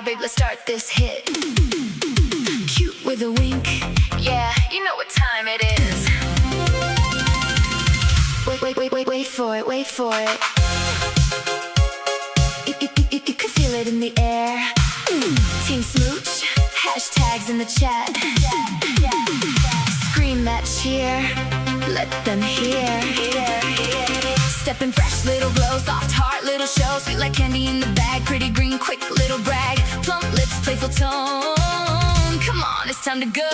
Babe, let's start this hit. Cute with a wink. Yeah, you know what time it is. Wait for it, wait for it. You can feel it in the air. Team Smooch, hashtags in the chat. Scream that cheer, let them hear. Stepping fresh, little glow, soft heart, little show. Sweet like candy in the bag, pretty green, quick little brag. Plump lips, playful tone. Come on, it's time to go.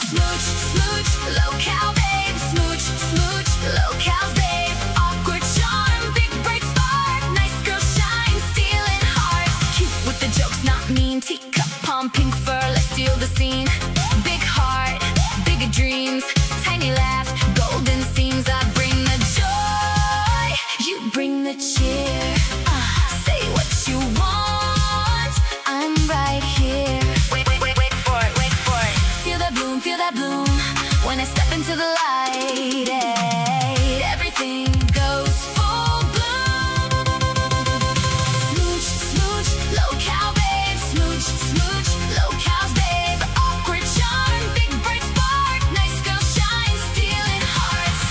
Smooch, smooch, Lolcow, babe. Smooch, smooch, Lolcow's babe. Awkward charm, big bright spark. Nice girl shine, stealing hearts. Cute with the jokes, not mean. Teacup palm, pink fur, let's steal the scene. Big heart, bigger dreams. Tiny laugh, golden seams. I bring the joy, you bring the cheer. Say what you want, I'm right here. Wait for it, wait for it. Feel that bloom, when I step into the light. Everything goes full bloom. Smooch, smooch, Lolcow, babe. Smooch, smooch, Lolcow's babe. Awkward charm, big bright spark. Nice girl shine, stealing hearts.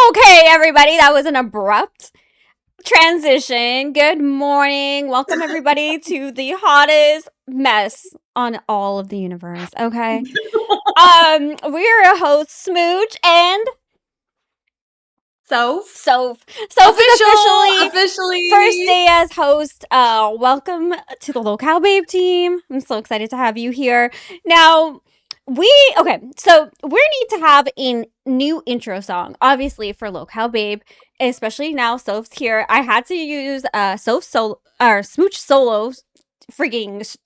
Okay, everybody, that was an abrupt transition. Good morning. Welcome, everybody, to the hottest mess on all of the universe, okay? We're your hosts, Smooch and Soph. Officially first day as host. Welcome to the Lolcow Babe team. I'm so excited to have you here. Now, so we need to have a new intro song, obviously, for Lolcow Babe, especially now Soph's here. I had to use Smooch solo freaking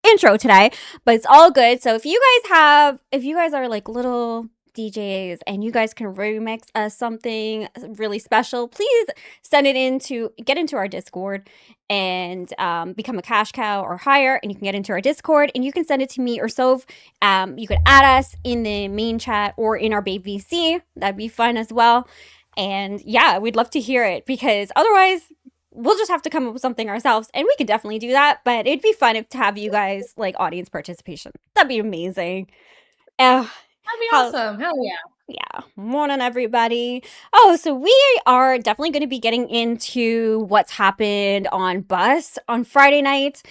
intro today, but it's all good. So if you guys are like little DJs and you guys can remix something really special, please get into our Discord and become a cash cow or higher, and you can get into our Discord and you can send it to me or Soph. You could add us in the main chat or in our Babe VC. That'd be fun as well. And yeah, we'd love to hear it, because otherwise we'll just have to come up with something ourselves, and we could definitely do that, but it'd be fun to have you guys like audience participation. That'd be amazing. That'd be awesome. Hell yeah. Yeah. Morning, everybody. Oh, so we are definitely going to be getting into what's happened on Bus on Friday night.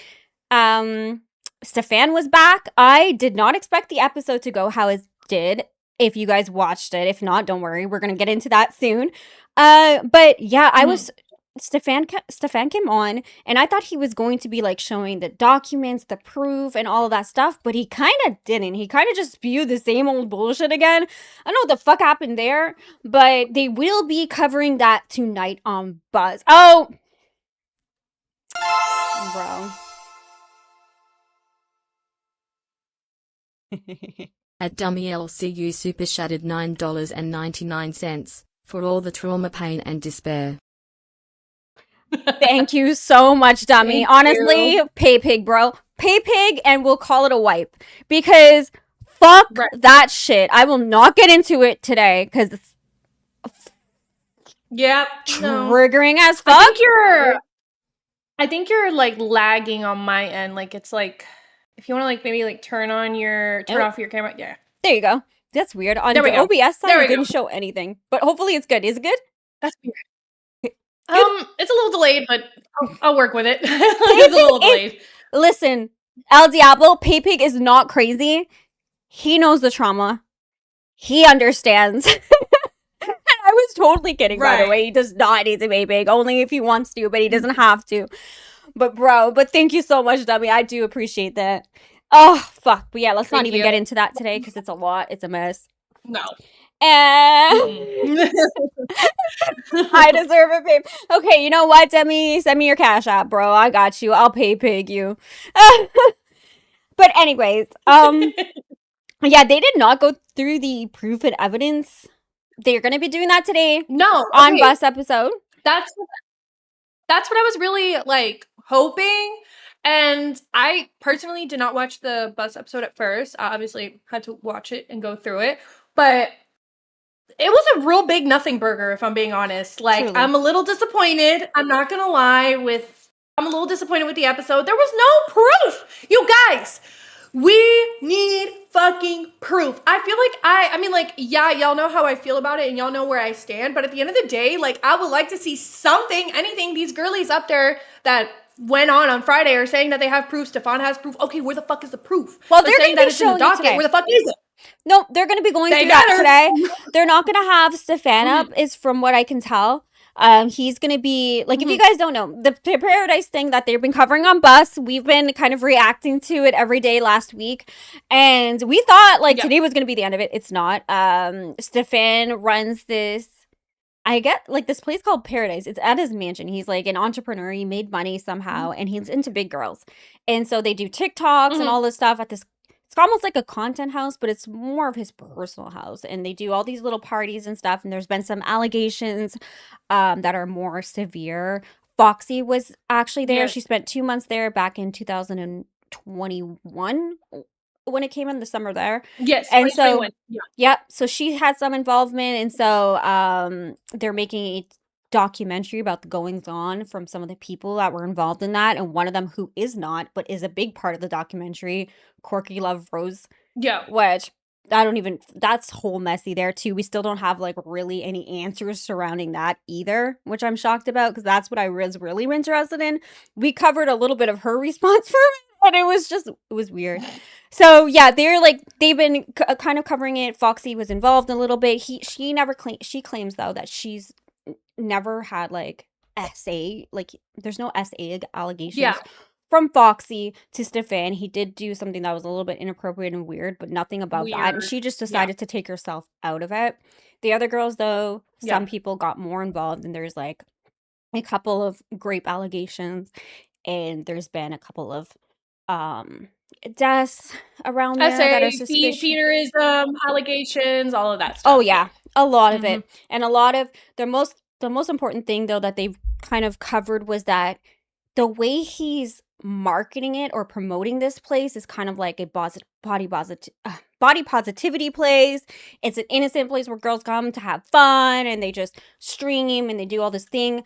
Stefan was back. I did not expect the episode to go how it did. If you guys watched it, if not, don't worry. We're going to get into that soon. But yeah, Stefan came on, and I thought he was going to be like showing the documents, the proof, and all of that stuff, but he kind of didn't. He kind of just spewed the same old bullshit again. I don't know what the fuck happened there, but they will be covering that tonight on Buzz. Oh, bro. At Dummy LCU super shattered $9.99 for all the trauma, pain, and despair. Thank you so much, Dummy. Honestly, pay pig, bro. Pay pig, and we'll call it a wipe. Because fuck that shit. I will not get into it today, because it's triggering as fuck. I think you're like lagging on my end. Like, it's like, if you want to like maybe like turn off your camera. Yeah. There you go. That's weird. On the OBS side, it didn't show anything. But hopefully it's good. Is it good? That's weird. It's a little delayed, but I'll work with it. It's a little delayed. Listen, El Diablo, Paypig is not crazy. He knows the trauma. He understands. And I was totally kidding, by the way. He does not need to Paypig, only if he wants to, but he doesn't have to. But thank you so much, Dummy. I do appreciate that. Oh, fuck. But yeah, let's not even get into that today, because it's a lot. It's a mess. No. I deserve it, babe. Okay, you know what, Demi? Send me your Cash App, bro. I got you. I'll pig you. But anyways, yeah, they did not go through the proof and evidence. They're going to be doing that today. No. On Bus episode. That's what I was really like hoping. And I personally did not watch the bus episode at first. I obviously had to watch it and go through it. But it was a real big nothing burger, if I'm being honest. Like, Truly. I'm a little disappointed. I'm not gonna lie I'm a little disappointed with the episode. There was no proof. You guys, we need fucking proof. I feel like I mean, like, yeah, y'all know how I feel about it and y'all know where I stand. But at the end of the day, like, I would like to see something, anything. These girlies up there that went on Friday are saying that they have proof. Stefan has proof. Okay, where the fuck is the proof? Well, They're they're saying gonna that be it's in the showing you docket. today. Where the fuck is it? No, they're going to be going They through that better. today. They're not going to have Stefan up, is from what I can tell. He's going to be, like, if you guys don't know, the Pearadise thing that they've been covering on Bus, we've been kind of reacting to it every day last week. And we thought, like, today was going to be the end of it. It's not. Stefan runs this, I get, like, this place called Pearadise. It's at his mansion. He's, like, an entrepreneur. He made money somehow, and he's into big girls. And so they do TikToks and all this stuff at this. It's almost like a content house, but it's more of his personal house. And they do all these little parties and stuff. And there's been some allegations that are more severe. Foxy was actually there. Yes. She spent 2 months there back in 2021 when it came in the summer there. Yes, And so, 2021. Yeah. yep. So she had some involvement. And so they're making a documentary about the goings on from some of the people that were involved in that. And one of them who is not, but is a big part of the documentary, Corky Love Rose, Yeah. which I don't even, that's whole messy there too. We still don't have like really any answers surrounding that either, which I'm shocked about because that's what I was really interested in. We covered a little bit of her response for me, and it was weird. So yeah, they've been kind of covering it. Foxy was involved a little bit. She claims though that she's never had like SA, like there's no SA allegations from Foxy to Stefan. He did do something that was a little bit inappropriate and weird, but nothing about that. And she just decided to take herself out of it. The other girls, though, some people got more involved, and there's like a couple of grape allegations, and there's been a couple of deaths around there that are suspicious. Feederism, allegations, all of that stuff. Oh yeah, a lot of it, and a lot of the most important thing though that they've kind of covered was that the way he's marketing it or promoting this place is kind of like a body positivity place. It's an innocent place where girls come to have fun and they just stream and they do all this thing.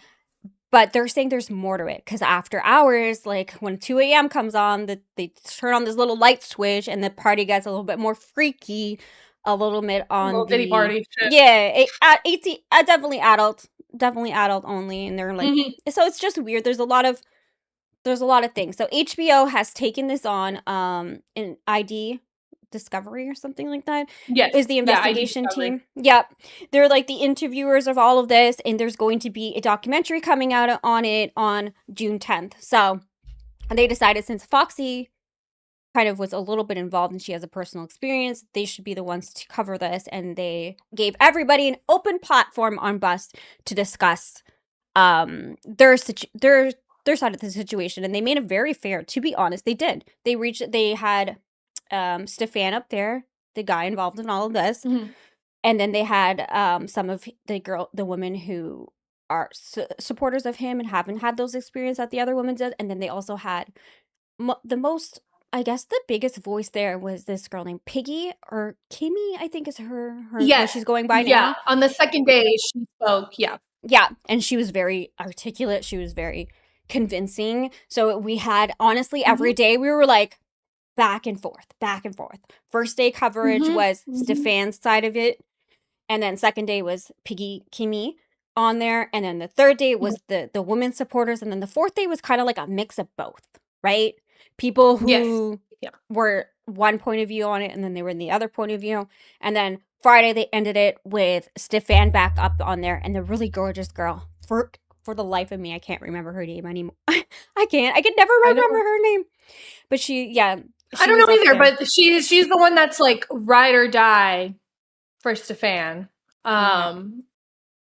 But they're saying there's more to it because after hours, like when 2 a.m. comes on, they turn on this little light switch and the party gets a little bit more freaky, a little bit on little the party shit. Yeah, 18, definitely adult only, and they're like, so it's just weird. There's a lot of things. So HBO has taken this on, an ID Discovery or something like that. Yes, Is the investigation team. Yep. They're like the interviewers of all of this, and there's going to be a documentary coming out on it on June 10th. So they decided since Foxy kind of was a little bit involved and she has a personal experience, they should be the ones to cover this, and they gave everybody an open platform on Bust to discuss their side of the situation, and they made it very fair. To be honest, they did. They had Stefan up there, the guy involved in all of this, and then they had some of the women who are supporters of him and haven't had those experiences that the other women did, and then they also had the most, I guess, the biggest voice there was this girl named Piggy, or Kimmy, I think is her what she's going by now. Yeah, on the second day she spoke. Yeah, and she was very articulate. She was very convincing. So we had, honestly, every day we were like back and forth. First day coverage was Stefan's side of it, and then second day was Kimmy on there, and then the third day was the women's supporters, and then the fourth day was kind of like a mix of both, right? People who were one point of view on it, and then they were in the other point of view, and then Friday they ended it with Stefan back up on there, and the really gorgeous girl, for the life of me, I can't remember her name anymore. I can never remember her name. But I don't know either, but she's the one that's like ride or die for Stefan.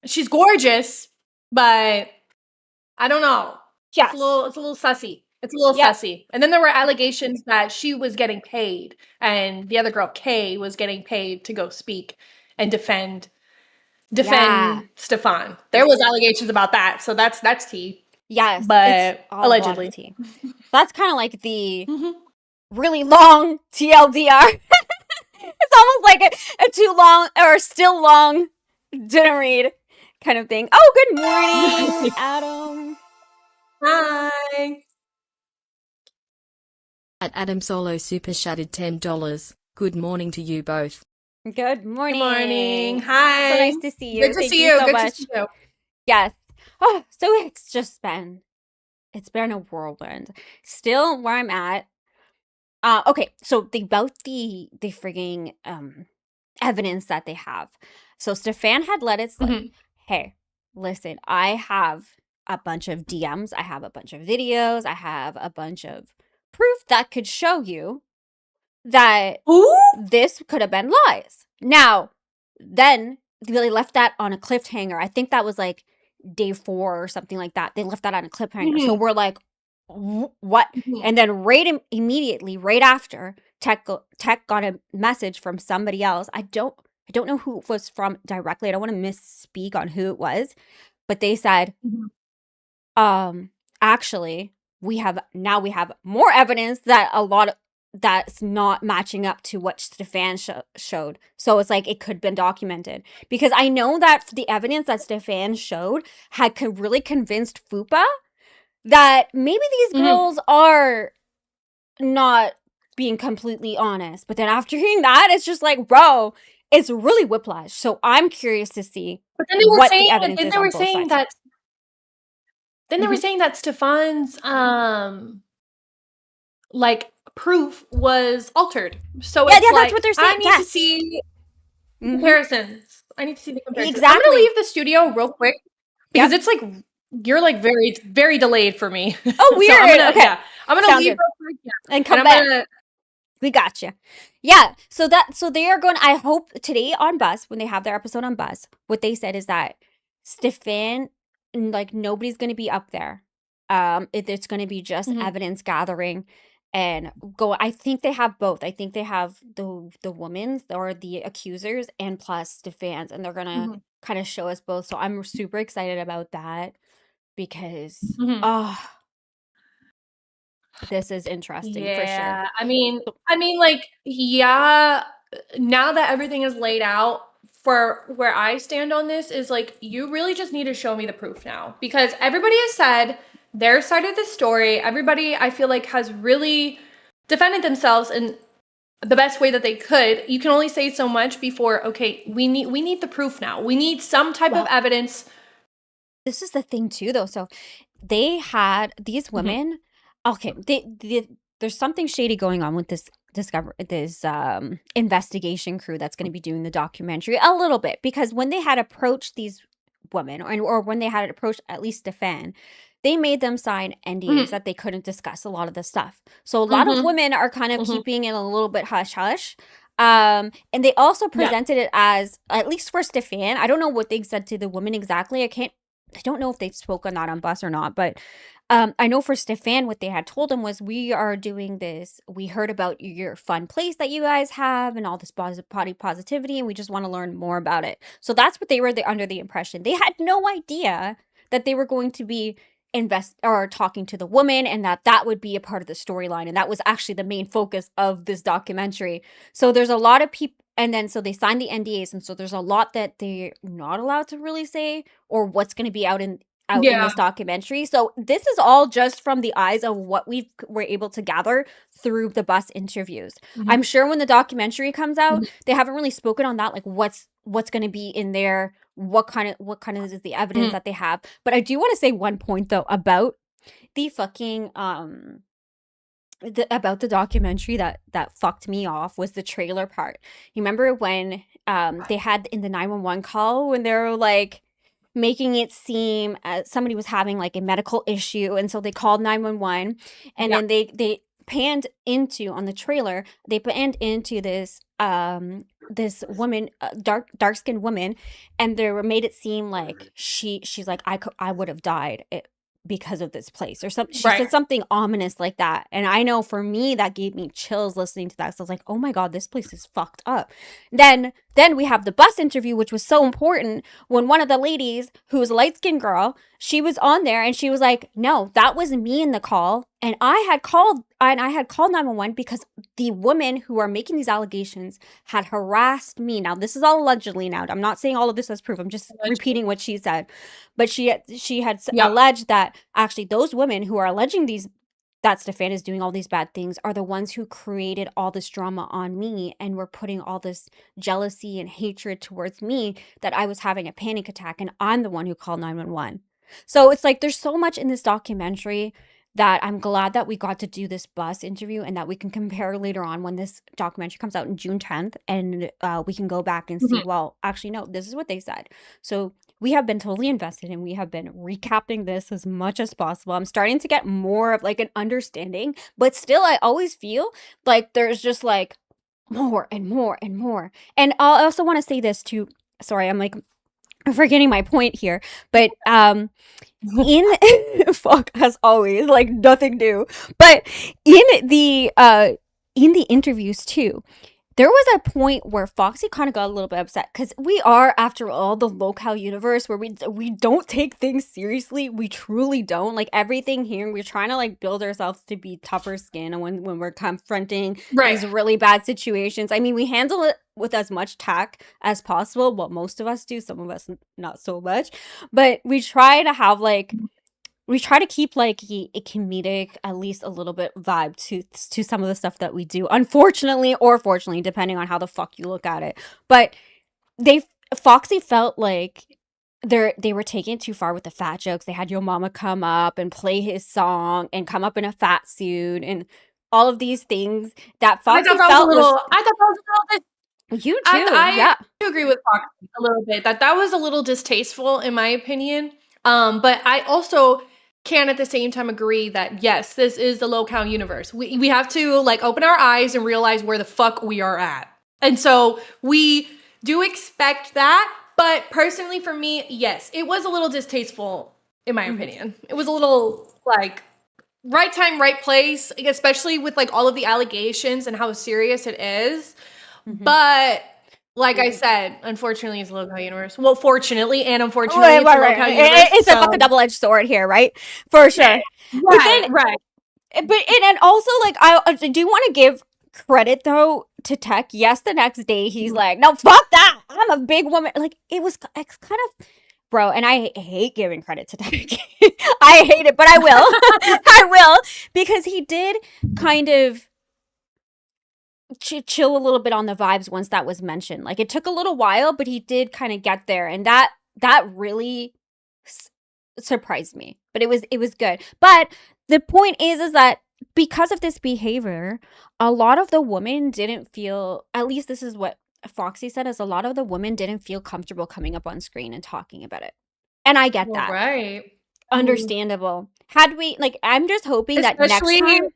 She's gorgeous, but I don't know. Yes. It's a little sussy. Sussy. And then there were allegations that she was getting paid, and the other girl, Kay, was getting paid to go speak and defend defend Stefan. There was allegations about that, so that's tea. Yes, it's But a lot of allegedly. tea. That's kind of like the Mhm. really long TLDR. It's almost like a too long or still long didn't read kind of thing. Oh, good morning, Adam. Hi. At Adam Solo super shattered $10. Good morning to you both. Good morning. Good morning. Hi. So nice to see you. Good to Thank see you you. so Good much. to see you. Yes. Oh, so it's been a whirlwind. Still where I'm at. Okay, so about the frigging evidence that they have. So Stefan had let it slip. Mhm. Hey, listen, I have a bunch of DMs, I have a bunch of videos, I have a bunch of proof that could show you that Ooh. this could have been lies. Now, then they left that on a cliffhanger. I think that was like day 4 or something like that. They left that on a cliffhanger. So Mhm. we're like, what? Mhm. And then immediately, right after, Tech got a message from somebody else. I don't know who it was from directly. I don't want to misspeak on who it was, but they said, actually, we have more evidence that that's not matching up to what Stefan showed. So it's like it could have been documented, because I know that the evidence that Stefan showed had really convinced Fupa that maybe these girls are not being completely honest. But then after hearing that, it's just like, bro, it's really whiplash. So I'm curious to see But then they were what the saying, evidence then is they on were both saying sides. that, then they were Mhm. saying that Stefan's like proof was altered. So Yeah, it's that's what like they're I saying. need to Yes. see Mhm. comparisons. I need to see the comparisons. I'm gonna Exactly. leave the studio real quick because Yep. it's like you're like very very delayed for me. Oh, So weird. I'm gonna Okay. I'm gonna Sounds leave good. real quick. Yeah. And come And back. I'm gonna We got you. Yeah. So they are going. I hope today on Buzz, when they have their episode on Buzz, what they said is that Stefan, like, nobody's going to be up there. It's going to be just Mhm. evidence gathering and go. I think they have both. I think they have the women's or the accusers and plus Stefan's, and they're gonna Mhm. kind of show us both. So I'm super excited about that because Mhm. this is interesting for sure. Yeah. I mean like yeah, now that everything is laid out, for where I stand on this is like you really just need to show me the proof now, because everybody has said their side of the story. Everybody I feel like has really defended themselves in the best way that they could. You can only say so much before, okay, we need the proof now. We need some type of Well, evidence. this is the thing too, though. So they had these Mhm. women. Okay, there's something shady going on with this investigation crew that's going to be doing the documentary a little bit, because when they had approached these women, or when they had approached at least Stefan, they made them sign NDAs Mhm. that they couldn't discuss a lot of the stuff. So a lot of Mhm. women are kind of Mhm. keeping it a little bit hush hush. And they also Yeah. presented it as, at least for Stefan, I don't know what they said to the women exactly. I don't know if they spoke on that on Bus or not, but I know for Stefan, what they had told him was, we are doing this. We heard about your fun place that you guys have and all this body positivity, and we just want to learn more about it. So that's what they were under the impression. They had no idea that they were going to be talking to the woman, and that would be a part of the storyline, and that was actually the main focus of this documentary. So there's a lot of people, and then so they signed the NDAs, and so there's a lot that they're not allowed to really say, or what's going to be out in Yeah. this documentary. So this is all just from the eyes of what we were able to gather through the Bus interviews. Mhm. I'm sure when the documentary comes out, Mhm. they haven't really spoken on that, like what's going to be in there, what kind of is the evidence Mhm. that they have. But I do want to say one point though about the fucking about the documentary that fucked me off was the trailer part. You remember when they had in the 911 call, when they were like making it seem somebody was having like a medical issue, and so they called 911, and Yeah. then they panned into, on the trailer, they panned into this woman, dark-skinned woman, and they made it seem like she's like, I would have died because of this place or something. She Right. said something ominous like that. And I know for me, that gave me chills listening to that. So I was like, oh my God, this place is fucked up. Then we have the bus interview, which was so important when one of the ladies who was a light-skinned girl, she was on there and she was like, no, that was me in the call. And I had called 911 because the women who are making these allegations had harassed me. Now, this is all allegedly now. I'm not saying all of this as proof. I'm just repeating what she said. But she had Yeah. alleged that actually those women who are alleging that Stefan is doing all these bad things are the ones who created all this drama on me and were putting all this jealousy and hatred towards me that I was having a panic attack and I'm the one who called 911. So it's like there's so much in this documentary that I'm glad that we got to do this bus interview and that we can compare later on when this documentary comes out in June 10th and we can go back and see, well, actually, no, this is what they said. So we have been totally invested and we have been recapping this as much as possible. I'm starting to get more of like an understanding, but still I always feel like there's just like more and more and more. And I also want to say this too. Sorry, I'm forgetting my point here, but in fuck as always, like nothing new. But in the interviews too, there was a point where Foxy kind of got a little bit upset because we are, after all, the Lolcow universe where we don't take things seriously. We truly don't. Like everything here, we're trying to like build ourselves to be tougher skin, and when we're confronting these really bad situations, I mean, we handle it with as much tact as possible. Well, most of us do. Some of us not so much, but we try to have like. We try to keep like a comedic, at least a little bit vibe to some of the stuff that we do. Unfortunately or fortunately, depending on how the fuck you look at it. But Foxy felt like they were taking it too far with the fat jokes. They had Yo Mama come up and play his song and come up in a fat suit and all of these things that Foxy felt I thought that was a little. You too, yeah. I do agree with Foxy a little bit. That was a little distasteful in my opinion. But I also can at the same time agree that yes, this is the Lolcow universe. We have to like open our eyes and realize where the fuck we are at. And so we do expect that, but personally for me, yes, it was a little distasteful in my opinion. It was a little like right time, right place, especially with like all of the allegations and how serious it is. But like I said, unfortunately, it's the Lolcow universe. Well, fortunately and unfortunately, it's the Lolcow universe. It's a fucking double-edged sword here, right? For sure. Right. And also, like, I do want to give credit, though, to Tech. Yes, the next day, he's like, no, fuck that. I'm a big woman. Like, it's kind of... Bro, and I hate giving credit to Tech. I hate it, but I will. I will. Because he did kind of... chill a little bit on the vibes once that was mentioned. Like it took a little while, but he did kind of get there, and that really surprised me. But it was good. But the point is that because of this behavior, a lot of the women didn't feel, at least this is what Foxy said, is a lot of the women didn't feel comfortable coming up on screen and talking about it. And I get that. Right. Understandable. Had we, like, I'm just hoping that next time...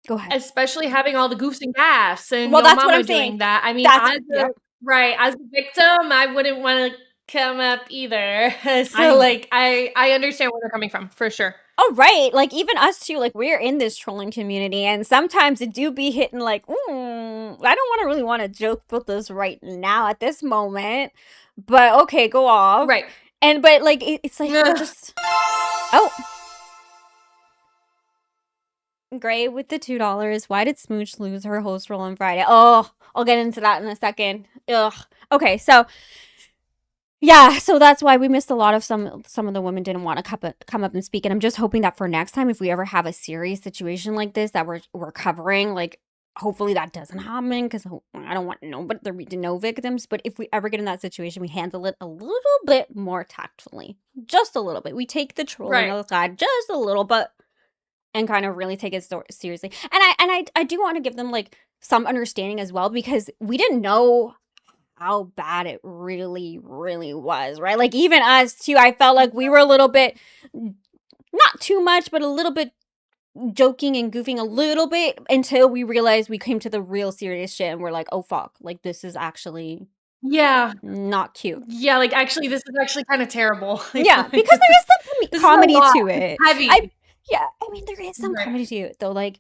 Go ahead. Especially having all the goofs and gaffs and well, Yo that's Mama what I'm doing saying. that. I mean, as a victim, I wouldn't want to come up either. So, I understand where they're coming from for sure. Oh, right. Like, even us too, like, we're in this trolling community, and sometimes it do be hitting like, I don't really want to joke about this right now at this moment, but okay, go off. Right. But, like, it's like, just... Oh. Gray with the $2. Why did Smooch lose her host role on Friday? Oh, I'll get into that in a second. Ugh. Okay, so yeah, so that's why we missed a lot of some of the women didn't want to come up and speak. And I'm just hoping that for next time, if we ever have a serious situation like this that we're covering, like hopefully that doesn't happen because I don't want no victims. But if we ever get in that situation, we handle it a little bit more tactfully, just a little bit. We take the trolling aside just a little bit. And kind of really take it seriously. And I do want to give them like some understanding as well, because we didn't know how bad it really, really was, right? Like even us too, I felt like we were a little bit, not too much, but a little bit joking and goofing a little bit until we realized we came to the real serious shit and we're like, oh fuck, like this is actually... Yeah. not cute. Yeah, like actually, this is actually kind of terrible. Yeah, because there is some This is a comedy lot. to it. Heavy. Yeah, I mean, there is some Right. comedy to it, though. Like,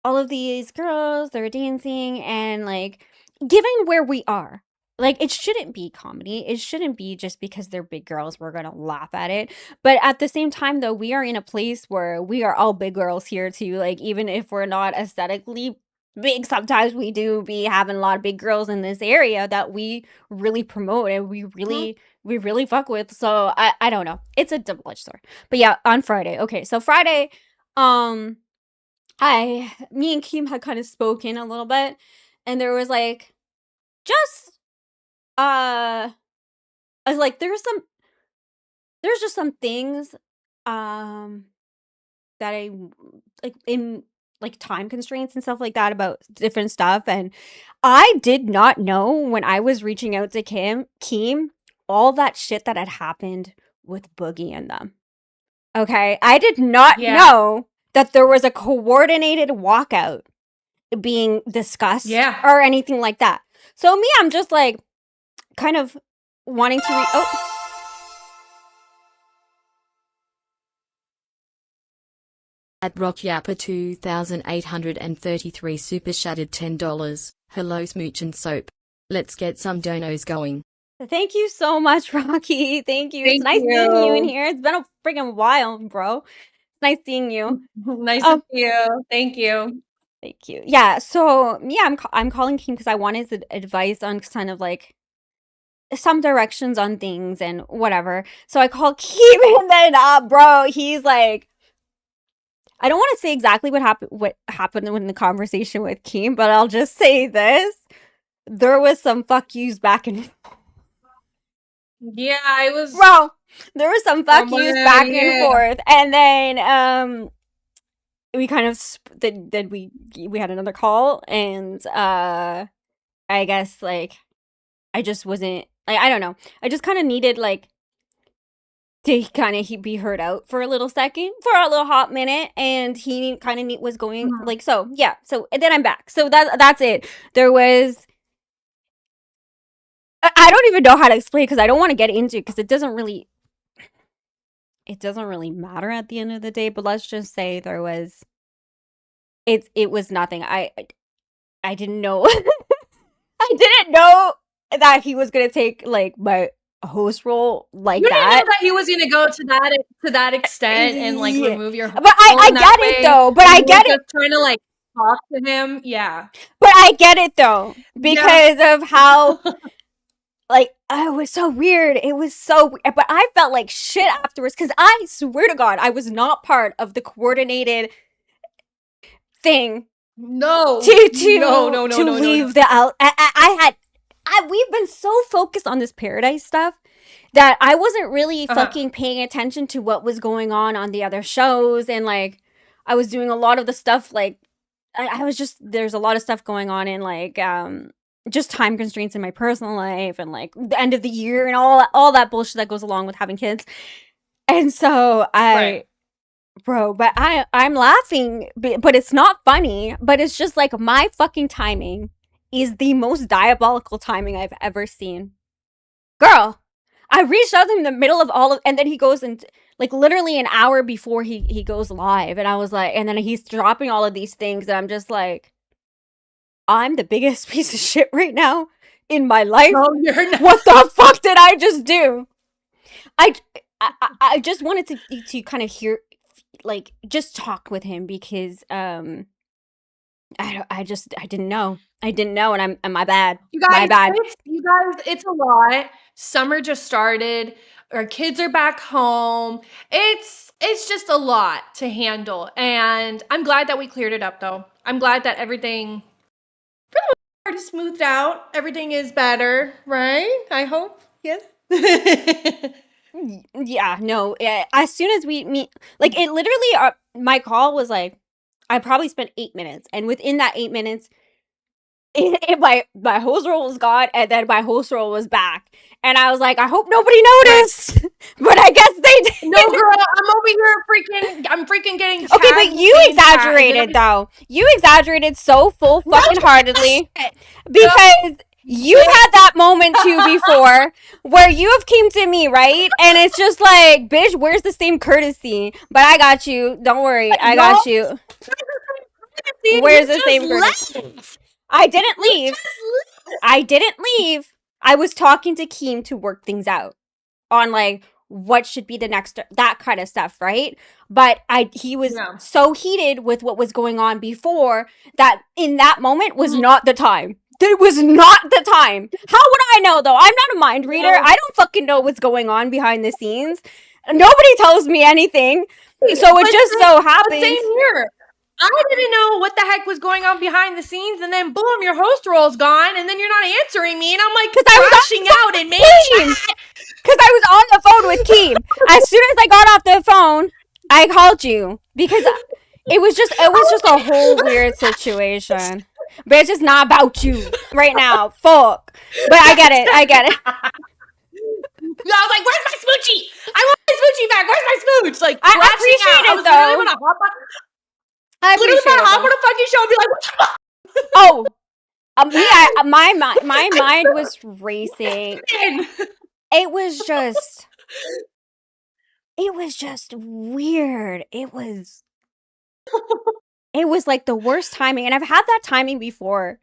all of these girls, they're dancing, and, like, given where we are, like, it shouldn't be comedy. It shouldn't be just because they're big girls, we're gonna laugh at it. But at the same time, though, we are in a place where we are all big girls here, too. Like, even if we're not aesthetically big, sometimes we do be having a lot of big girls in this area that we really promote and we really fuck with. So I don't know. It's a double-edged sword. But yeah, on Friday. Okay, so Friday, me and Kim had kind of spoken a little bit, and there was like just I was like there's just some things that I like in like time constraints and stuff like that about different stuff, and I did not know when I was reaching out to Kim all that shit that had happened with Boogie and them. Okay, I did not know that there was a coordinated walkout being discussed or anything like that. So me, I'm just like kind of wanting to At Rock Yapper 2833 super shattered $10. Hello Smooch and Soap. Let's get some donos going. Thank you so much, Rocky. Thank you. It's nice seeing you in here. It's been a freaking while, bro. It's nice seeing you. Nice to see you. Thank you. Thank you. Yeah. So yeah, I'm calling Kim because I wanted his advice on kind of like some directions on things and whatever. So I call Kim, and then bro, he's like, I don't want to say exactly what happened in the conversation with Kim, but I'll just say this: there was some fuck yous back and yeah, I was. Bro, there was some fuck yous back and forth, and then we kind of then we had another call, and I guess like I just wasn't like, I don't know, I just kind of needed like to kind of be heard out for a little second, for a little hot minute, and he kind of was going like, so yeah, so and then I'm back. So that's it. There was, I don't even know how to explain because I don't want to get into it because it doesn't really matter at the end of the day. But let's just say there was, it was nothing. I didn't know. I didn't know that he was gonna take like my host role like you that. didn't know that he was gonna go to that extent and like remove your. But I get it though. But I get it. Trying to like talk to him, yeah. But I get it though because of how. Like, oh, it was so weird. It was so weird. But I felt like shit afterwards because I swear to God, I was not part of the coordinated thing. No. To leave the out. We've been so focused on this Pearadise stuff that I wasn't really fucking paying attention to what was going on the other shows. And like, I was doing a lot of the stuff like, I was just, there's a lot of stuff going on in like, just time constraints in my personal life and like the end of the year and all that bullshit that goes along with having kids. And so bro, but I'm laughing, but it's not funny, but it's just like my fucking timing is the most diabolical timing I've ever seen. Girl, I reached out to him in the middle of and then he goes and like literally an hour before he goes live, and I was like, and then he's dropping all of these things and I'm just like, I'm the biggest piece of shit right now in my life. No, you're not. What the fuck did I just do? I just wanted to kind of hear, like, just talk with him because I didn't know, and I'm my bad. You guys, my bad. It's a lot. Summer just started. Our kids are back home. It's just a lot to handle, and I'm glad that we cleared it up, though. I'm glad that everything is smoothed out. Everything is better, right? I hope. Yes. Yeah, no. As soon as we meet, like, it literally, my call was like, I probably spent 8 minutes, and within that 8 minutes, my host role was gone, and then my host role was back, and I was like, I hope nobody noticed, but I guess they did. No, girl, I'm over here I'm freaking getting tagged. Okay, but you exaggerated though. You exaggerated so full fucking heartedly because You've had that moment too before where you have came to me, right? And it's just like, bitch, where's the same courtesy? But I got you. Don't worry. I got you. Where's the same courtesy? I didn't leave. I didn't leave. I was talking to Keem to work things out on like what should be the next, that kind of stuff, right? But he was so heated with what was going on before that in that moment was not the time. It was not the time. How would I know though? I'm not a mind reader. I don't fucking know what's going on behind the scenes. Nobody tells me anything. So it just so happens. Same here. I didn't know what the heck was going on behind the scenes, and then boom, your host role's gone, and then you're not answering me, and I'm like crashing out and making because I was on the phone with Keem. As soon as I got off the phone, I called you because it was just a whole weird situation. But it's just not about you right now. Fuck. But I get it. I was like, "Where's my smoochie? I want my smoochie back. Where's my smooch?" Like, I appreciate it though. I literally want to hop on a fucking show and be like, "What the fuck?" Oh, my mind was racing. It was just weird. It was like the worst timing, and I've had that timing before.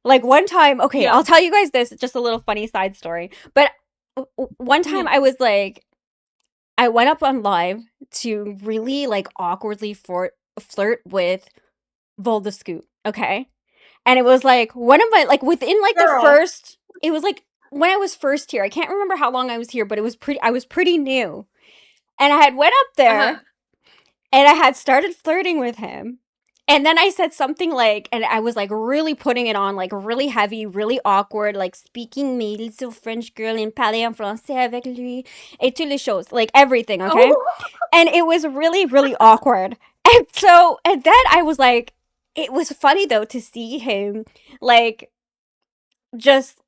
Like one time, okay, I'll tell you guys this, just a little funny side story. But one time I was like, I went up on live to really like awkwardly flirt with Voldescoot, okay? And it was like one of my, like within like the first, it was like when I was first here. I can't remember how long I was here, but I was pretty new. And I had went up there and I had started flirting with him. And then I said something like, and I was like really putting it on, like really heavy, really awkward, like speaking mes little French girl and parler en français avec lui et toutes les choses, like everything, okay? And it was really, really awkward. And then I was like, it was funny though to see him like just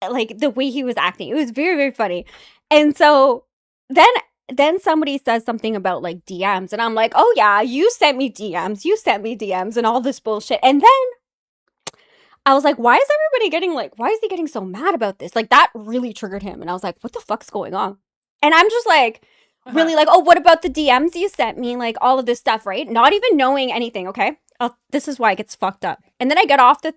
like the way he was acting. It was very, very funny. And so then somebody says something about like DMs, and I'm like, oh yeah, you sent me DMs and all this bullshit. And then I was like, why is he getting so mad about this? Like that really triggered him. And I was like, what the fuck's going on? And I'm just like, really like, oh, what about the DMs you sent me? Like all of this stuff, right? Not even knowing anything, okay? This is why it gets fucked up. And then I get off the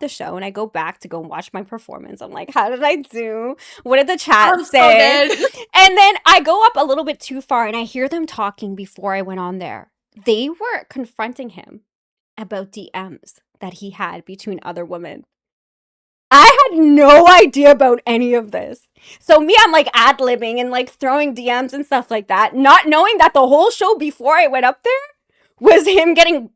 show, and I go back to go and watch my performance. I'm like, how did I do? What did the chat say? So and then I go up a little bit too far, and I hear them talking before I went on there. They were confronting him about DMs that he had between other women. I had no idea about any of this. So me, I'm like ad-libbing and like throwing DMs and stuff like that, not knowing that the whole show before I went up there was him getting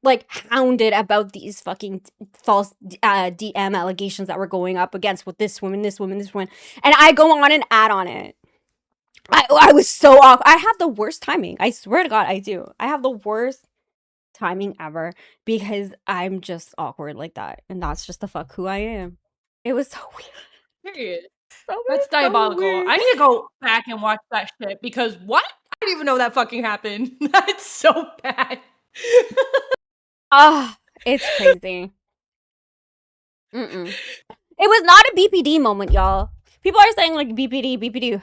like hounded about these fucking false DM allegations that were going up against with this woman. And I go on and add on it. I was so off. I have the worst timing. I swear to God, I do. I have the worst timing ever because I'm just awkward like that. And that's just the fuck who I am. It was so weird. Period. That's diabolical. I need to go back and watch that shit because what? I didn't even know that fucking happened. That's so bad. It's crazy. It was not a BPD moment, y'all. People are saying like BPD.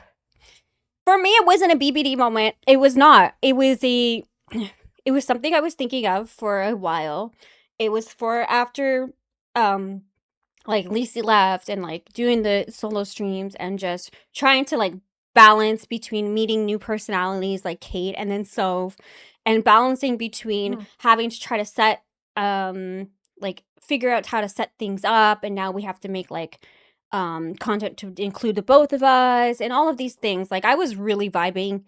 For me, it wasn't a BPD moment. It was not. It was something I was thinking of for a while. It was for after like Lacey left and like doing the solo streams and just trying to like balance between meeting new personalities like Kate and then Soph, and balancing between having to try to set like figure out how to set things up, and now we have to make like content to include the both of us and all of these things. Like I was really vibing.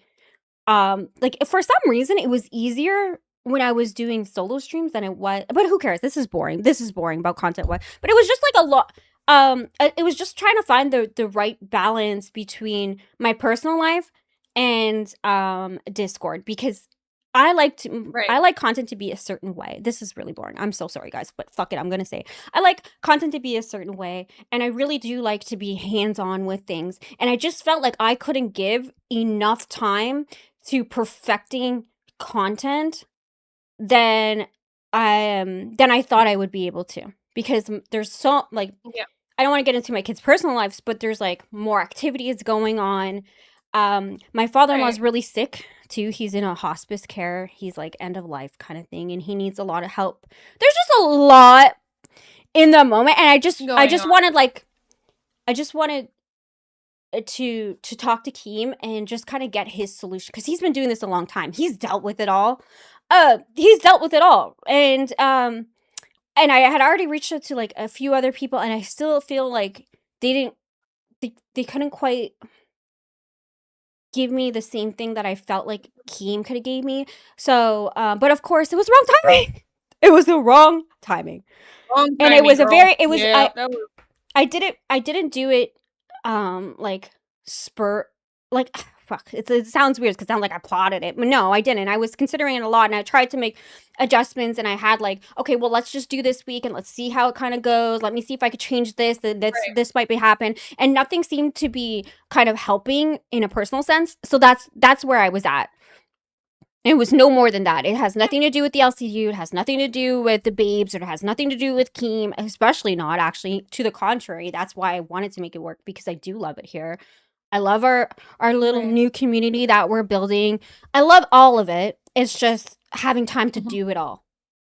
Like for some reason it was easier when I was doing solo streams than it was, but who cares? This is boring about content. But it was just like a lot. It was just trying to find the right balance between my personal life and Discord, because I like content to be a certain way. This is really boring. I'm so sorry, guys, but fuck it. I'm gonna say I like content to be a certain way, and I really do like to be hands-on with things. And I just felt like I couldn't give enough time to perfecting content than I thought I would be able to, because there's so like I don't want to get into my kids' personal lives, but there's like more activities going on. My father-in-law is Right. really sick too. He's in a hospice care. He's like end of life kind of thing, and he needs a lot of help. There's just a lot in the moment, and I just Going on. wanted like I just wanted to talk to Keem and just kind of get his solution because he's been doing this a long time. He's dealt with it all. And I had already reached out to like a few other people, and I still feel like they couldn't quite give me the same thing that I felt like Keem could have gave me. So, but of course, it was wrong timing. It was the wrong timing, Long and it timing, was a girl. very. It was Yeah, that was I didn't do it like spur like fuck. It sounds weird because it sounds like I plotted it. But no, I didn't. I was considering it a lot and I tried to make adjustments and I had like, okay, well let's just do this week and let's see how it kind of goes. Let me see if I could change this. right. This might be happen. And nothing seemed to be kind of helping in a personal sense. So that's where I was at. It was no more than that. It has nothing to do with the LCU. It has nothing to do with the babes, or it has nothing to do with Keem, especially not actually. To the contrary, that's why I wanted to make it work because I do love it here. I love our little Right. new community that we're building. I love all of it. It's just having time to Mhm. do it all,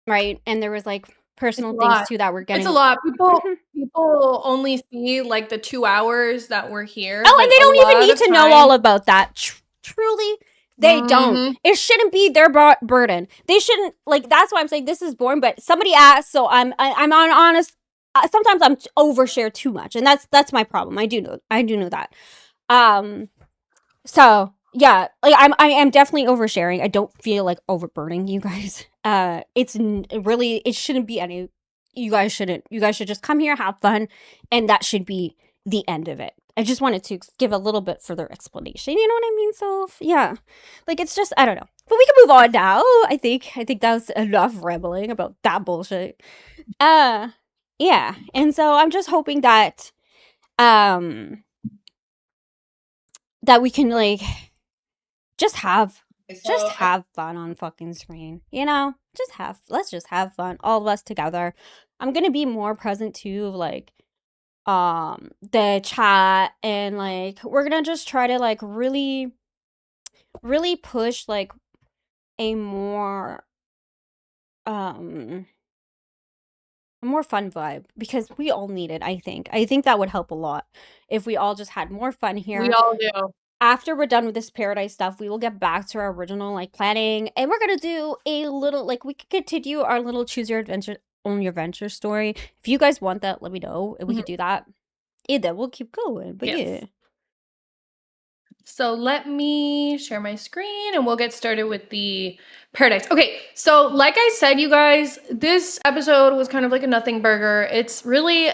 right? And there was like It's personal a things lot. too that were getting. It's a lot. Mhm. People only see like the 2 hours that we're here, Oh, but and they a don't even lot need of to know time. all about that. Truly, they don't. Mhm. It shouldn't be their burden. They shouldn't like. That's why I'm saying this is boring. But somebody asked, so I'm on honest. Sometimes I'm overshare too much, and that's my problem. I do know that. Um. So yeah, like I am definitely oversharing. I don't feel like overburdening you guys. It shouldn't be any. You guys shouldn't. You guys should just come here, have fun, and that should be the end of it. I just wanted to give a little bit further explanation. You know what I mean? So yeah, like it's just I don't know. But we can move on now. I think that was enough rambling about that bullshit. Uh, yeah, and so I'm just hoping that um that we can like just have fun on fucking screen, you know? Let's just have fun, all of us together. I'm gonna be more present too, like the chat, and like we're gonna just try to like really push like a more um a more fun vibe because we all need it. I think that would help a lot if we all just had more fun We here. all do. After we're done with this Pearadise stuff, we will get back to our original like planning, and we're gonna do a little like we could continue our little choose your adventure own your venture story. If you guys want that, let me know and we could do that. Either we'll keep going, but Yes. yeah. So let me share my screen and we'll get started with the Paradise. Okay, so like I said, you guys, this episode was kind of like a nothing burger. It's really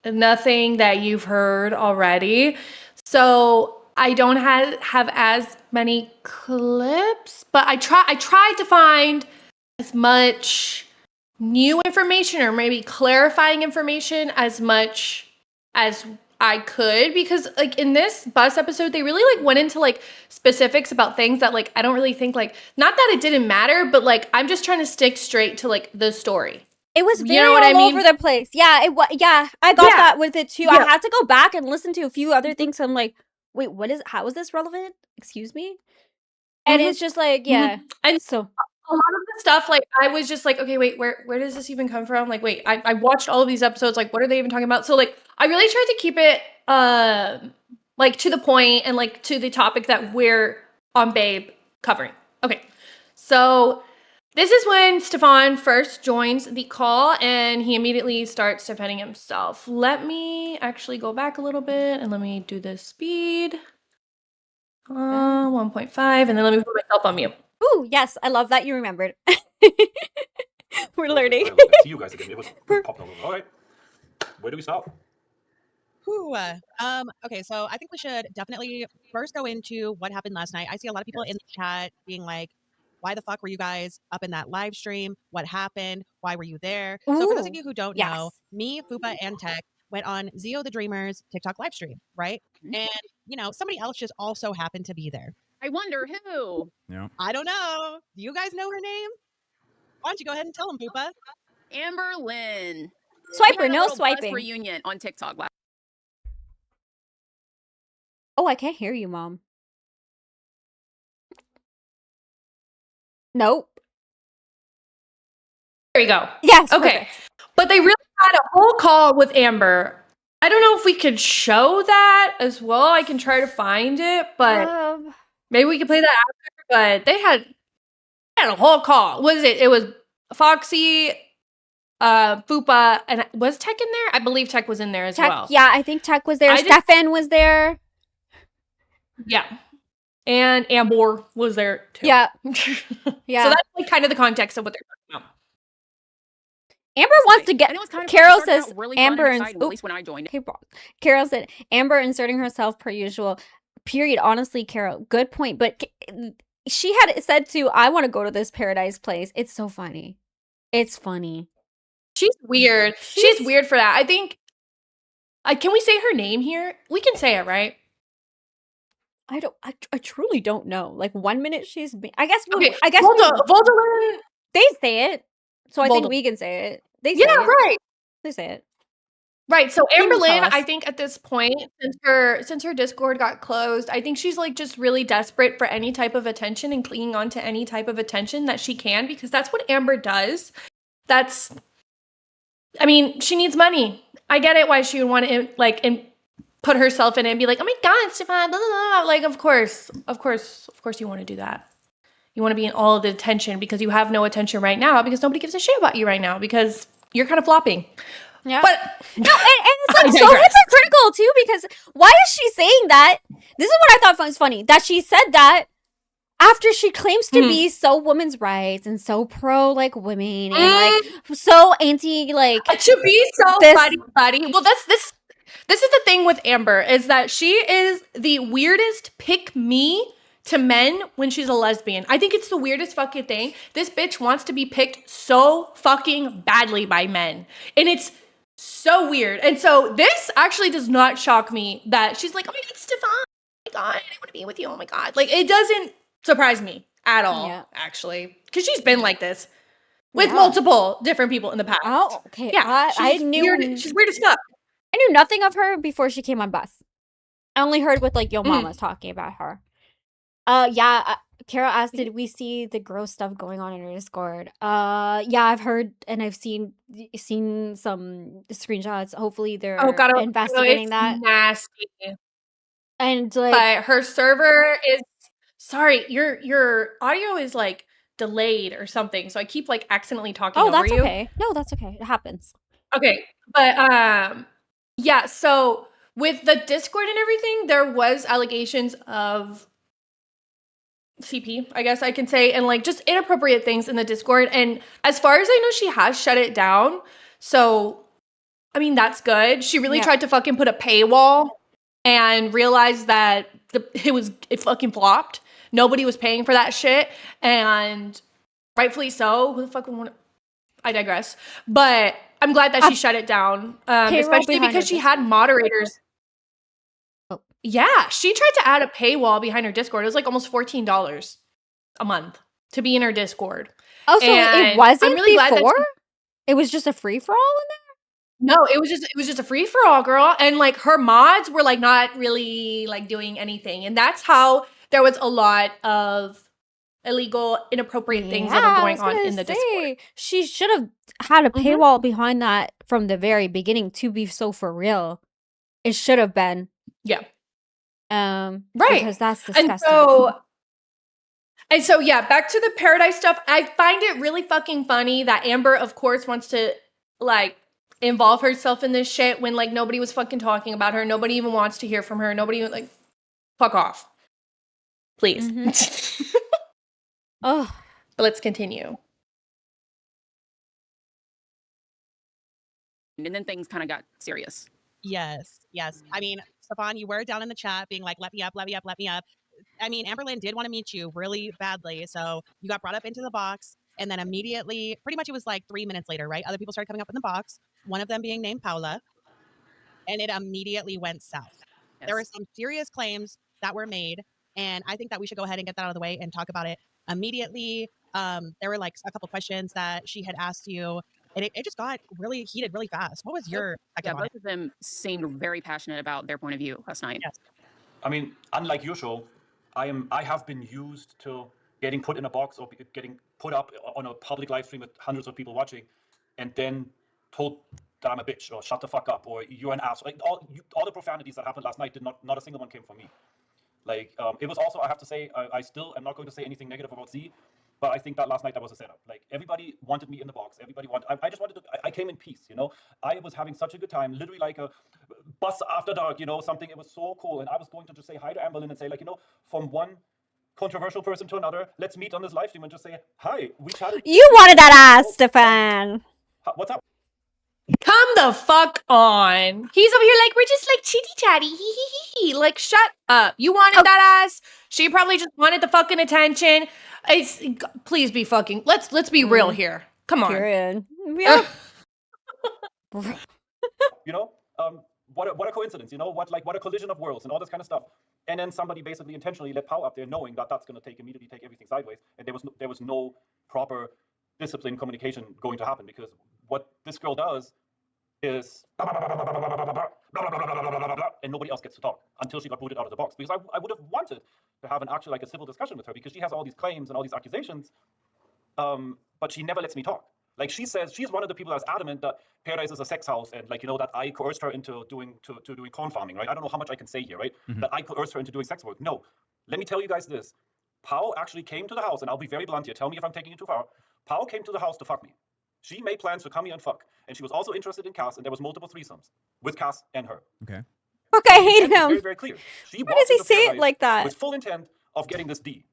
nothing that you've heard already. So I don't have as many clips, but I tried to find as much new information or maybe clarifying information as much as I could, because like in this bus episode they really like went into like specifics about things that like I don't really think like, not that it didn't matter, but like I'm just trying to stick straight to like the story. It was very You know what I all mean? over the place. Yeah, yeah, I got Yeah. that with it too. I Yeah. had to go back and listen to a few other things. I'm like, wait, how is this relevant? Excuse me? And Mhm. it's just like, Mhm. yeah. And So a lot of the stuff, like I was just like, okay, wait, where does this even come from? Like, wait, I watched all of these episodes, like what are they even talking about? So like I really tried to keep it like to the point and like to the topic that we're on Babe covering. Okay. So this is when Stefan first joins the call and he immediately starts defending himself. Let me actually go back a little bit and let me do this speed. 1.5, and then let me put myself on mute. ooh, yes, I love that you remembered. We're learning. I see you guys again. It was popping over. All right. Where do we start? Whew. Okay, so I think we should definitely first go into what happened last night. I see a lot of people in the chat being like, why the fuck were you guys up in that live stream? What happened? Why were you there? So for those of Ooh, you who don't yes. know, me, Fupa, and Tech went on Zio the Dreamer's TikTok live stream, right? And, you know, somebody else just also happened to be there. I wonder who. Yeah. I don't know. Do you guys know her name? Why don't you go ahead and tell them, Fupa? Amber Lynn. Swiper, We had a no little bus swiping. reunion on TikTok last Oh, I can't hear you, Mom. Nope. There you go. Yes. Okay. Perfect. But they really had a whole call with Amber. I don't know if we could show that as well. I can try to find it, but maybe we could play that after. But they had a whole call. What is it? It was Foxy, Fupa, and was Tech in there? I believe Tech was in there as Tech, well. yeah, I think Tech was there. I did- Stefan was there. Yeah. And Amber was there too. Yeah. So Yeah. that's like kind of the context of what they're talking about. Amber wants to get. And it was kind of Carol it started says out really fun Amber and and exciting, at least when I joined. okay, Carol said Amber inserting herself per usual. Period. Honestly, Carol, good point. But she had said too, I want to go to this Pearadise place. It's so funny. It's funny. She's weird. She's weird for that. I think. Can we say her name here? We can say it, right? I don't. I truly don't know. Like 1 minute she's. I guess. Okay. I guess Voldemort. they say it, so I think Voldemort. we can say it. They say Yeah, it. right. They say it. Right. So Can you Amber tell Lynn, us? I think at this point, since her Discord got closed, I think she's like just really desperate for any type of attention and clinging on to any type of attention that she can, because that's what Amber does. I mean, she needs money. I get it why she would want to put herself in it and be like, oh my God, Stefan, blah, blah, blah. Like, of course you want to do that. You want to be in all of the attention because you have no attention right now because nobody gives a shit about you right now because you're kind of flopping. Yeah. But no, and it's like I so digress. hypocritical too, because why is she saying that? This is what I thought was funny, that she said that after she claims to be so women's rights and so pro like women and like so anti like to be so this- buddy. Well, this is the thing with Amber, is that she is the weirdest pick me to men when she's a lesbian. I think it's the weirdest fucking thing. This bitch wants to be picked so fucking badly by men. And it's so weird. And so this actually does not shock me that she's like, oh my God, Stefan, oh my God, I want to be with you, oh my God. Like, it doesn't surprise me at all, actually. Because she's been like this with multiple different people in the past. Oh, okay. Yeah, I knew she's weird as fuck. I knew nothing of her before she came on Bus. I only heard with like Yo Mama's talking about her. Kara asked, did we see the gross stuff going on in her Discord? Yeah, I've heard and I've seen some screenshots. Hopefully they're investigating that. Nasty. And like, but her server is sorry, your audio is like delayed or something. So I keep like accidentally talking over that's you. okay. No, that's okay. It happens. Okay. But yeah, so with the Discord and everything, there was allegations of CP, I guess I can say, and like just inappropriate things in the Discord. And as far as I know, she has shut it down. So, I mean, that's good. She really tried to fucking put a paywall and realized that it fucking flopped. Nobody was paying for that shit. And rightfully so. Who the fuck would want to? I digress. But I'm glad that she shut it down. Especially because she had moderators. Yeah, she tried to add a paywall behind her Discord. It was like almost $14 a month to be in her Discord. Oh, so it wasn't I'm really glad that before? It was just a free for all in No, it was just a free for all, girl. And like her mods were like not really like doing anything. And that's how there was a lot of illegal, inappropriate things that were going on in the Discord. She should have had a paywall behind that from the very beginning to be so for real. It should have been. Yeah. Right. Because that's disgusting. And so yeah, back to the Pearadise stuff. I find it really fucking funny that Amber, of course, wants to like involve herself in this shit when like nobody was fucking talking about her. Nobody even wants to hear from her. Nobody even like fuck off. Please. Oh. But let's continue. And then things kind of got serious. Yes. I mean, Stefan, you were down in the chat being like, let me up. I mean, Amberlynn did want to meet you really badly. So you got brought up into the box. And then immediately, pretty much it was like 3 minutes later, right? Other people started coming up in the box, one of them being named Paula. And it immediately went south. Yes. There were some serious claims that were made. And I think that we should go ahead and get that out of the way and talk about it immediately. There were like a couple questions that she had asked you. And it just got really heated really fast. What was your both of them seemed very passionate about their point of view last night. Yes. I mean, unlike your show, I have been used to getting put in a box or getting put up on a public live stream with hundreds of people watching, and then told that I'm a bitch or shut the fuck up or you're an ass. Like all the profanities that happened last night not a single one came from me. Like it was also, I have to say, I still am not going to say anything negative about Z, but I think that last night that was a setup. Like everybody wanted me in the box. Everybody wanted. I just wanted to. I came in peace. You know, I was having such a good time. Literally like a bus after dark. You know, something. It was so cool, and I was going to just say hi to Amberlynn and say like, you know, from one controversial person to another, let's meet on this live stream and just say hi. We chatted. You wanted that ass, Stefan. What's up? Come the fuck on. He's over here like, we're just like chitty chatty. Hee hee hee hee. Like, shut up. You wanted that ass. She probably just wanted the fucking attention. Please be fucking. Let's be real here. Come on. Period. Yeah. You know, what a coincidence. You know, what a collision of worlds and all this kind of stuff. And then somebody basically intentionally let Pow up there, knowing that that's going to immediately take everything sideways, and there was no proper disciplined communication going to happen, because what this girl does is and nobody else gets to talk until she got booted out of the box. Because I would have wanted to have an actual, like, a civil discussion with her, because she has all these claims and all these accusations, but she never lets me talk. Like, she says she's one of the people that's adamant that Pearadise is a sex house, and, like, you know, that I coerced her into doing corn farming, right? I don't know how much I can say here, right? That I coerced her into doing sex work. No, let me tell you guys this. Pao actually came to the house, and I'll be very blunt here. Tell me if I'm taking it too far. Pao came to the house to fuck me. She made plans to come here and fuck, and she was also interested in Cass, and there was multiple threesomes with Cass and her. Okay. Fuck, I hate him. Very, very clear. Why does he say it like that? With full intent of getting this D,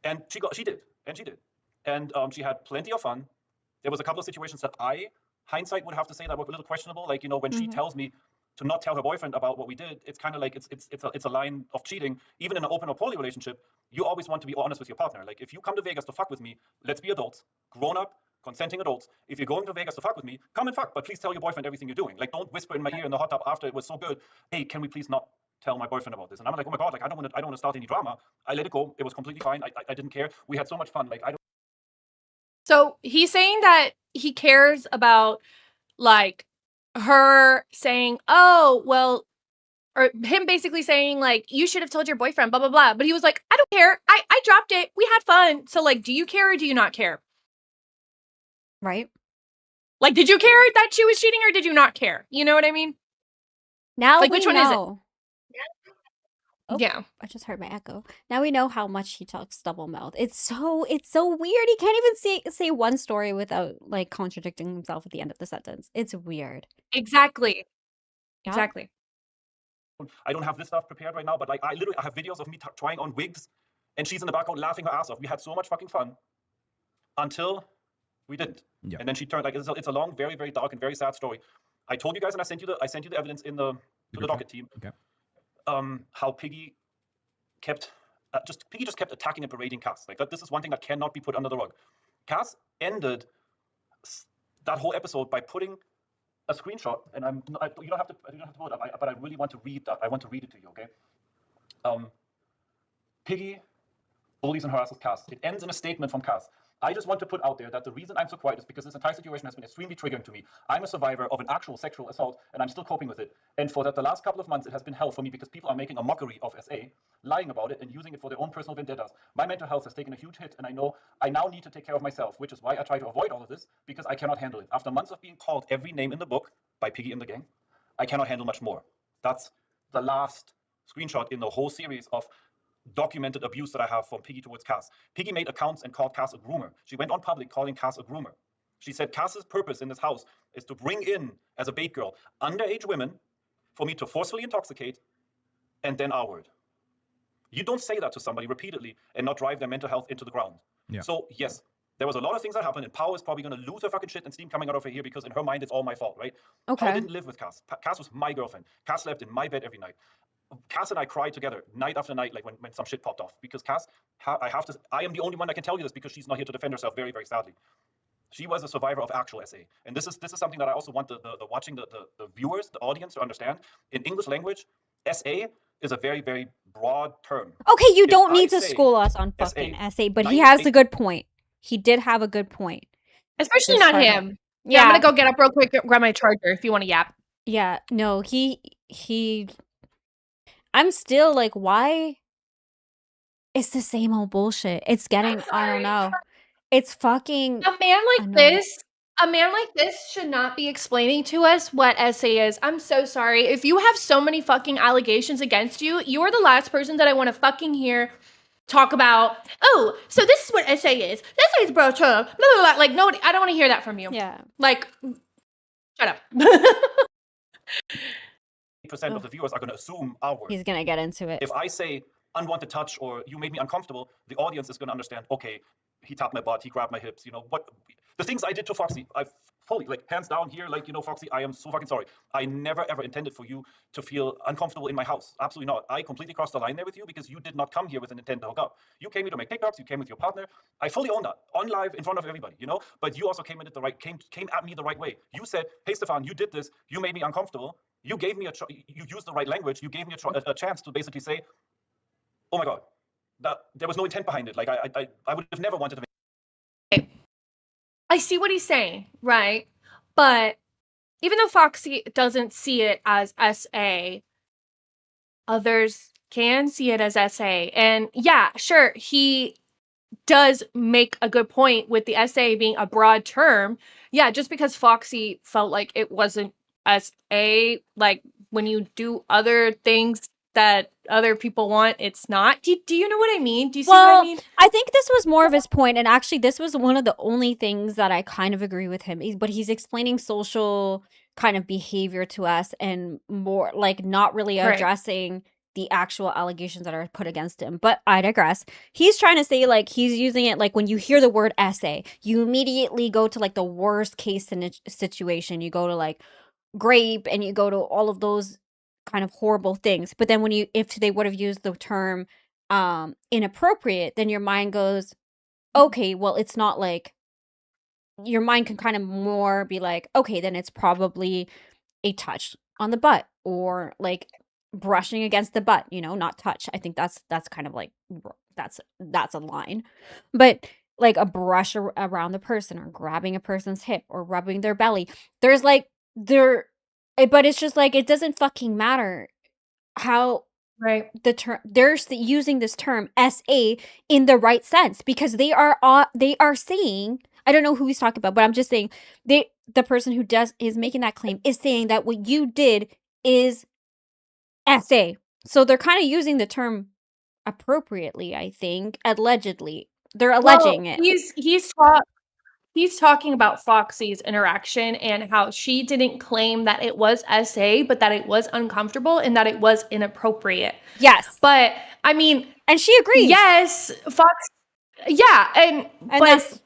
and she did, and she had plenty of fun. There was a couple of situations that hindsight would have to say that were a little questionable. Like, you know, when she tells me to not tell her boyfriend about what we did, it's kind of like it's a line of cheating. Even in an open or poly relationship, you always want to be honest with your partner. Like, if you come to Vegas to fuck with me, let's be adults, grown up, consenting adults. If you're going to Vegas to fuck with me, come and fuck, but please tell your boyfriend everything you're doing. Like, don't whisper in my ear in the hot tub after it was so good, hey, can we please not tell my boyfriend about this? And I'm like, oh my god, like, I don't want to start any drama. I let it go. It was completely fine. I didn't care. We had so much fun. Like, I don't. So he's saying that he cares about, like, her saying, oh, well, or him basically saying, like, you should have told your boyfriend, blah, blah, blah. But he was like, I don't care. I dropped it. We had fun. So, like, do you care or do you not care? Right. Like, did you care that she was cheating or did you not care? You know what I mean? Now Like, we which one is it? know. Oh, Yeah. I just heard my echo. Now we know how much he talks double mouth. It's so weird. He can't even say one story without, like, contradicting himself at the end of the sentence. It's weird. Exactly. Yeah. Exactly. I don't have this stuff prepared right now, but, like, I have videos of me trying on wigs, and she's in the background laughing her ass off. We had so much fucking fun until we didn't. Yeah. And then she turned, like, it's a long, very, very dark and very sad story. I told you guys, and I sent you the evidence to the docket team. Okay. How Piggy just kept attacking and berating Cass. Like, this is one thing that cannot be put under the rug. Cass ended that whole episode by putting a screenshot, and you don't have to pull it up, but I really want to read that. I want to read it to you, okay? Piggy bullies and harasses Cass. It ends in a statement from Cass. I just want to put out there that the reason I'm so quiet is because this entire situation has been extremely triggering to me. I'm a survivor of an actual sexual assault, and I'm still coping with it. And for the last couple of months, it has been hell for me because people are making a mockery of SA, lying about it, and using it for their own personal vendettas. My mental health has taken a huge hit, and I know I now need to take care of myself, which is why I try to avoid all of this, because I cannot handle it. After months of being called every name in the book by Piggy and the gang, I cannot handle much more. That's the last screenshot in the whole series of documented abuse that I have from Piggy towards Cass. Piggy made accounts and called Cass a groomer. She went on public calling Cass a groomer. She said Cass's purpose in this house is to bring in, as a bait girl, underage women for me to forcefully intoxicate, and then R-word. You don't say that to somebody repeatedly and not drive their mental health into the ground. Yeah. So, yes, there was a lot of things that happened, and Pao is probably going to lose her fucking shit and steam coming out of her here because in her mind it's all my fault, right? Okay. Pao didn't live with Cass. Cass was my girlfriend. Cass slept in my bed every night. Cass and I cried together night after night, like when some shit popped off. Because Cass, I am the only one that can tell you this because she's not here to defend herself, very, very sadly. She was a survivor of actual SA. And this is something that I also want the viewers, the audience to understand. In English language, SA is a very, very broad term. Okay, you If don't I need to say school us on fucking SA, essay, but he has a good point. He did have a good point. Especially This not part. him. Yeah, I'm gonna go get up real quick, grab my charger if you want to yap. Yeah, no, he I'm still like, why? It's the same old bullshit. It's getting, I don't sorry. know. It's fucking A man like annoying. this should not be explaining to us what essay is. I'm so sorry. If you have so many fucking allegations against you, you are the last person that I want to fucking hear talk about, oh, so this is what essay is. Essay is bro term. Blah, blah, blah. Like, no, I don't want to hear that from you. Yeah. Like, shut up. 80% of the viewers are going to assume our word. He's gonna get into it. If I say unwanted touch or you made me uncomfortable, the audience is going to understand, okay, he tapped my butt, he grabbed my hips, you know, what the things I did to Foxy, I fully, like, hands down here, like, you know, Foxy, I am so fucking sorry. I never ever intended for you to feel uncomfortable in my house. Absolutely not. I completely crossed the line there with you because you did not come here with an intent to hook up. You came here to make TikToks, you came with your partner. I fully own that on live in front of everybody, you know, but you also came at me the right way. You said, hey, Stefan, you did this, you made me uncomfortable. You gave me you used the right language. You gave me a chance to basically say, oh my God, that there was no intent behind it. Like I would have never wanted to make. I see what he's saying, right? But even though Foxy doesn't see it as SA, others can see it as SA. And yeah, sure, he does make a good point with the SA being a broad term. Yeah, just because Foxy felt like it wasn't SA, like when you do other things that other people want, it's not. Do you know what I mean? Do you see what I mean? I think this was more of his point, and actually this was one of the only things that I kind of agree with him. But he's explaining social kind of behavior to us and more like not really Right. addressing the actual allegations that are put against him. But I digress. He's trying to say like he's using it like when you hear the word essay, you immediately go to like the worst case situation. You go to like grape and you go to all of those kind of horrible things. But then if they would have used the term inappropriate, then your mind goes, okay, well, it's not like your mind can kind of more be like, okay, then it's probably a touch on the butt or like brushing against the butt, you know, not touch. I think that's kind of like that's a line. But like a brush around the person or grabbing a person's hip or rubbing their belly. There's like but it's just like it doesn't fucking matter how Right. the term they're using this term SA in the right sense because they are saying, I don't know who he's talking about, but I'm just saying the person who is making that claim is saying that what you did is SA. So they're kind of using the term appropriately, I think, allegedly. They're alleging it. He's talking about Foxy's interaction and how she didn't claim that it was SA, but that it was uncomfortable and that it was inappropriate. Yes. But I mean, and she agrees. Yes, Fox. Yeah, and but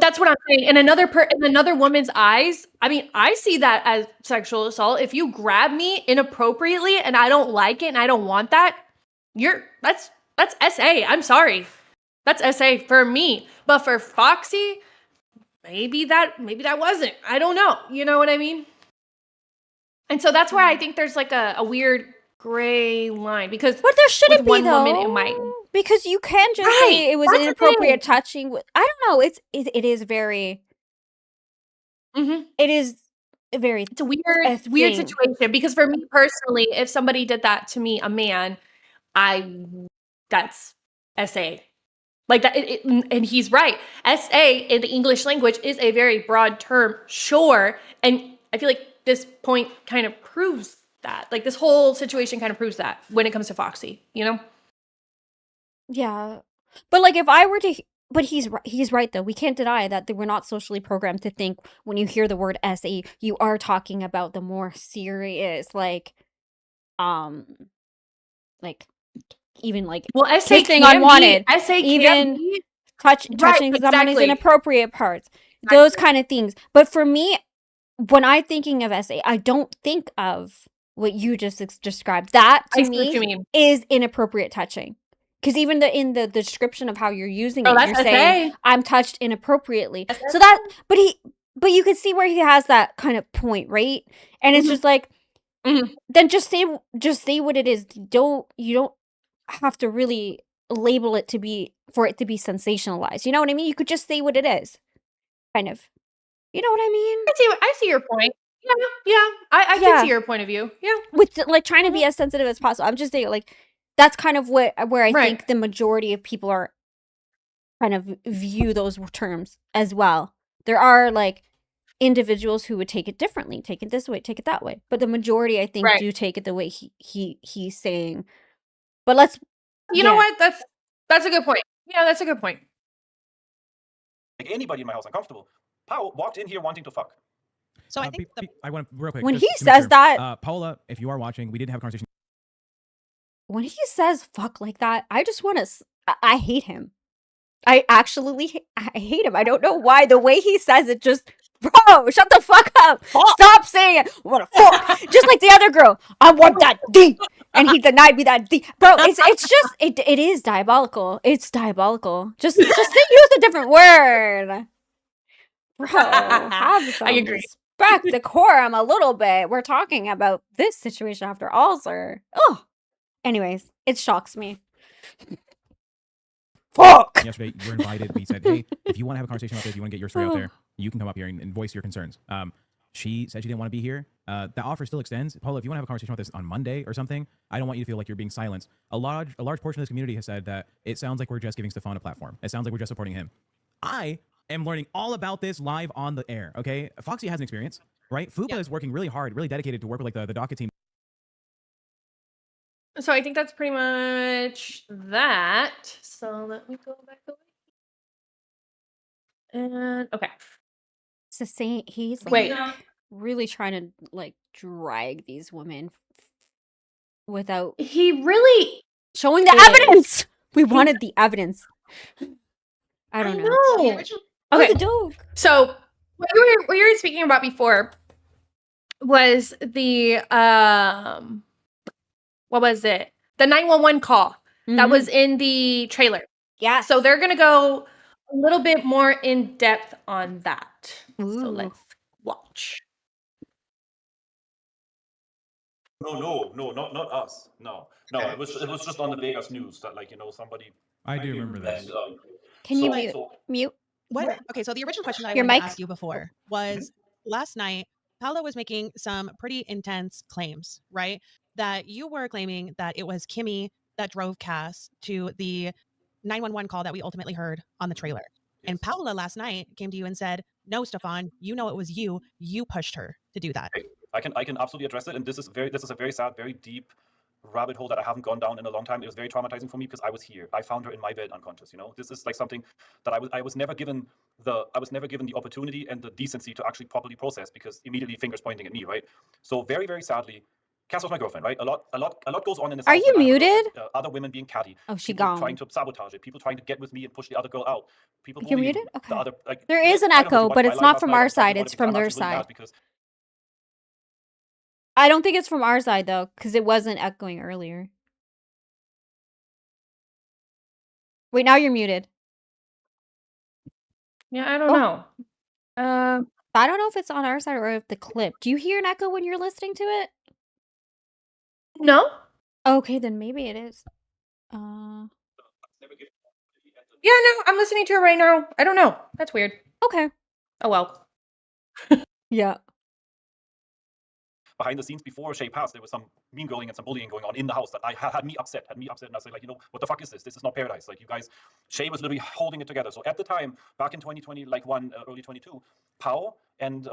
that's what I'm saying. In another woman's eyes, I mean, I see that as sexual assault. If you grab me inappropriately and I don't like it and I don't want that, that's SA. I'm sorry. That's SA for me. But for Foxy, maybe that wasn't. I don't know. You know what I mean? And so that's why I think there's like a weird gray line because but there shouldn't be one though, woman it might because you can just say it was inappropriate touching. I don't know. It is very. It is very. It's a weird situation because for me personally, if somebody did that to me, a man, that's SA. Like that, and he's right. SA in the English language is a very broad term, sure. And I feel like this point kind of proves that. Like this whole situation kind of proves that when it comes to Foxy, you know? Yeah. But like if I were to, but he's right though. We can't deny that we're not socially programmed to think when you hear the word SA, you are talking about the more serious, like even like kissing unwanted, even touching someone's inappropriate parts, those kind of things. But for me, when I'm thinking of SA, I don't think of what you just described. That to me is inappropriate touching. Because even in the description of how you're using it, you're saying I'm touched inappropriately. So that, but you can see where he has that kind of point, right? And it's just like, then just say what it is. You don't have to really label it for it to be sensationalized. You know what I mean? You could just say what it is, kind of. You know what I mean? I see your point. Yeah. I Yeah. can see your point of view. Yeah. with like trying to be as sensitive as possible. I'm just saying, like, that's kind of where I Right. think the majority of people are kind of view those terms as well. There are like individuals who would take it differently, take it this way, take it that way, but the majority, I think, Right. do take it the way he's saying. But let's, You know yeah. what? That's a good point. Yeah, that's a good point. Make anybody in my house uncomfortable. Pao walked in here wanting to fuck. So I think I want to real quick. When just he to make says sure, that- Paula, if you are watching, we did have a conversation. When he says fuck like that, I just want to, I hate him. I actually, I hate him. I don't know why. The way he says it, just, bro, shut the fuck up. Stop saying it. What a fuck. Just like the other girl. I want that D. And he denied me that D. Bro, it's just, it is diabolical. It's diabolical. Just use a different word. Bro, have some I agree. respect, decorum a little bit. We're talking about this situation after all, sir. Oh. Anyways, it shocks me. Fuck! Yesterday, we're invited. We said, hey, if you want to have a conversation about this, you want to get your story out there, you can come up here and voice your concerns. She said she didn't want to be here. The offer still extends. Paula, if you want to have a conversation about this on Monday or something, I don't want you to feel like you're being silenced. A large portion of this community has said that it sounds like we're just giving Stefan a platform. It sounds like we're just supporting him. I am learning all about this live on the air, okay? Foxy has an experience, right? Fupa is working really hard, really dedicated to work with like the docket team. So I think that's pretty much that. So let me go back away. And okay. It's the same. He's like Wait. really trying to like drag these women without He really showing the is. evidence. We wanted the evidence. I don't know. know. Oh, Okay. the dog. So what you were speaking about before was the what was it? The 911 call that was in the trailer. Yeah. So they're gonna go a little bit more in depth on that. So Ooh. let's watch. No, not us. No. It was just on the Vegas news that, like, somebody. I do remember this. And, Can you so- mute? What? Okay, so the original question that I Your wanted mic? to ask you before was last night, Paolo was making some pretty intense claims, right? That you were claiming that it was Kimmy that drove Cass to the 911 call that we ultimately heard on the trailer. And Paola last night came to you and said, no, Stefan, you know it was you. You pushed her to do that. I can absolutely address it, and this is a very sad, very deep rabbit hole that I haven't gone down in a long time. It was very traumatizing for me because I was here. I found her in my bed unconscious. This is like something that I was never given the opportunity and the decency to actually properly process, because immediately fingers pointing at me, right? So very, very sadly, Cass was my girlfriend, right? A lot goes on in this Are house you when I have a muted? girlfriend. Other women being catty. Oh, she people gone. trying to sabotage it. People trying to get with me and push the other girl out. People You're bullying muted? the Okay. other. Like, There is an I don't know if you echo, watched but my it's live not last from night. our I was talking side. about It's it from because their I'm actually really mad side. because I don't think it's from our side though, because it wasn't echoing earlier. Wait, now you're muted. Yeah, I don't Oh. know. I don't know if it's on our side or if the clip. Do you hear an echo when you're listening to it? No? Okay, then maybe it is. Yeah, no, I'm listening to it right now. I don't know. That's weird. Okay. Oh well. Yeah. behind the scenes before Shay passed, there was some mean girling and some bullying going on in the house that had me upset. And I said, like, what the fuck is this? This is not Pearadise. Like, you guys, Shay was literally holding it together. So at the time, back in 2020, like early 22, Pao and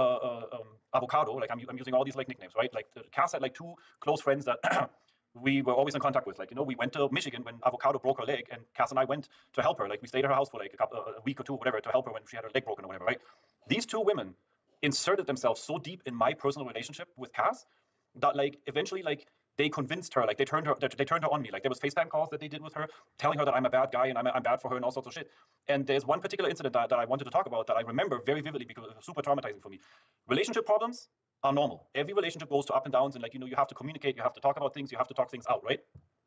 Avocado, like I'm using all these like nicknames, right? Like Cass had like two close friends that we were always in contact with. Like, we went to Michigan when Avocado broke her leg, and Cass and I went to help her. Like, we stayed at her house for like a week or two, whatever, to help her when she had her leg broken or whatever, right? These two women inserted themselves so deep in my personal relationship with Cass that, like, eventually, like, they convinced her, like, they turned her on me. Like, there was FaceTime calls that they did with her, telling her that I'm a bad guy and I'm bad for her and all sorts of shit. And there's one particular incident that I wanted to talk about that I remember very vividly because it was super traumatizing for me. Relationship problems are normal. Every relationship goes to up and downs, and, like, you have to communicate, you have to talk about things, you have to talk things out, right?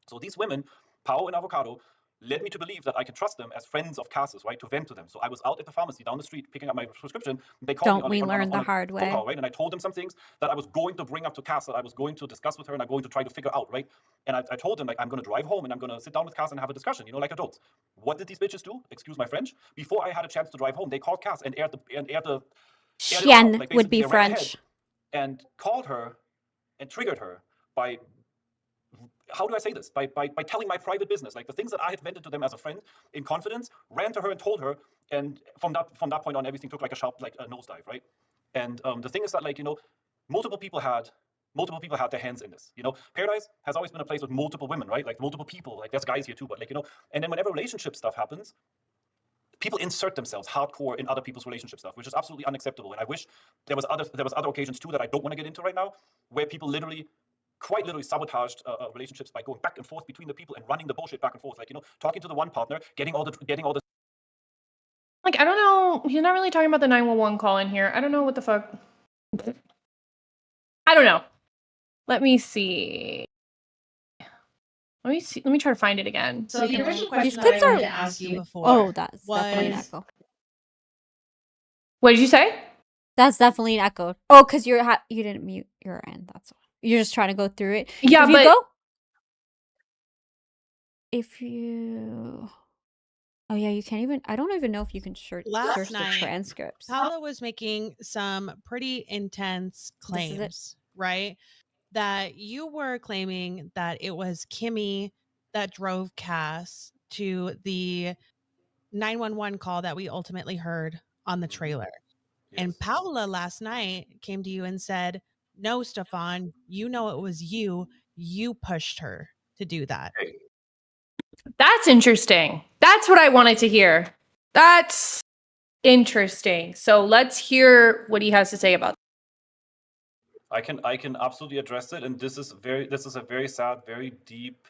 So these women, Pao and Avocado, led me to believe that I could trust them as friends of Cass's, right, to vent to them. So I was out at the pharmacy down the street picking up my prescription. They called Don't me we on learn the a hard phone way? call, right? And I told them some things that I was going to bring up to Cass, that I was going to discuss with her, and I'm going to try to figure out, right? And I told them, like, I'm going to drive home and I'm going to sit down with Cass and have a discussion, like adults. What did these bitches do? Excuse my French. Before I had a chance to drive home, they called Cass and aired the Chien like, would be basically, they ran ahead French. and called her and triggered her by, how do I say this? By telling my private business, like the things that I had vented to them as a friend in confidence, ran to her and told her, and from that point on, everything took like a sharp, like a nosedive, right? And the thing is that, like, you know, multiple people had their hands in this. You know, Paradise has always been a place with multiple women, right? Like multiple people. Like there's guys here too, but like, you know, and then whenever relationship stuff happens, people insert themselves hardcore in other people's relationship stuff, which is absolutely unacceptable. And I wish there was other occasions too that I don't want to get into right now, where people quite literally sabotaged relationships by going back and forth between the people and running the bullshit back and forth. Like, you know, talking to the one partner, getting all the Like, I don't know. He's not really talking about the 911 call in here. I don't know what the fuck. I don't know. Let me see. Let me try to find it again. So the original These question that clips I are. wanted to ask you before Oh, that's definitely an was echo. What did you say? That's definitely an echo. Oh, because you didn't mute your end. That's all. You're just trying to go through it. Yeah, if you but go, if you. Oh yeah, you can't even. I don't even know if you can search last the night, transcripts. Paula was making some pretty intense This is it. claims, right? That you were claiming that it was Kimmy that drove Cass to the 911 call that we ultimately heard on the trailer. And Yes. Paula last night came to you and said, "No, Stefan, you know it was you. You pushed her to do that." Hey, that's interesting. That's what I wanted to hear. That's interesting. So let's hear what he has to say about I can absolutely address it, and this is a very sad, very deep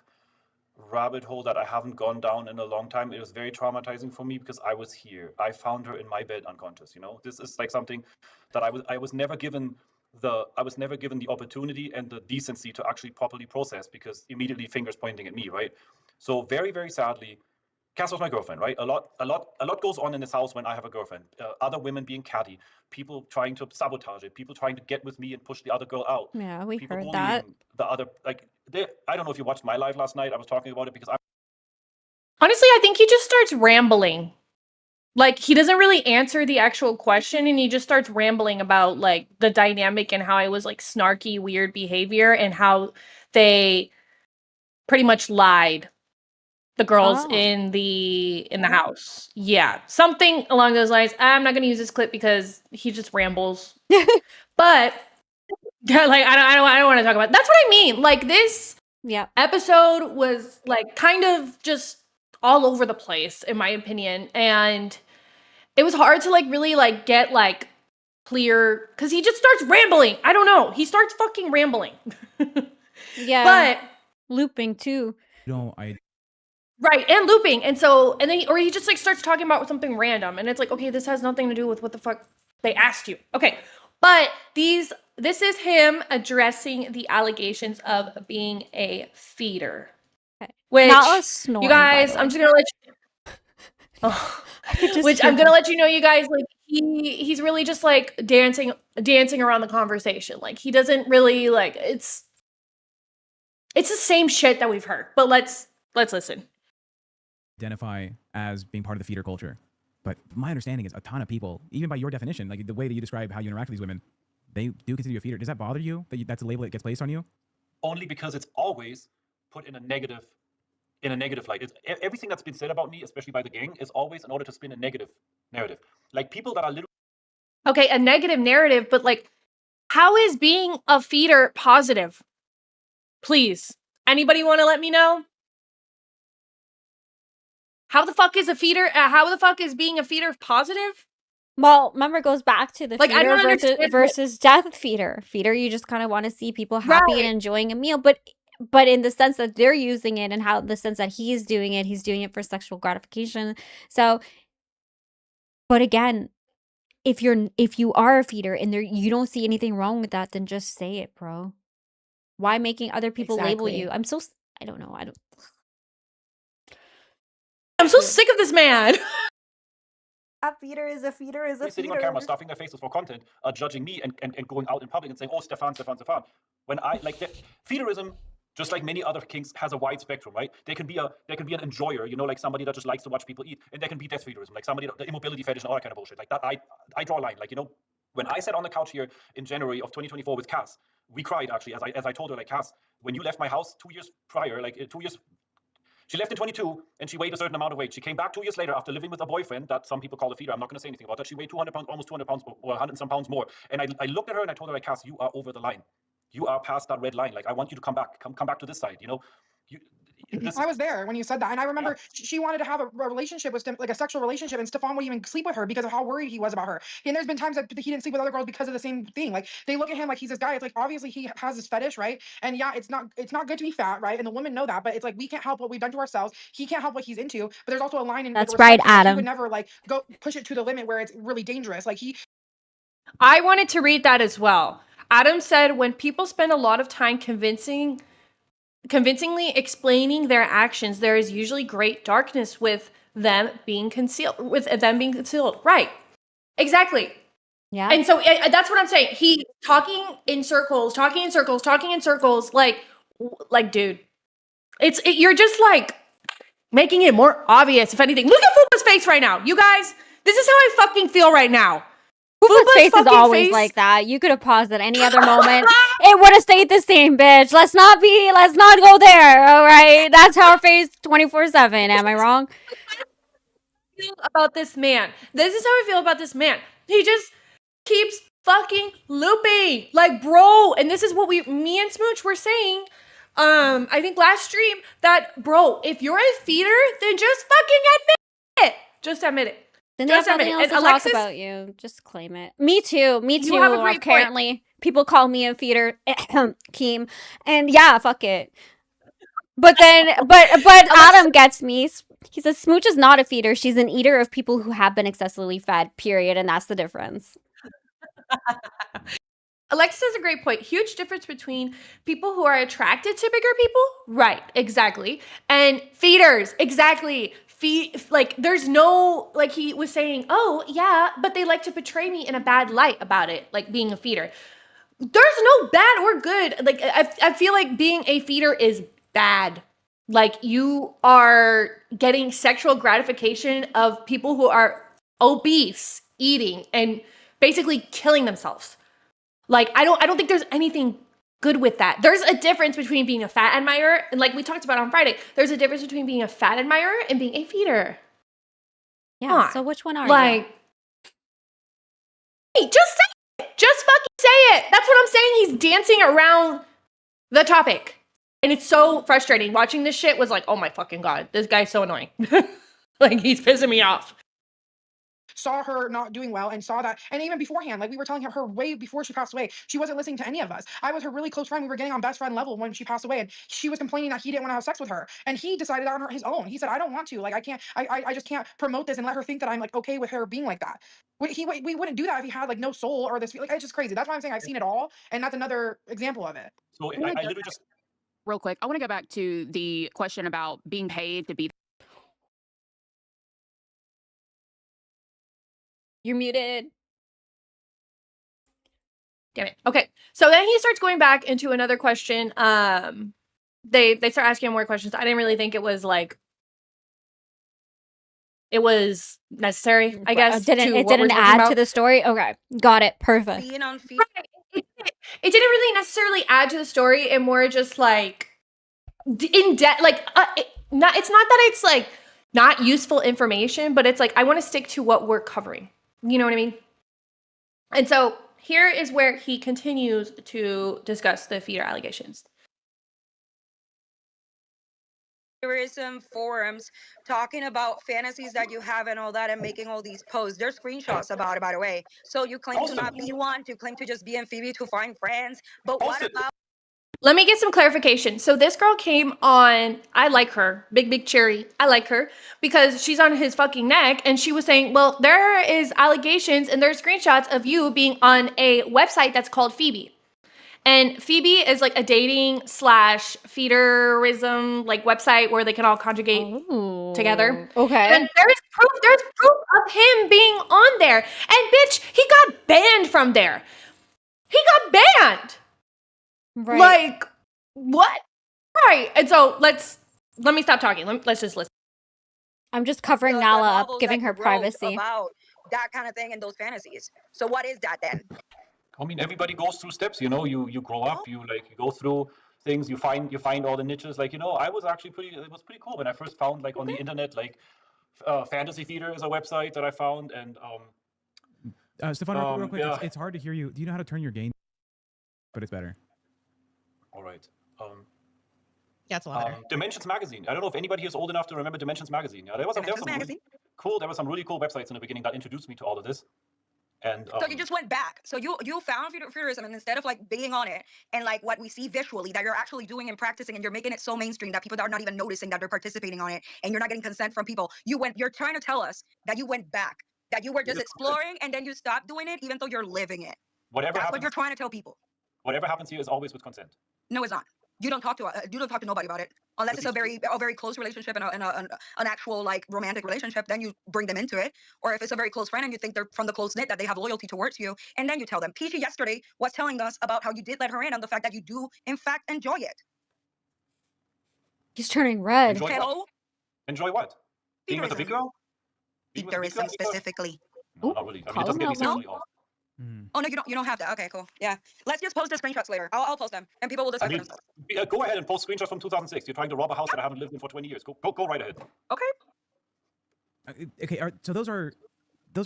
rabbit hole that I haven't gone down in a long time. It was very traumatizing for me because I was here. I found her in my bed unconscious. You know, this is like something that I was never given the opportunity and the decency to actually properly process, because immediately fingers pointing at me, right? So very, very sadly, Cass was my girlfriend, right? A lot goes on in this house when I have a girlfriend. Other women being catty, people trying to sabotage it, people trying to get with me and push the other girl out, Yeah, we people heard that. bullying the other. Like, I don't know if you watched my live last night. I was talking about it because Honestly, I think he just starts rambling. Like, he doesn't really answer the actual question, and he just starts rambling about, like, the dynamic and how it was, like, snarky, weird behavior and how they pretty much lied, the girls Oh. in the house. Yeah, something along those lines. I'm not gonna use this clip because he just rambles. But yeah, like, I don't want to talk about it. That's what I mean. Like, this Yep. episode was, like, kind of just all over the place, in my opinion, and it was hard to, like, really, like, get, like, clear, because he just starts rambling. I don't know. He starts fucking rambling. Yeah. But looping too. right, and looping. And so, and then he just, like, starts talking about something random, and it's like, okay, this has nothing to do with what the fuck they asked you. Okay. But this is him addressing the allegations of being a feeder. Okay. Which, Not us snoring, you by guys, the I'm way. just gonna let you I could just which hear I'm gonna him. let you know, you guys, like, he's really just, like, dancing around the conversation. Like, he doesn't really, like, it's the same shit that we've heard. But let's listen. Identify as being part of the feeder culture. But my understanding is a ton of people, even by your definition, like the way that you describe how you interact with these women, they do consider you a feeder. Does that bother you that that's a label that gets placed on you? only because it's always put in a negative light. It's everything that's been said about me, especially by the gang, is always in order to spin a negative narrative. Like, people that are literally Okay, a negative narrative, but, like, how is being a feeder positive? Please. Anybody want to let me know? How the fuck is being a feeder positive? Well, remember, it goes back to the Like, I feeder don't understand versus death feeder. Feeder, you just kind of want to see people happy Right. and enjoying a meal, but in the sense that they're using it and how the sense that he's doing it for sexual gratification. So, but again, if you are a feeder and you don't see anything wrong with that, then just say it, bro. Why making other people label you? Exactly. I don't know. I'm so sick of this man. A feeder is a feeder is a sitting on camera, stuffing their faces for content, judging me and going out in public and saying, "Oh, Stefan." When I like that, feederism, just like many other kinks, has a wide spectrum, right? There can be an enjoyer, you know, like somebody that just likes to watch people eat, and there can be death feederism, like somebody, the immobility fetish and all that kind of bullshit. Like that, I draw a line. Like, you know, When I sat on the couch here in January of 2024 with Cass, we cried actually, as I told her, like, Cass, when you left my house 2 years prior, like 2 years, she left in 22 and she weighed a certain amount of weight. She came back 2 years later after living with a boyfriend that some people call a feeder. I'm not going to say anything about that. She weighed 200 pounds, almost 200 pounds, or 100 and some pounds more. And I looked at her and I told her, like, Cass, you are over the line. You are past that red line. Like, I want you to come back. Come back to this side, you know? I was there when you said that, and I remember she wanted to have a relationship with like a sexual relationship, and Stefan would even sleep with her because of how worried he was about her. And there's been times that he didn't sleep with other girls because of the same thing. Like, they look at him like he's this guy. It's like, obviously he has this fetish, right? And yeah, it's not good to be fat, right? And the women know that, but it's like, we can't help what we've done to ourselves. He can't help what he's into, but there's also a line in That's like, right, respect. He Adam. would never like go push it to the limit where it's really dangerous. Like, I wanted to read that as well. Adam said, when people spend a lot of time convincingly explaining their actions, there is usually great darkness with them being concealed. Right. Exactly. Yeah. And so that's what I'm saying. He talking in circles, like, dude, you're just like making it more obvious. If anything, look at Fupa's face right now. You guys, this is how I fucking feel right now. Fupa's face is always like that. You could have paused at any other moment. It would have stayed the same, bitch. Let's not go there, all right? That's how her face 24/7. Am I wrong? About this man. This is how I feel about this man. He just keeps fucking looping. Like, bro, and this is what me and Smooch were saying. I think last stream that, bro, if you're a feeder, then just fucking admit it. Just admit it. Then they have nothing else to talk about you. Just claim it. Me too. You have a great apparently point. People call me a feeder, Keem, and yeah, fuck it. But then, but Adam gets me. He says Smooch is not a feeder. She's an eater of people who have been excessively fed. Period, and that's the difference. Alexis has a great point. Huge difference between people who are attracted to bigger people, right? Exactly, and feeders, exactly. Like, there's no, like he was saying, oh yeah, but they like to portray me in a bad light about it, like being a feeder. There's no bad or good. Like, I feel like being a feeder is bad. Like, you are getting sexual gratification of people who are obese, eating, and basically killing themselves. Like, I don't think there's anything good with that. There's a difference between being a fat admirer, and like we talked about on Friday, there's a difference between being a fat admirer and being a feeder. Yeah, so which one are you? Hey, just say it. Just fucking say it. That's what I'm saying. He's dancing around the topic. And it's so frustrating. Watching this shit was like, oh my fucking God, this guy's so annoying. Like, he's pissing me off. Saw her not doing well and saw that, and even beforehand, like, we were telling her way before she passed away, she wasn't listening to any of us. I was her really close friend. We were getting on best friend level when she passed away, and she was complaining that he didn't want to have sex with her, and he decided on his own. He said, I don't want to, like, I just can't promote this and let her think that I'm like okay with her being like that. We wouldn't do that if he had like no soul or this, like, it's just crazy. That's why I'm saying I've seen it all, and that's another example of it. So I literally just real quick, I want to go back to the question about being paid to be. You're muted. Damn it. Okay. So then he starts going back into another question. They start asking him more questions. I didn't really think it was necessary, I guess. It didn't add to the story. Okay. Got it. Perfect. Being on feed. Right. It didn't really necessarily add to the story, and more just like in depth, like it's not that it's like not useful information, but it's like, I want to stick to what we're covering. You know what I mean? And so here is where he continues to discuss the feeder allegations. Forums talking about fantasies that you have and all that, and making all these posts. There's screenshots about it, by the way. So you claim to not be one, you claim to just be in Phoebe to find friends, but what about... Let me get some clarification. So this girl came on, I like her, big cherry. I like her because she's on his fucking neck, and she was saying, well, there is allegations and there's screenshots of you being on a website that's called Phoebe. And Phoebe is like a dating / feederism like website where they can all conjugate together. Okay. And there's proof of him being on there. And bitch, he got banned from there. He got banned. Right. Like, what? Right. And so let me stop talking. Let's just listen. I'm just covering Nala up, giving her privacy. About that kind of thing in those fantasies. So what is that then? I mean, everybody goes through steps, you know. You grow up, you go through things, you find all the niches. Like, you know, I was actually it was pretty cool when I first found, like, on the internet, like, Fantasy Theater is a website that I found, and Stefan, real quick, yeah. it's hard to hear you. Do you know how to turn your gain? But it's better. All right. Yeah, it's a lot better. Dimensions Magazine. I don't know if anybody here is old enough to remember Dimensions Magazine. Yeah, there was some Magazine? there were some really cool websites in the beginning that introduced me to all of this. And so you just went back. So you found Futurism, and instead of like being on it and like what we see visually that you're actually doing and practicing, and you're making it so mainstream that people are not even noticing that they're participating on it, and you're not getting consent from people. You're trying to tell us that you went back, that you were just exploring, and then you stopped doing it, even though you're living it. That's what you're trying to tell people. Whatever happens here is always with consent. No, it's not. You don't talk to nobody about it unless it's a very close relationship and an actual like romantic relationship. Then you bring them into it, or if it's a very close friend and you think they're from the close knit, that they have loyalty towards you, and then you tell them. Peachy yesterday was telling us about how you did let her in on the fact that you do in fact enjoy it. He's turning red. Enjoy what? Being with a big girl? Futurism specifically. No, not really. I mean, it doesn't get me sexually off. Oh no, you don't have that. Okay, cool. Yeah, let's just post the screenshots later. I'll post them, and people will decide for themselves. Go ahead and post screenshots from 2006. You're trying to rob a house that I haven't lived in for 20 years. Go right ahead. Okay. Okay. So those are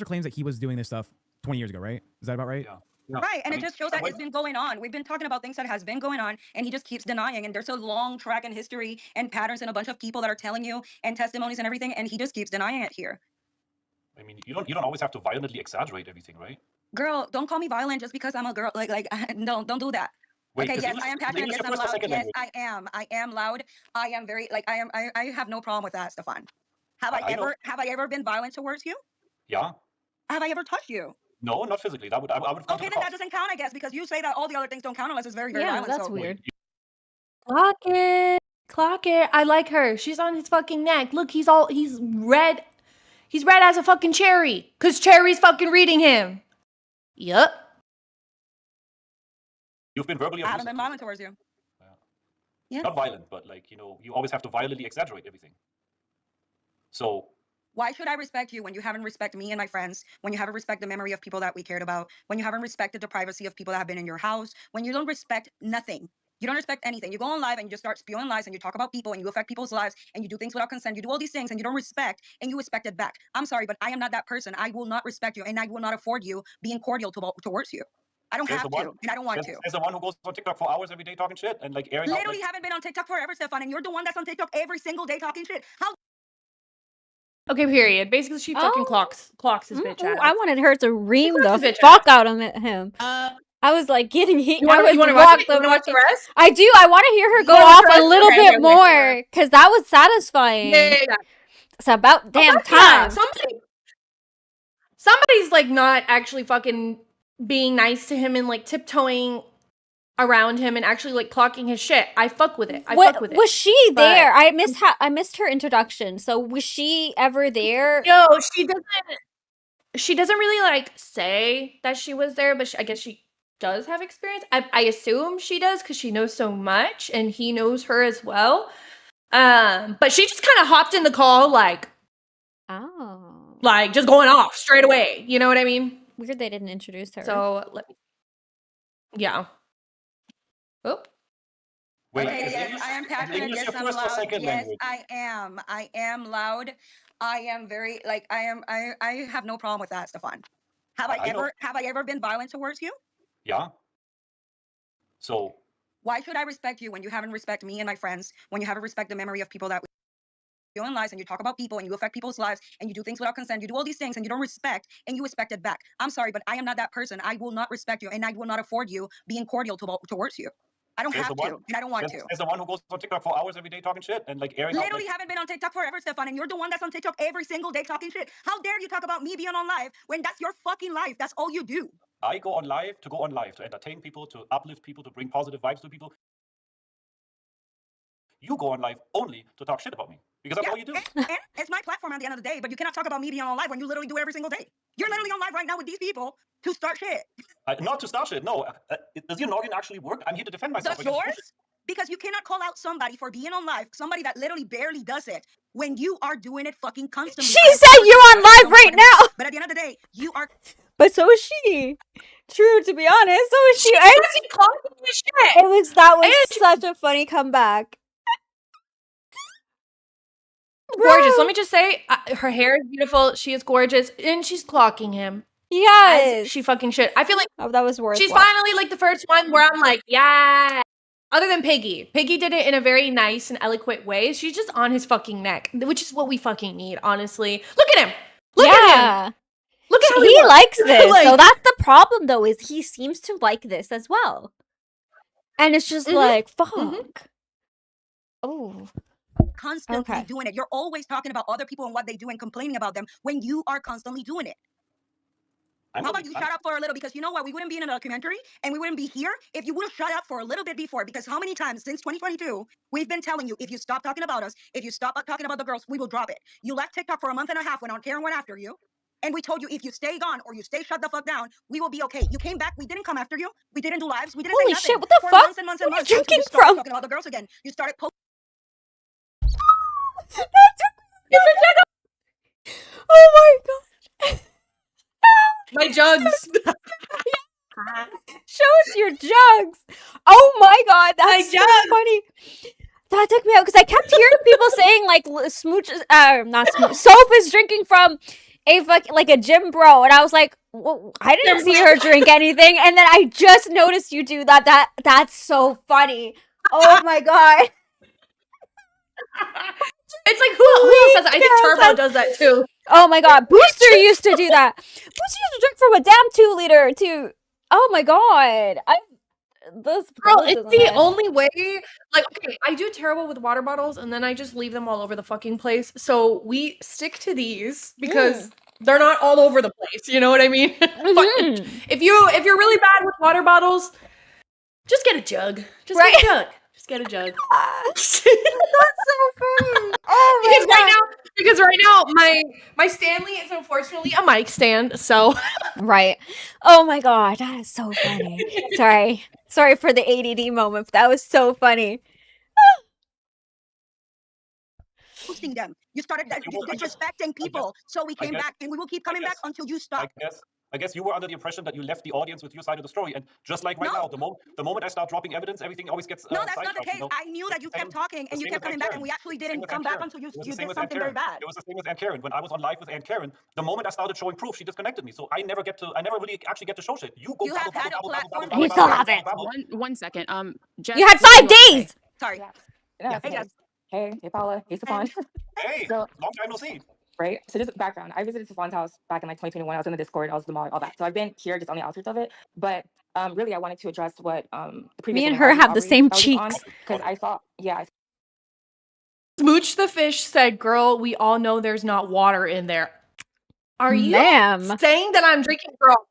claims that he was doing this stuff 20 years ago, right? Is that about right? Yeah. Right, and it just shows that it's been going on. We've been talking about things that has been going on, and he just keeps denying. And there's a long track in history and patterns and a bunch of people that are telling you and testimonies and everything, and he just keeps denying it here. I mean, you don't always have to violently exaggerate everything, right? Girl, don't call me violent just because I'm a girl. Don't do that. Wait, okay, yes, I am passionate. Yes, I'm loud. Yes, I am loud. I am very I have no problem with that, Stefan. Have I ever been violent towards you? Yeah. Have I ever touched you? No, not physically. That would I would. Okay, then that doesn't count, I guess, because you say that all the other things don't count unless it's very violent. That's weird. Clock it. I like her. She's on his fucking neck. Look, he's red. He's red as a fucking cherry. Cause Cherry's fucking reading him. Yup. You've been verbally abusive. I haven't been violent towards you. Yeah. Not violent, but like, you know, you always have to violently exaggerate everything. So why should I respect you when you haven't respected me and my friends, when you haven't respected the memory of people that we cared about, when you haven't respected the privacy of people that have been in your house, when you don't respect nothing? You don't respect anything. You go on live and you just start spewing lies and you talk about people and you affect people's lives and you do things without consent. You do all these things and you don't respect and you respect it back. I'm sorry, but I am not that person. I will not respect you and I will not afford you being cordial towards you. I don't have to and I don't want to. There's the one who goes on TikTok for hours every day talking shit and like airing literally out, haven't been on TikTok forever, Stefan, and you're the one that's on TikTok every single day talking shit. How? Okay, period. Basically, she fucking clocks his bitch out. I wanted her to ream the fuck out of him. I was like getting heat. I was watch the rest. I do. I want to hear her go off a little bit more because that was satisfying. Yeah. It's about damn time. Somebody's like not actually fucking being nice to him and like tiptoeing around him and actually like clocking his shit. I fuck with it. Was she there? I missed her introduction. So was she ever there? No, she doesn't really like say that she was there, but I guess she does have experience. I assume she does because she knows so much and he knows her as well. But she just kind of hopped in the call like just going off straight away. You know what I mean? Weird they didn't introduce her. So yeah. Oh. Wait, okay, yes, I am passionate. Yes, I'm loud. Yes, I am. I am loud. I am very I have no problem with that, Stefan. Have I ever been violent towards you? Yeah. So why should I respect you when you haven't respected me and my friends, when you haven't respected the memory of people that you in lies and you talk about people and you affect people's lives and you do things without consent, you do all these things and you don't respect and you respect it back. I'm sorry, but I am not that person. I will not respect you and I will not afford you being cordial towards you. I don't have to and I don't want to. There's the one who goes on TikTok for hours every day talking shit and like airing literally haven't been on TikTok forever, Stefan, and you're the one that's on TikTok every single day talking shit. How dare you talk about me being on live when that's your fucking life? That's all you do. I go on live to entertain people, to uplift people, to bring positive vibes to people. You go on live only to talk shit about me because that's all you do. And it's my platform at the end of the day, but you cannot talk about me being on live when you literally do it every single day. You're literally on live right now with these people to start shit. Not to start shit, no. Does your noggin actually work? I'm here to defend myself. Does yours? Because you cannot call out somebody for being on live, somebody that literally barely does it, when you are doing it fucking constantly. She said you're on live right now. But at the end of the day, you are. But so is she. True, to be honest, so is she. She's fucking clocking this shit. That was And such a funny comeback. Gorgeous. Bro. Let me just say, her hair is beautiful. She is gorgeous, and she's clocking him. Yes. As she fucking should. I feel like that was worth. she's finally like the first one where I'm like, yeah. Other than Piggy. Piggy did it in a very nice and eloquent way. She's just on his fucking neck, which is what we fucking need, honestly. Look at him. Look at him. Look at how he likes this. Like, so that's the problem, though, is he seems to like this as well. And it's just like, fuck. Oh. Constantly doing it. You're always talking about other people and what they do and complaining about them when you are constantly doing it. How about you shut up for a little? Because you know what? We wouldn't be in a documentary and we wouldn't be here if you would have shut up for a little bit before. Because how many times since 2022 we've been telling you, if you stop talking about us, if you stop talking about the girls, we will drop it. You left TikTok for a month and a half when Karen went after you. And we told you, if you stay gone or you stay shut the fuck down, we will be okay. You came back. We didn't come after you. We didn't do lives. We didn't say Holy nothing. shit, what the for fuck? Months and months and months. Where are you until drinking you started from? talking about the girls again. You started Oh my god. my jugs. Show us your jugs. Oh my god, that's so jugs. funny. That took me out because I kept hearing people saying like Smooch is not Smooch. Soph is drinking from a gym bro, and I was like, well, I didn't see her drink anything, and then I just noticed you do that. That's so funny. Oh my god. It's like, who else does that? I think Turbo does that too. Oh my god, Booster used to do that. Booster used to drink from a damn 2-liter too. Oh my god. Girl, it's the only way. Like, okay, I do terrible with water bottles, and then I just leave them all over the fucking place. So we stick to these because they're not all over the place. You know what I mean? But if you're really bad with water bottles, just get a jug. Just get a jug. Just get a jug. That's so funny. Oh my because right now my Stanley is unfortunately a mic stand. So right. Oh my god, that is so funny. Sorry for the ADD moment. But that was so funny. Posting them. You started disrespecting people. So we came back and we will keep coming back until you stop. I guess you were under the impression that you left the audience with your side of the story, and just like right now, the moment I start dropping evidence, everything always gets no, that's not the case. You know? I knew that you kept talking and you kept coming back, and we actually didn't come back until you did something very bad. It was the same with Aunt Karen. When I was on live with Aunt Karen, the moment I started showing proof, she disconnected me. So I never really actually get to show shit. You go. You have had a platform. You still haven't. 1 second. Jess, you had 5 days. Sorry. Yeah. Hey, Jess. Hey Paula. Hey, Stefan. Hey, long time no see. Right. So just background. I visited Stefan's house back in like 2021. I was in the Discord. I was the mod, all that. So I've been here just on the outskirts of it. But really, I wanted to address what the previous. Me and her have the same cheeks. Because I saw, Smooch the fish said, "Girl, we all know there's not water in there." Are you saying that I'm drinking, girl?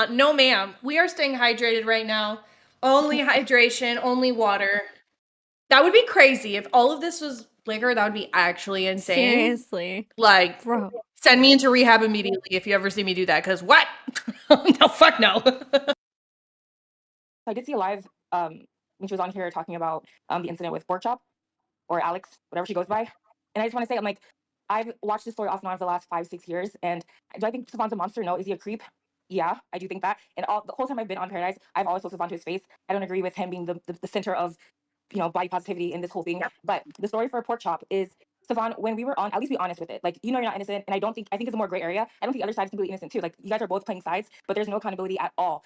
No, ma'am. We are staying hydrated right now. Only hydration, only water. That would be crazy if all of this was liquor. That would be actually insane. Seriously, like, bro, send me into rehab immediately if you ever see me do that. Because what? No, fuck no. I did see a live when she was on here talking about the incident with Pork Chop or Alex, whatever she goes by. And I just want to say, I'm like, I've watched this story off and on for the last 5-6 years. And do I think Stefan's a monster? No. Is he a creep? Yeah, I do think that. And the whole time I've been on Pearadise, I've always told Stefan to his face, I don't agree with him being the center of, body positivity in this whole thing. Yep. But the story for Pork Chop is, Stefan, when we were on, at least be honest with it. Like, you're not innocent, and I think it's a more gray area. I don't think the other side is completely innocent too. Like, you guys are both playing sides, but there's no accountability at all.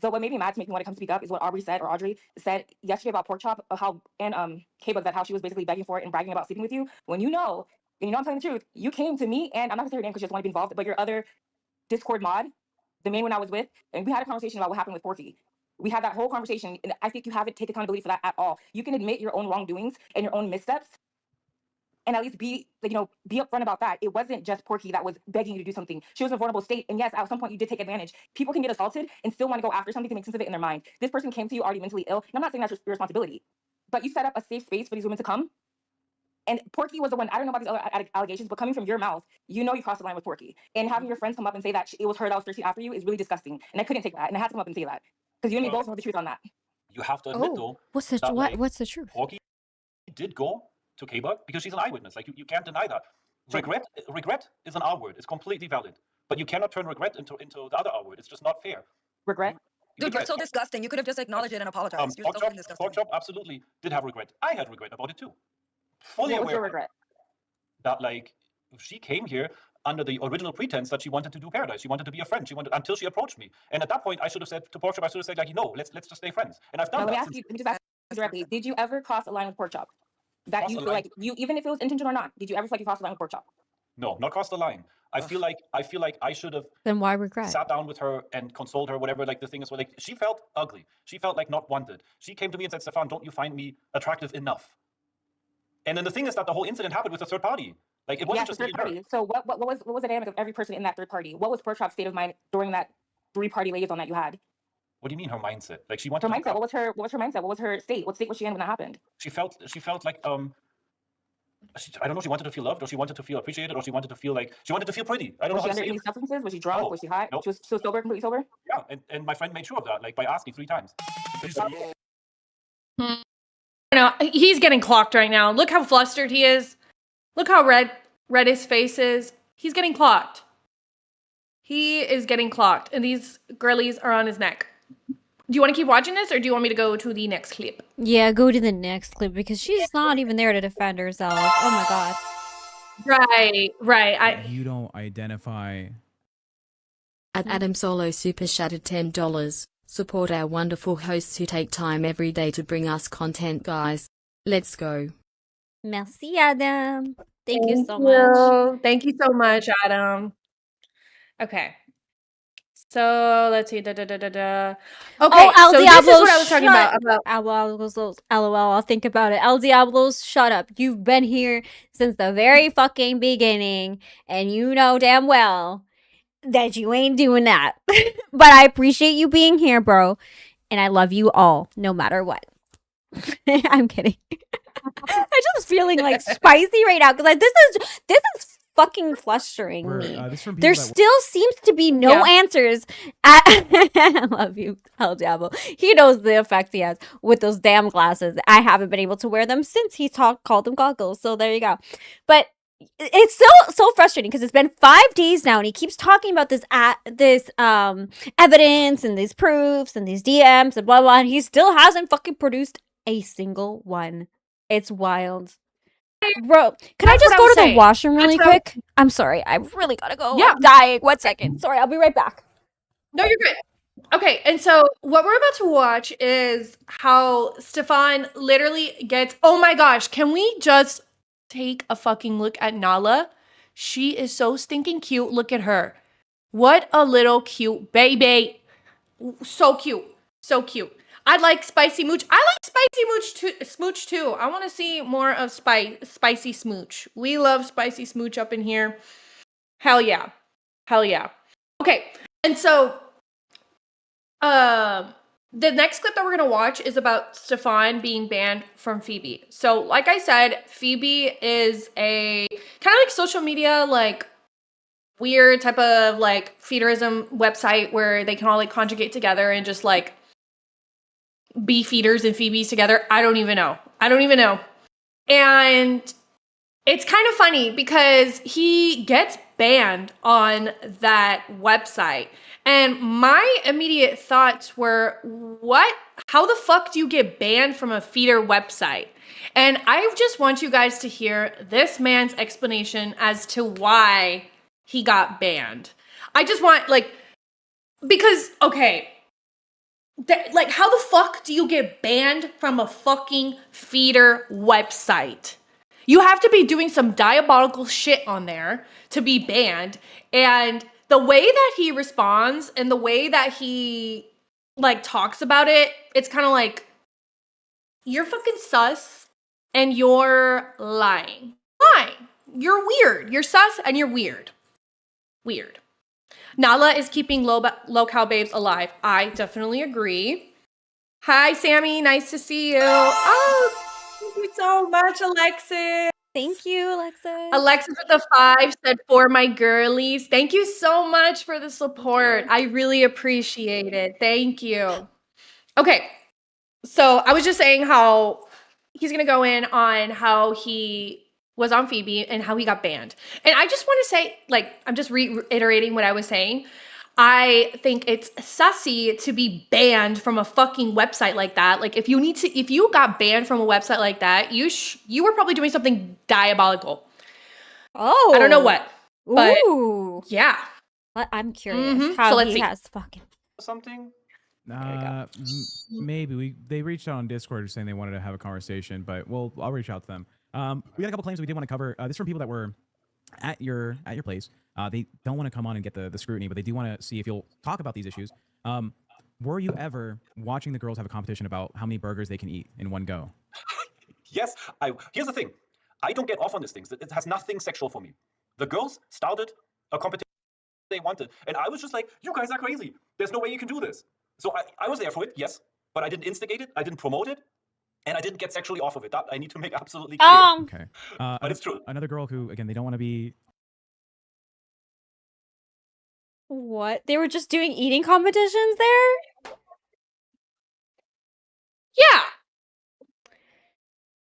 So what made me mad to make me want to come speak up is what Audrey said yesterday about Pork Chop, how K-Bug said how she was basically begging for it and bragging about sleeping with you. When and I'm telling the truth, you came to me, and I'm not gonna say your name because you just want to be involved, but your other Discord mod, the main one I was with, and we had a conversation about what happened with Porky. We had that whole conversation, and I think you haven't taken accountability for that at all. You can admit your own wrongdoings and your own missteps, and at least be upfront about that. It wasn't just Porky that was begging you to do something. She was in a vulnerable state, and yes, at some point you did take advantage. People can get assaulted and still want to go after something to make sense of it in their mind. This person came to you already mentally ill, and I'm not saying that's your responsibility, but you set up a safe space for these women to come. And Porky was the one, I don't know about these other allegations, but coming from your mouth, you crossed the line with Porky. And having your friends come up and say that it was her that was thirsty after you is really disgusting. And I couldn't take that, and I had to come up and say that. Because you and me both know the truth on that. You have to admit, Oh, though, what's the that like what's the truth? Porky did go to K-Bug because she's an eyewitness. Like you can't deny that. Regret is an R word. It's completely valid. But you cannot turn regret into the other R word. It's just not fair. Regret? Dude, you're so disgusting. You could have just acknowledged it and apologized. You're so fucking disgusting. Pork Chop absolutely did have regret. I had regret about it too. Fully What was your aware regret? that like she came here under the original pretense that she wanted to do Paradise. She wanted to be a friend. She wanted until she approached me. And at that point, I should have said to Pork Chop, I should have said like, no, let's just stay friends. And I've done Now, that. let me just ask you directly. Did you ever cross a line with Pork Chop? That Cross you a feel line? like you, even if it was intentional or not, did you ever feel like you crossed a line with Pork Chop? No, not cross the line. I feel like I should have Then why regret? sat down with her and consoled her, whatever like the thing is. Like she felt ugly. She felt like not wanted. She came to me and said, Stefan, don't you find me attractive enough? And then the thing is that the whole incident happened with a third party. Like it wasn't Yes, just the me third and her. party. So what was the dynamic of every person in that third party? What was Pork Chop's state of mind during that 3-party liaison that you had? What do you mean her mindset? Like she wanted Her to mindset. What was her mindset? What was her state? What state was she in when that happened? She felt like I don't know. She wanted to feel loved, or she wanted to feel appreciated, or she wanted to feel pretty. I don't Was know she how to under say any it. substances? Was she drunk? No, Was she hot? nope. She was so sober, completely sober? Yeah, and my friend made sure of that, like by asking 3 times. I know he's getting clocked right now. Look how flustered he is. Look how red his face is. He's getting clocked. He is getting clocked, and these girlies are on his neck. Do you want to keep watching this, or do you want me to go to the next clip? Yeah, go to the next clip because she's not even there to defend herself. Oh my god. Right. You don't identify. Adam Solo super chatted $10. Support our wonderful hosts who take time every day to bring us content, guys. Let's go. Merci, Adam. Thank you so much. Thank you so much, Adam. Okay. So let's see. Okay, El so Diablo, this is what I was talking about. LOL, I'll think about it. El Diablos, shut up. You've been here since the very fucking beginning, and you know damn well that you ain't doing that. But I appreciate you being here, bro, and I love you all, no matter what. I'm kidding. I'm just feeling like spicy right now because like this is fucking frustrating me. This is from people There that still seems to be no answers. I love you, El Diablo. He knows the effects he has with those damn glasses. I haven't been able to wear them since he called them goggles. So there you go. But it's so frustrating because it's been 5 days now, and he keeps talking about this evidence and these proofs and these DMs and blah blah. And he still hasn't fucking produced a single one. It's wild. Bro, can I just go to the washroom really quick? I'm sorry. I really gotta go. Yeah. I'm dying. 1 second. Sorry, I'll be right back. No, you're good. Okay, and so what we're about to watch is how Stefan literally gets. Oh my gosh, can we just take a fucking look at Nala? She is so stinking cute. Look at her. What a little cute baby. So cute. So cute. I like Spicy Mooch. I like Spicy Smooch too. I want to see more of Spicy Smooch. We love Spicy Smooch up in here. Hell yeah. Hell yeah. Okay. And so the next clip that we're going to watch is about Stefan being banned from Phoebe. So like I said, Phoebe is a kind of like social media, like weird type of like feederism website where they can all like conjugate together and just like be feeders and Phoebes together. I don't even know. And it's kind of funny because he gets banned on that website. And my immediate thoughts were, what? How the fuck do you get banned from a feeder website? And I just want you guys to hear this man's explanation as to why he got banned. I just want, like, because, okay, like, how the fuck do you get banned from a fucking feeder website? You have to be doing some diabolical shit on there to be banned. And the way that he responds and the way that he, like, talks about it, it's kind of like, you're fucking sus and you're lying. You're weird. You're sus and you're weird. Weird. Nala is keeping Lolcow babes alive. I definitely agree. Hi, Sammy. Nice to see you. Oh, thank you so much, Alexis. Thank you, Alexis. Alexis with the 5 said, for my girlies. Thank you so much for the support. I really appreciate it. Thank you. Okay. So I was just saying how he's gonna go in on how he was on Phoebe and how he got banned. And I just want to say, like, I'm just reiterating what I was saying. I think it's sussy to be banned from a fucking website like that. Like, if you got banned from a website like that, you were probably doing something diabolical. Oh, I don't know what, but ooh, yeah. I'm curious So how let's he see. has fucking. Something. Maybe they reached out on Discord saying they wanted to have a conversation, but I'll reach out to them. We got a couple claims we did want to cover. This is from people that were at your place. They don't want to come on and get the scrutiny, but they do want to see if you'll talk about these issues. Were you ever watching the girls have a competition about how many burgers they can eat in one go? Yes. Here's the thing. I don't get off on these things. It has nothing sexual for me. The girls started a competition they wanted, and I was just like, "You guys are crazy. There's no way you can do this." So I was there for it, yes, but I didn't instigate it. I didn't promote it. And I didn't get sexually off of it. That I need to make absolutely clear. Okay. But it's true. Another girl who, again, they don't want to be. What? They were just doing eating competitions there? Yeah.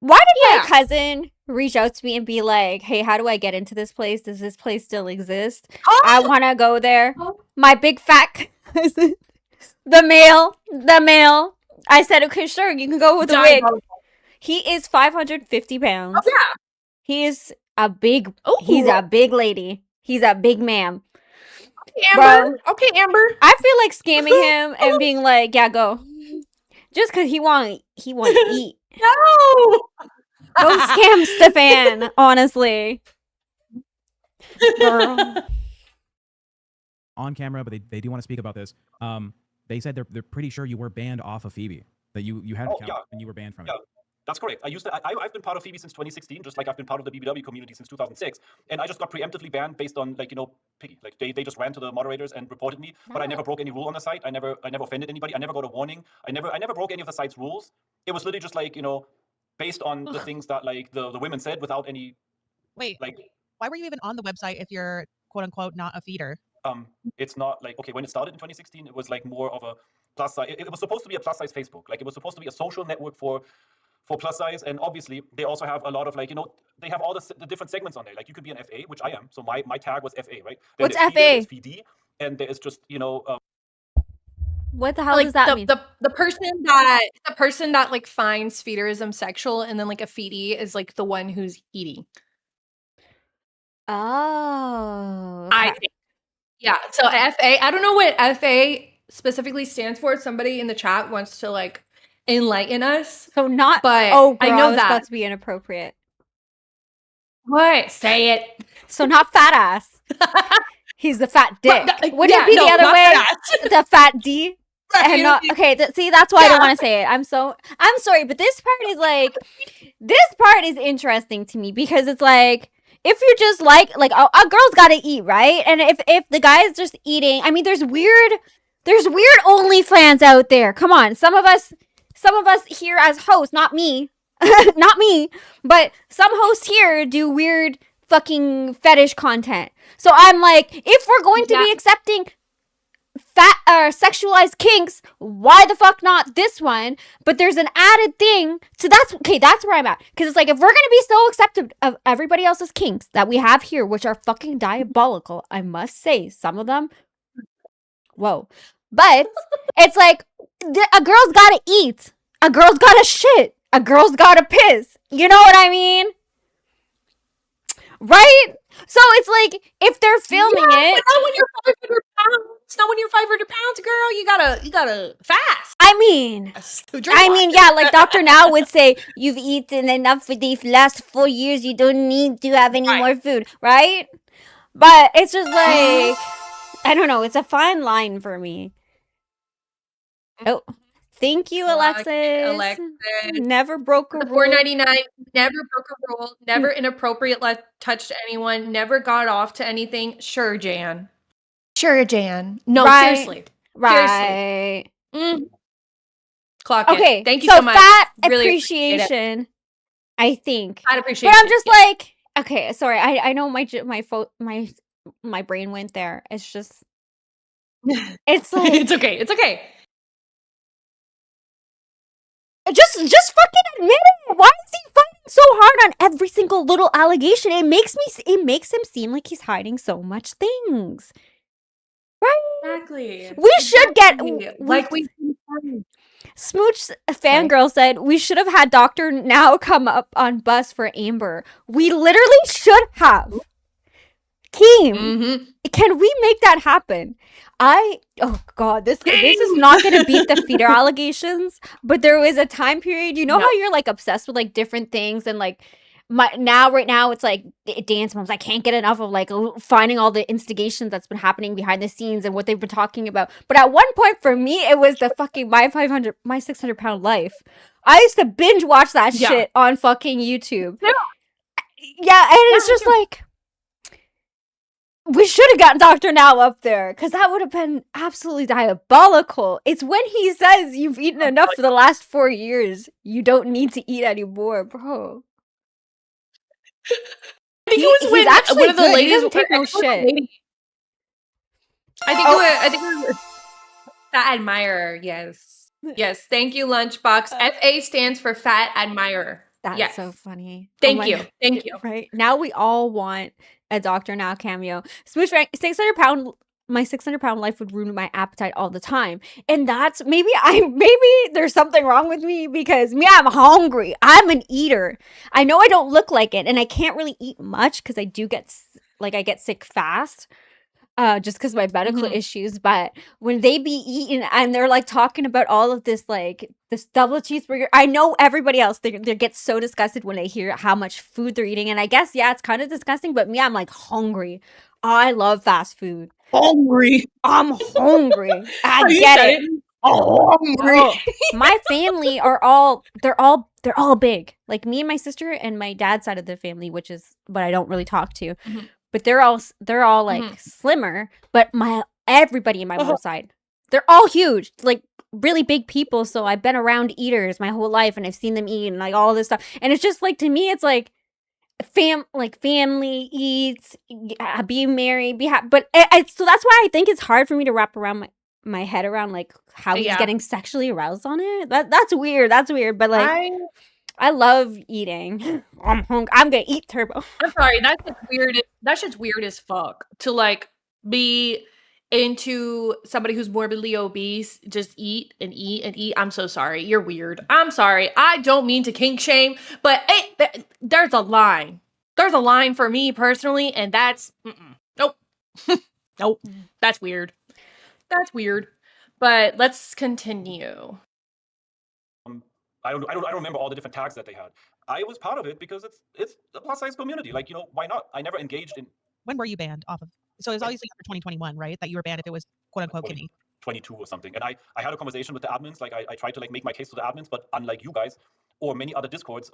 Why did my cousin reach out to me and be like, "Hey, how do I get into this place? Does this place still exist? I want to go there." My big fat cousin, the male. I said, "Okay, sure, you can go with the wig." He is 550 pounds. Oh, yeah. He is a big. He's a big lady. He's a big man. Amber. Okay, Amber. I feel like scamming him and being like, "Yeah, go," just because he want to eat. No. Don't scam Stefan, honestly. Girl. On camera, but they do want to speak about this. They said they're pretty sure you were banned off of Phoebe, that you had an account and you were banned from it. That's correct. I've been part of Phoebe since 2016, just like I've been part of the BBW community since 2006. And I just got preemptively banned based on, like, Piggy. Like, they just ran to the moderators and reported me, but I never broke any rule on the site. I never offended anybody. I never got a warning. I never broke any of the site's rules. It was literally just like, based on the things that, like, the women said without any. Wait, like, why were you even on the website if you're quote unquote not a feeder? It's not like, okay, when it started in 2016, it was like more of a plus size. It was supposed to be a plus size Facebook. Like, it was supposed to be a social network for plus size, and obviously they also have a lot of, like, they have all the different segments on there. Like, you could be an FA, which I am. So my tag was FA, right? Then What's there's FA? There's VD, and there is just what the hell does that mean? The person that like finds feederism sexual, and then like a feedie is like the one who's eating. Oh, I think. Yeah. So FA, I don't know what FA specifically stands for. Somebody in the chat wants to like enlighten us. So not. But girl, I know was that. about to be inappropriate. What? Say it. So not fat ass. He's the fat dick. Would yeah, it be no, the other not way? fat The fat D? Right. And not okay. See, that's why I don't want to say it. I'm sorry, but this part is like, this part is interesting to me because it's like, if you're just like a girl's gotta eat, right? And if the guy is just eating, I mean, there's weird OnlyFans out there. Come on, some of us here as hosts, not me, not me, but some hosts here do weird fucking fetish content. So I'm like, if we're going to be accepting fat sexualized kinks, why the fuck not this one? But there's an added thing, so that's where I'm at, because it's like, if we're gonna be so accepting of everybody else's kinks that we have here, which are fucking diabolical, I must say, some of them, whoa, but it's like, a girl's gotta eat, a girl's gotta shit, a girl's gotta piss, you know what I mean? Right? So it's like, if they're filming it, but not when you're 500 pounds. It's not when you're 500 pounds, girl. You gotta fast. I mean, yeah, like Dr. Now would say, you've eaten enough for these last 4 years. You don't need to have any more food, right? But it's just like, I don't know. It's a fine line for me. Oh, thank you, Alexis. Never broke a rule. $4.99. Never broke a rule. Never inappropriate touch to anyone. Never got off to anything. Sure, Jan. No, seriously. Right. Seriously. Clock it. Okay. Thank you so much. Fat really appreciation, I think. Fat appreciation. But I'm just like, okay, sorry. I know my brain went there. It's just, it's like, it's okay. Just fucking admit it. Why is he fighting so hard on every single little allegation? It makes him seem like he's hiding so much things. Right? Exactly. We should get like we Smooch fangirl said we should have had Dr. Now come up on bus for Amber. We literally should have. Keem, can we make that happen? Oh god, this is not gonna beat the feeder allegations, but there was a time period, you know how you're like obsessed with like different things and like right now it's like dance moms. I can't get enough of like finding all the instigations that's been happening behind the scenes and what they've been talking about. But at one point for me, it was the fucking my 600-pound life. I used to binge watch that shit on fucking YouTube. Yeah, and it's just like we should have gotten Dr. Now up there because that would have been absolutely diabolical. It's when he says you've eaten enough for the last 4 years. You don't need to eat anymore, bro. I think it was when actually one of the good. He ladies doesn't take no shit. I think it was Fat Admirer. Yes. Yes. Thank you, Lunchbox. FA stands for Fat Admirer. That's so funny. Thank you. Thank you. Right. Now we all want a Dr. Now cameo. Smooch 600-pound. My 600-pound life would ruin my appetite all the time. And that's maybe there's something wrong with me because I'm hungry. I'm an eater. I know I don't look like it and I can't really eat much because I do get I get sick fast. Just because my medical issues, but when they be eating and they're like talking about all of this, like this double cheeseburger, I know everybody else they get so disgusted when they hear how much food they're eating, and I guess it's kind of disgusting, but I'm like hungry. I love fast food. Hungry. I'm hungry. I get it. Hungry. My family are all they're all big. Like me and my sister and my dad's side of the family, which is what I don't really talk to. But they're all like slimmer, but everybody in my mom's side, they're all huge, like really big people. So I've been around eaters my whole life and I've seen them eat and like all this stuff. And it's just like, to me, it's like family eats, be married, be happy. But so that's why I think it's hard for me to wrap around my head around like how he's getting sexually aroused on it. That's weird. But like I love eating. I'm hungry. I'm gonna eat turbo. I'm sorry, that's weird. That shit's weird as fuck to like be into somebody who's morbidly obese, just eat and eat and eat. I'm so sorry. You're weird. I'm sorry. I don't mean to kink shame, but there's a line. There's a line for me personally, and that's nope. Nope. That's weird. That's weird. But let's continue. I don't remember all the different tags that they had. I was part of it because it's a plus size community. Like, why not? I never engaged in. When were you banned off of? So it's obviously after 2021, right? That you were banned if it was quote unquote Kimmy. 22 or something. And I had a conversation with the admins. Like I tried to like make my case to the admins, but unlike you guys or many other discords,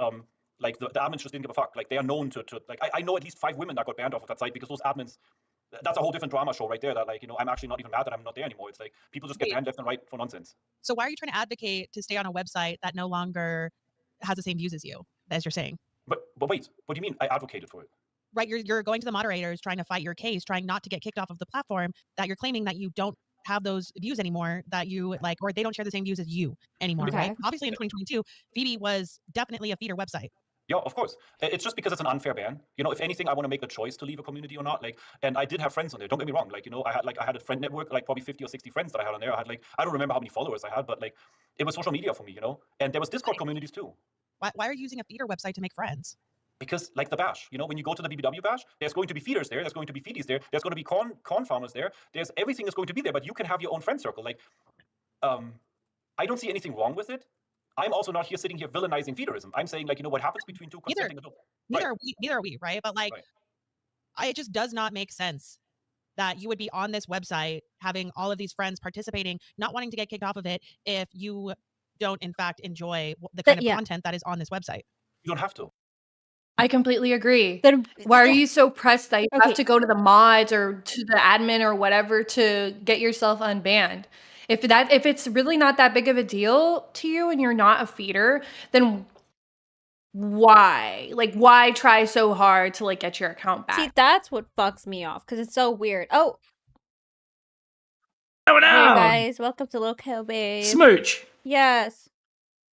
like the admins just didn't give a fuck. Like they are known to like I know at least 5 women that got banned off of that site because those admins. That's a whole different drama show right there. That like I'm actually not even mad that I'm not there anymore. It's like people just get banned left and right for nonsense. So why are you trying to advocate to stay on a website that no longer has the same views as you, as you're saying? But wait, what do you mean I advocated for it? Right, you're going to the moderators, trying to fight your case, trying not to get kicked off of the platform, that you're claiming that you don't have those views anymore, that you like, or they don't share the same views as you anymore, right? Obviously in 2022, Phoebe was definitely a feeder website. Yeah, of course. It's just because it's an unfair ban. If anything, I want to make the choice to leave a community or not. Like, and I did have friends on there. Don't get me wrong. Like, I had a friend network, like probably 50 or 60 friends that I had on there. I had like, I don't remember how many followers I had, but like, it was social media for me, And there was Discord communities too. Why are you using a feeder website to make friends? Because like the bash, when you go to the BBW bash, there's going to be feeders there, there's going to be feedies there, there's going to be corn farmers there, there's everything is going to be there, but you can have your own friend circle. Like, I don't see anything wrong with it. I'm also not sitting here villainizing feederism. I'm saying like, what happens between two consenting adults. Neither are we, right? But like, it just does not make sense that you would be on this website having all of these friends participating, not wanting to get kicked off of it if you don't in fact enjoy the kind of content that is on this website. You don't have to. I completely agree. Why are you so pressed that you have to go to the mods or to the admin or whatever to get yourself unbanned? If it's really not that big of a deal to you and you're not a feeder, then why? Like, why try so hard to like get your account back? See, that's what fucks me off because it's so weird. Oh no! Hey guys, welcome to Lolcow, babe. Smooch. Yes.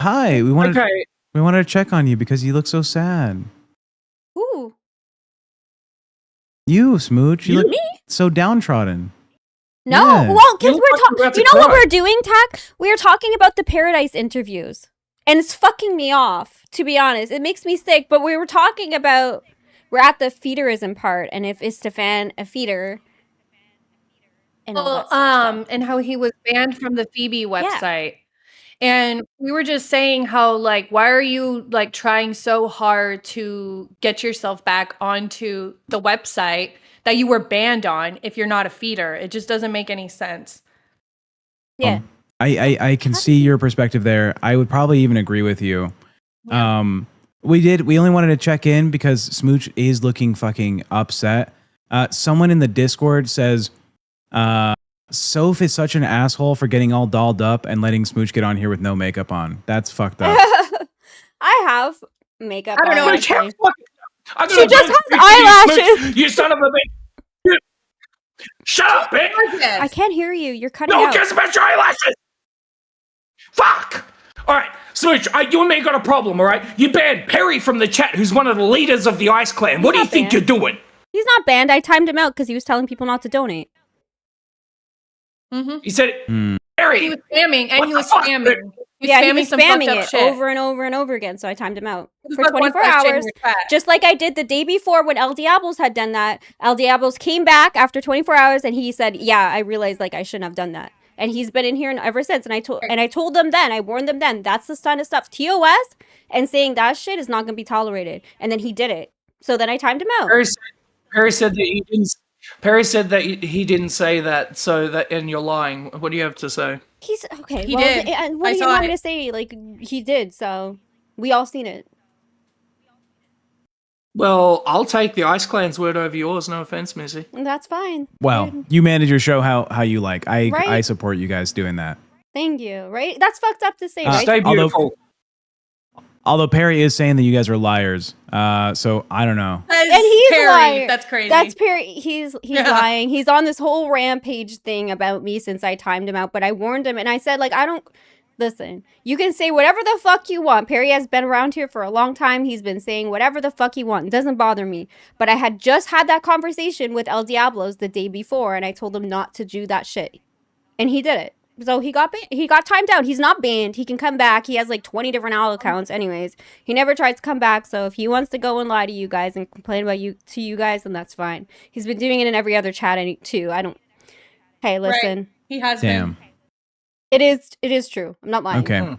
Hi, we wanted Okay. to check on you because you look so sad. Ooh. You, Smooch, you look Me? so downtrodden. No, Yeah. well, You because look we're like you're talking. about to You know what cry. we're doing, Tack? We're talking about the Pearadise interviews, and it's fucking me off. To be honest, it makes me sick. But we were talking about we're at the feederism part, and if is Stefan a feeder, and all that stuff. And how he was banned from the Phoebe Yeah. website. And we were just saying how, like, why are you like trying so hard to get yourself back onto the website that you were banned on if you're not a feeder? It just doesn't make any sense. Yeah. I can see your perspective there. I would probably even agree with you. We only wanted to check in because Smooch is looking fucking upset. Someone in the Discord says, Soph is such an asshole for getting all dolled up and letting Smooch get on here with no makeup on. That's fucked up. I have makeup. I don't know, on, I actually. I'm She gonna just go has speak to you, eyelashes. Smooch, you son of a bitch. Shut up, bitch. I can't hear you. You're cutting No one out. cares about your eyelashes. Fuck. All right, Smooch, you and me got a problem, all right? You banned Perry from the chat, who's one of the leaders of the Ice Clan. What do you not think banned. you're doing? He's not banned. I timed him out because he was telling people not to donate. He said, Perry. He was spamming, and What he the was fuck? spamming. He Yeah, he was some fucked spamming up it shit. over and over and over again, so I timed him out Who the for fuck wants 24 that shit in hours. your chat? Just like I did the day before when El Diablos had done that. El Diablos came back after 24 hours and he said, "Yeah, I realized like I shouldn't have done that." And he's been in here ever since. And I told them then, I warned them then, that's the kind of stuff. TOS and saying that shit is not going to be tolerated. And then he did it. So then I timed him out. Perry said that he didn't. Perry said that he didn't say that, so that, and you're lying. What do you have to say? He's okay. He well, did. What I do you saw want me it. to say? Like he did. So we all seen it. Well, I'll take the Ice Clan's word over yours. No offense, Missy. And that's fine. Well, you manage your show how you like. I Right? support you guys doing that. Thank you. Right? That's fucked up to say, right? Stay beautiful. Although Perry is saying that you guys are liars, so I don't know. And he's Perry. lying. That's crazy. That's Perry. He's lying. He's on this whole rampage thing about me since I timed him out. But I warned him and I said, like, I don't listen. You can say whatever the fuck you want. Perry has been around here for a long time. He's been saying whatever the fuck he wants. It doesn't bother me. But I had just had that conversation with El Diablos the day before, and I told him not to do that shit, and he did it. So he got timed out. He's not banned. He can come back. He has like 20 different owl accounts. Anyways, he never tries to come back. So if he wants to go and lie to you guys and complain about you to you guys, then that's fine. He's been doing it in every other chat too. I don't. Hey, listen. Right. He has Damn. been. It is true. I'm not lying. Okay.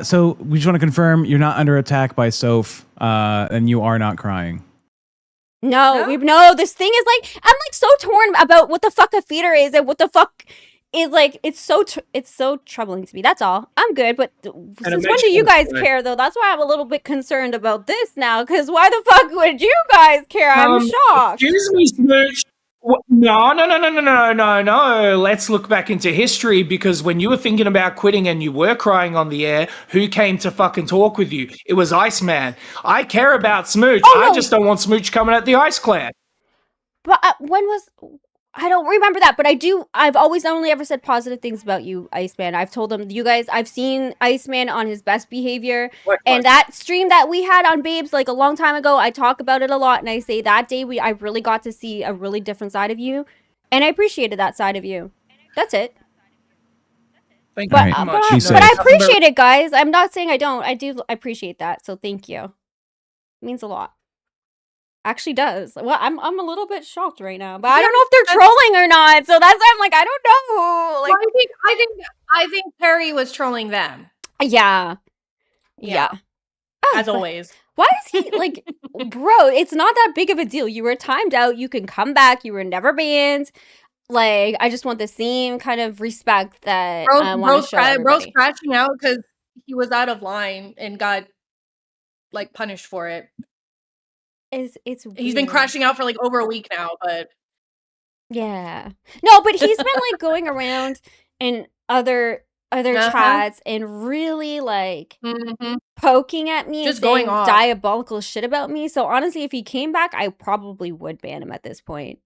So we just want to confirm you're not under attack by Soph, and you are not crying. No, this thing is like I'm like so torn about what the fuck a feeder is and what the fuck is like. It's so troubling to me. That's all. I'm good, but since when do you guys care though? That's why I'm a little bit concerned about this now. Because why the fuck would you guys care? I'm shocked. Excuse me, Smooch. No. Let's look back into history, because when you were thinking about quitting and you were crying on the air, who came to fucking talk with you? It was Iceman. I care about Smooch. I just don't want Smooch coming at the Ice Clan. But I don't remember that, but I do. I've always only ever said positive things about you, Iceman. I've told him, you guys, I've seen Iceman on his best behavior. And that stream that we had on Babes like a long time ago, I talk about it a lot. And I say that day I really got to see a really different side of you. And I appreciated that side of you. That's it. Thank But, you very but, much. but I appreciate it, guys. I'm not saying I don't. I do appreciate that. So thank you. It means a lot. Actually does. Well, I'm a little bit shocked right now, but I don't know if they're trolling or not. So that's why I'm like, I don't know. Like, Well, I think Perry was trolling them. Yeah. As always. Why is he like, bro? It's not that big of a deal. You were timed out. You can come back. You were never banned. Like, I just want the same kind of respect that I want to show everybody. Bro's crashing out because he was out of line and got like punished for it. It's He's been crashing out for like over a week now, but yeah. No, but he's been like going around in other chats and really like poking at me Just and saying going off. diabolical shit about me. So honestly, if he came back, I probably would ban him at this point.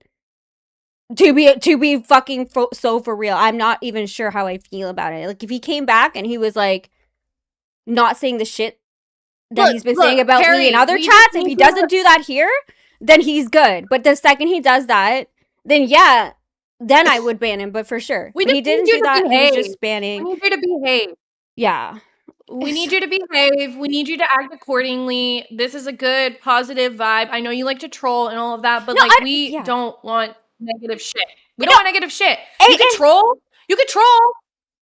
To be fucking so for real, I'm not even sure how I feel about it. Like if he came back and he was like, not saying the shit that he's been saying look, about me Perry, in other we chats. just If need he to- doesn't do that here, then he's good. But the second he does that, then yeah, then I would ban him. But for sure, We but he just need didn't you do to that. He was just behave. banning. We need you to behave. Yeah. We need you to behave. We need you to act accordingly. This is a good, positive vibe. I know you like to troll and all of that, but No, like yeah. we don't want negative shit. We No. don't want negative shit. And- You can troll. You can troll.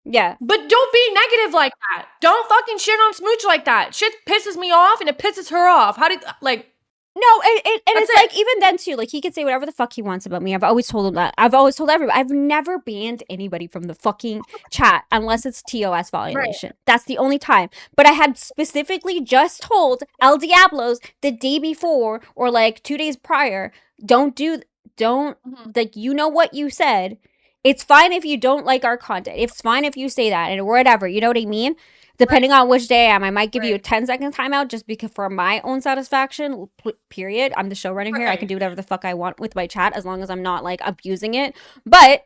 Yeah. But don't be negative like that. Don't fucking shit on Smooch like that. Shit pisses me off and it pisses her off. How did like No, and it's That's like even then too, like he could say whatever the fuck he wants about me. I've always told him that. I've always told everybody. I've never banned anybody from the fucking chat unless it's TOS violation. That's the only time. But I had specifically just told El Diablos the day before or like 2 days prior, don't like you know what you said. It's fine if you don't like our content. It's fine if you say that and whatever. You know what I mean? Depending on which day I am, I might give you a 10-second timeout just because for my own satisfaction, period. I'm the showrunner here. I can do whatever the fuck I want with my chat as long as I'm not like abusing it. But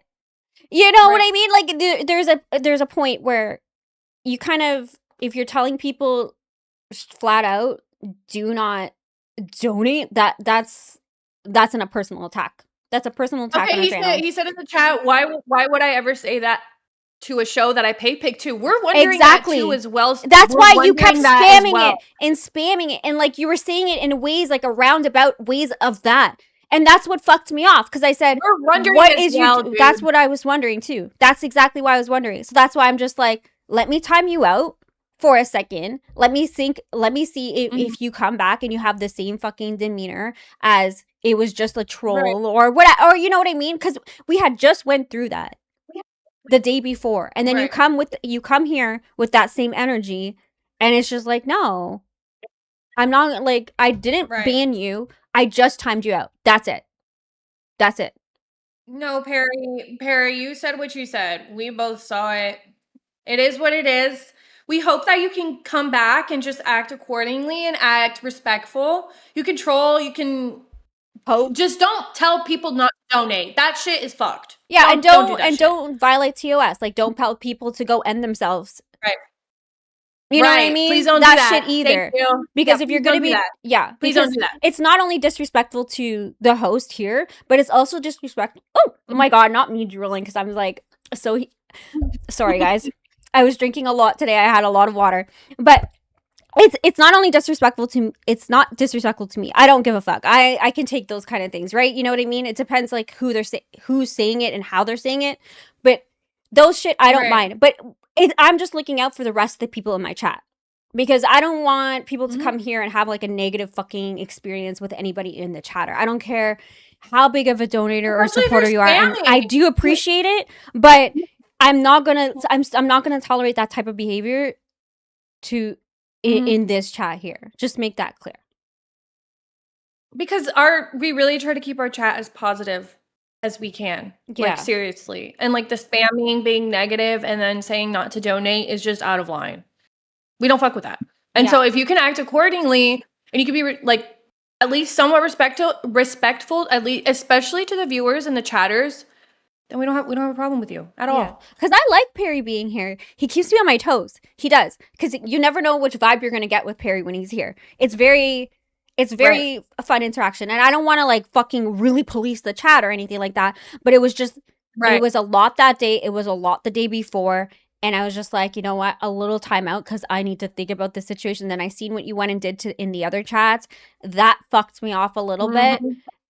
you know what I mean? Like there's a point where you kind of, if you're telling people flat out, do not donate, that's a personal attack. That's a personal attack on Okay, our channel. he said in the chat, why would I ever say that to a show that I pay pig to? We're wondering Exactly. that too as well. That's We're why you kept wondering that as spamming well. it and spamming it, and like you were saying it in ways like a roundabout ways of that, and that's what fucked me off because I said, We're wondering "What as is well, you?" That's dude. what I was wondering too. That's exactly why I was wondering. So that's why I'm just like, let me time you out for a second. Let me think. Let me see if you come back and you have the same fucking demeanor as it was just a troll or what, or you know what I mean? Because we had just went through that the day before, and then you come here with that same energy, and it's just like, no, I'm not, like, I didn't ban you, I just timed you out. That's it. No, Perry, you said what you said. We both saw it. It is what it is. We hope that you can come back and just act accordingly and act respectful. You can troll, you can just don't tell people not to donate. That shit is fucked. Yeah, don't do that shit. don't violate TOS. Like, don't tell people to go end themselves. Right. You know what I mean? Please don't that do that. shit either. Thank you. Because Yeah, if you're please gonna don't do be, that. yeah, Please because don't do that. it's not only disrespectful to the host here, but it's also disrespectful. Oh my god, not me drooling because I'm like sorry guys. I was drinking a lot today. I had a lot of water, but it's not only disrespectful to, it's not disrespectful to me. I don't give a fuck. I can take those kind of things, right? You know what I mean? It depends like who's saying it and how they're saying it, but those shit I don't mind. But I'm just looking out for the rest of the people in my chat because I don't want people to come here and have like a negative fucking experience with anybody in the chatter. I don't care how big of a donator or Especially if supporter you you're are, and spamming. I do appreciate it, but I'm not gonna tolerate that type of behavior to in this chat here. Just make that clear. Because we really try to keep our chat as positive as we can. Yeah. Like seriously. And like the spamming, being negative, and then saying not to donate is just out of line. We don't fuck with that. And so if you can act accordingly and you can be like at least somewhat respectful, at least especially to the viewers and the chatters, then we don't have a problem with you at all. Because I like Perry being here. He keeps me on my toes. He does. Because you never know which vibe you're going to get with Perry when he's here. It's very a fun interaction. And I don't want to like fucking really police the chat or anything like that. But it was just, it was a lot that day. It was a lot the day before. And I was just like, you know what? A little time out because I need to think about the situation. Then I seen what you went and did in the other chats. That fucked me off a little bit.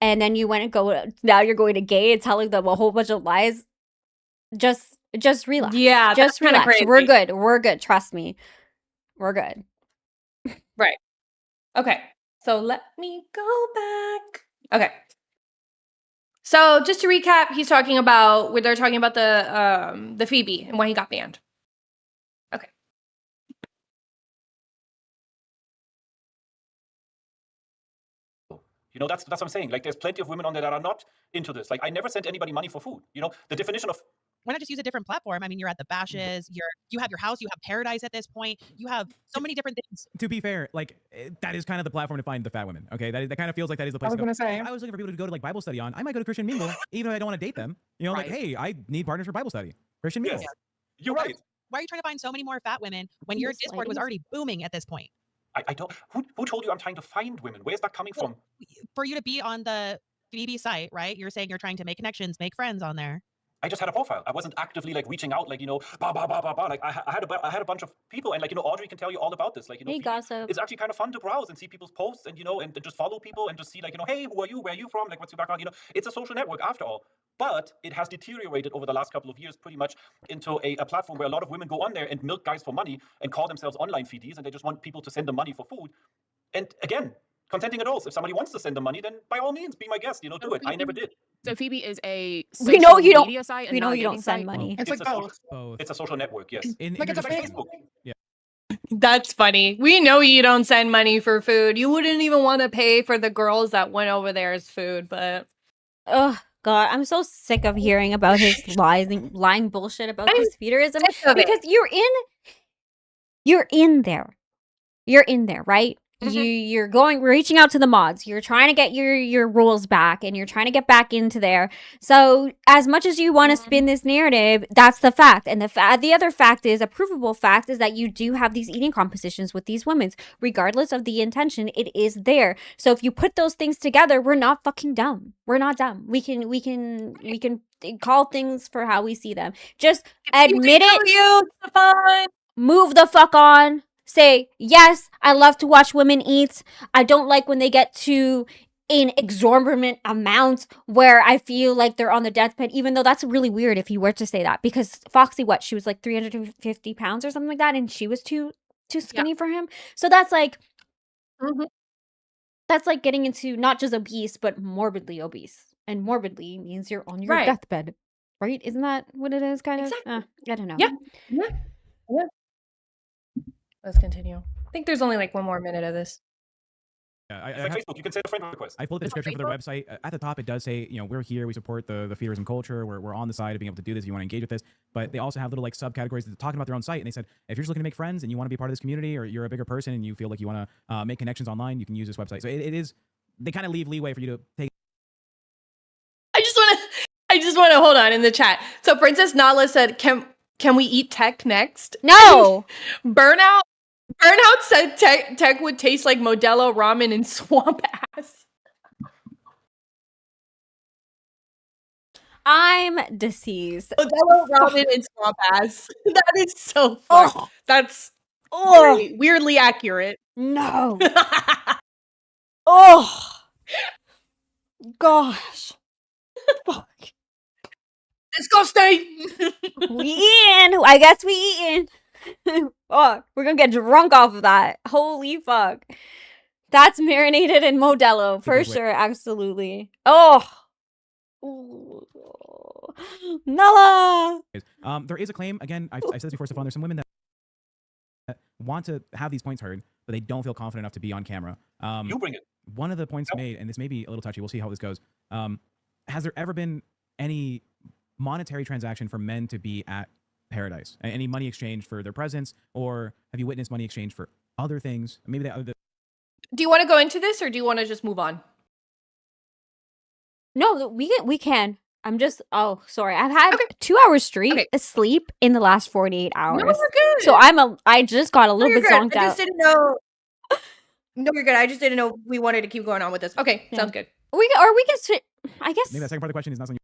And then you went and now you're going to gay and telling them a whole bunch of lies. Just relax. Yeah, just that's kinda relax. crazy. We're good. We're good. Trust me. We're good. Right. Okay. So let me go back. Okay. So just to recap, they're talking about the Phoebe and why he got banned. Okay. You know, that's what I'm saying. Like, there's plenty of women on there that are not into this. Like, I never sent anybody money for food. You know, the definition of Why not just use a different platform? I mean, you're at the bashes, you have your house, you have Pearadise at this point, you have so many different things. To be fair, like that is kind of the platform to find the fat women. Okay, that kind of feels like that is the place. I was to go. gonna say. If I was looking for people to go to like Bible study on, I might go to Christian Mingle, even if I don't want to date them. You know, like, hey, I need partners for Bible study. Christian Mingle. Yes, you're right. Why are you trying to find so many more fat women when your This Discord was lighting is- already booming at this point? I don't. Who told you I'm trying to find women? Where's that coming from? For you to be on the Phoebe site, right? You're saying you're trying to make connections, make friends on there. I just had a profile. I wasn't actively like reaching out, like, you know, bah, bah, bah, bah, bah. Like I had a bunch of people, and like, you know, Audrey can tell you all about this. Like, you know, Hey, Phoebe, gossip. it's actually kind of fun to browse and see people's posts, and you know, and just follow people and just see, like, you know, hey, who are you? Where are you from? Like, what's your background? You know, it's a social network after all. But it has deteriorated over the last couple of years pretty much into a platform where a lot of women go on there and milk guys for money and call themselves online feedies, and they just want people to send them money for food. And again, consenting adults. If somebody wants to send them money, then by all means, be my guest. You know, do it. I never did. So Phoebe is a We know social you don't- media site and we know not a you don't dating send site? money. It's like a both. Both. It's a social network. Yes. Like it's a Like fake. Facebook. That's funny. We know you don't send money for food. You wouldn't even want to pay for the girls that went over there as food, but Oh God, I'm so sick of hearing about his lying bullshit about I'm this feederism sick of it. because you're in there, right? You're reaching out to the mods. You're trying to get your rules back, and you're trying to get back into there. So as much as you want to spin this narrative, that's the fact. And the other fact is, a provable fact, is that you do have these eating compositions with these women, regardless of the intention. It is there. So if you put those things together, we're not fucking dumb. We're not dumb. We can call things for how we see them. Just admit it. You, Stefan. Move the fuck on. Say, yes, I love to watch women eat. I don't like when they get to an exorbitant amount where I feel like they're on the deathbed, even though that's really weird if you were to say that. Because Foxy, she was like 350 pounds or something like that, and she was too skinny for him. So that's like, that's like getting into not just obese, but morbidly obese. And morbidly means you're on your Right. deathbed. Right? Isn't that what it is, kind of? Exactly. I don't know. Yeah. Let's continue. I think there's only like one more minute of this. Yeah, It's like Facebook. You can send a friend request. I pulled the description for their website. At the top, it does say, you know, we're here, we support the feederism culture, we're on the side of being able to do this if you want to engage with this. But they also have little like subcategories that are talking about their own site. And they said, if you're just looking to make friends and you want to be part of this community, or you're a bigger person and you feel like you want to make connections online, you can use this website. So it is, they kind of leave leeway for you to take. I just want to hold on in the chat. So Princess Nala said, can we eat tech next? No. Burnout said tech would taste like Modelo ramen and swamp ass. I'm deceased. Modelo ramen and swamp ass. That is so funny. Oh. That's weirdly accurate. No. Oh. Gosh. Fuck. Disgusting. We eating. I guess we eating. Oh, we're gonna get drunk off of that. Holy fuck. That's marinated in Modelo for sure. Absolutely. Oh. Ooh. Nala. There is a claim, again, I've said this before, Stefan, there's some women that want to have these points heard, but they don't feel confident enough to be on camera. You bring it. One of the points made, and this may be a little touchy, we'll see how this goes. Has there ever been any monetary transaction for men to be at Pearadise? Any money exchange for their presence, or have you witnessed money exchange for other things? Maybe Do you want to go into this, or do you want to just move on? No, we can. I'm just, sorry. I've had 2 hours straight asleep in the last 48 hours. No, we're good. So I just got a little bit zonked I out. just didn't know. No, you're good. I just didn't know we wanted to keep going on with this. Okay, sounds good. We can sit. I guess. maybe that second part of the question is not something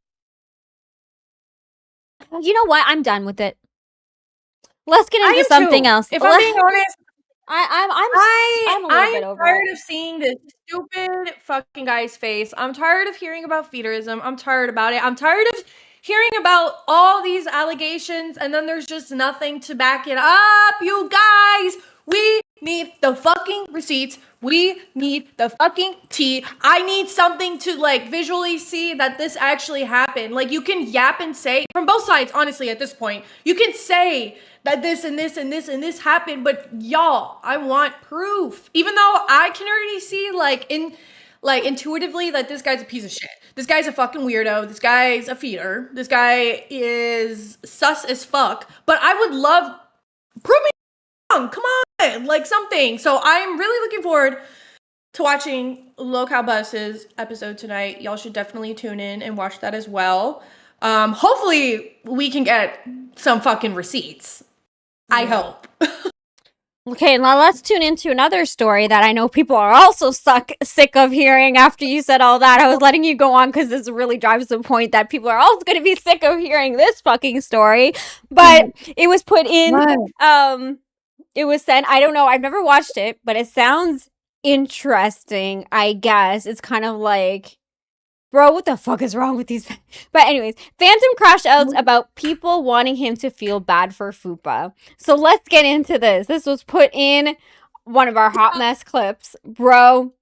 You know what? I'm done with it. Let's get I into am something too. else. If I'm being honest, I'm a little bit over tired it. of seeing this stupid fucking guy's face. I'm tired of hearing about feederism. I'm tired about it. I'm tired of hearing about all these allegations, and then there's just nothing to back it up. You guys, we need the fucking receipts. We need the fucking tea. I need something to like visually see that this actually happened. Like, you can yap and say from both sides, honestly, at this point. You can say that this and this and this and this happened, but y'all, I want proof. Even though I can already see intuitively that this guy's a piece of shit. This guy's a fucking weirdo. This guy's a feeder. This guy is sus as fuck. But I would love prove me wrong. Come on, like something. So I'm really looking forward to watching Lolcow Bus's episode tonight. Y'all should definitely tune in and watch that as well. Hopefully we can get some fucking receipts. I hope. Okay, now let's tune into another story that I know people are also sick of hearing after you said all that. I was letting you go on because this really drives the point that people are also going to be sick of hearing this fucking story. But it was put in, it was sent, I don't know, I've never watched it, but it sounds interesting, I guess. It's kind of like, bro, what the fuck is wrong with these? But anyways, Phantom crash outs about people wanting him to feel bad for Fupa. So let's get into this. This was put in one of our hot mess clips. Bro,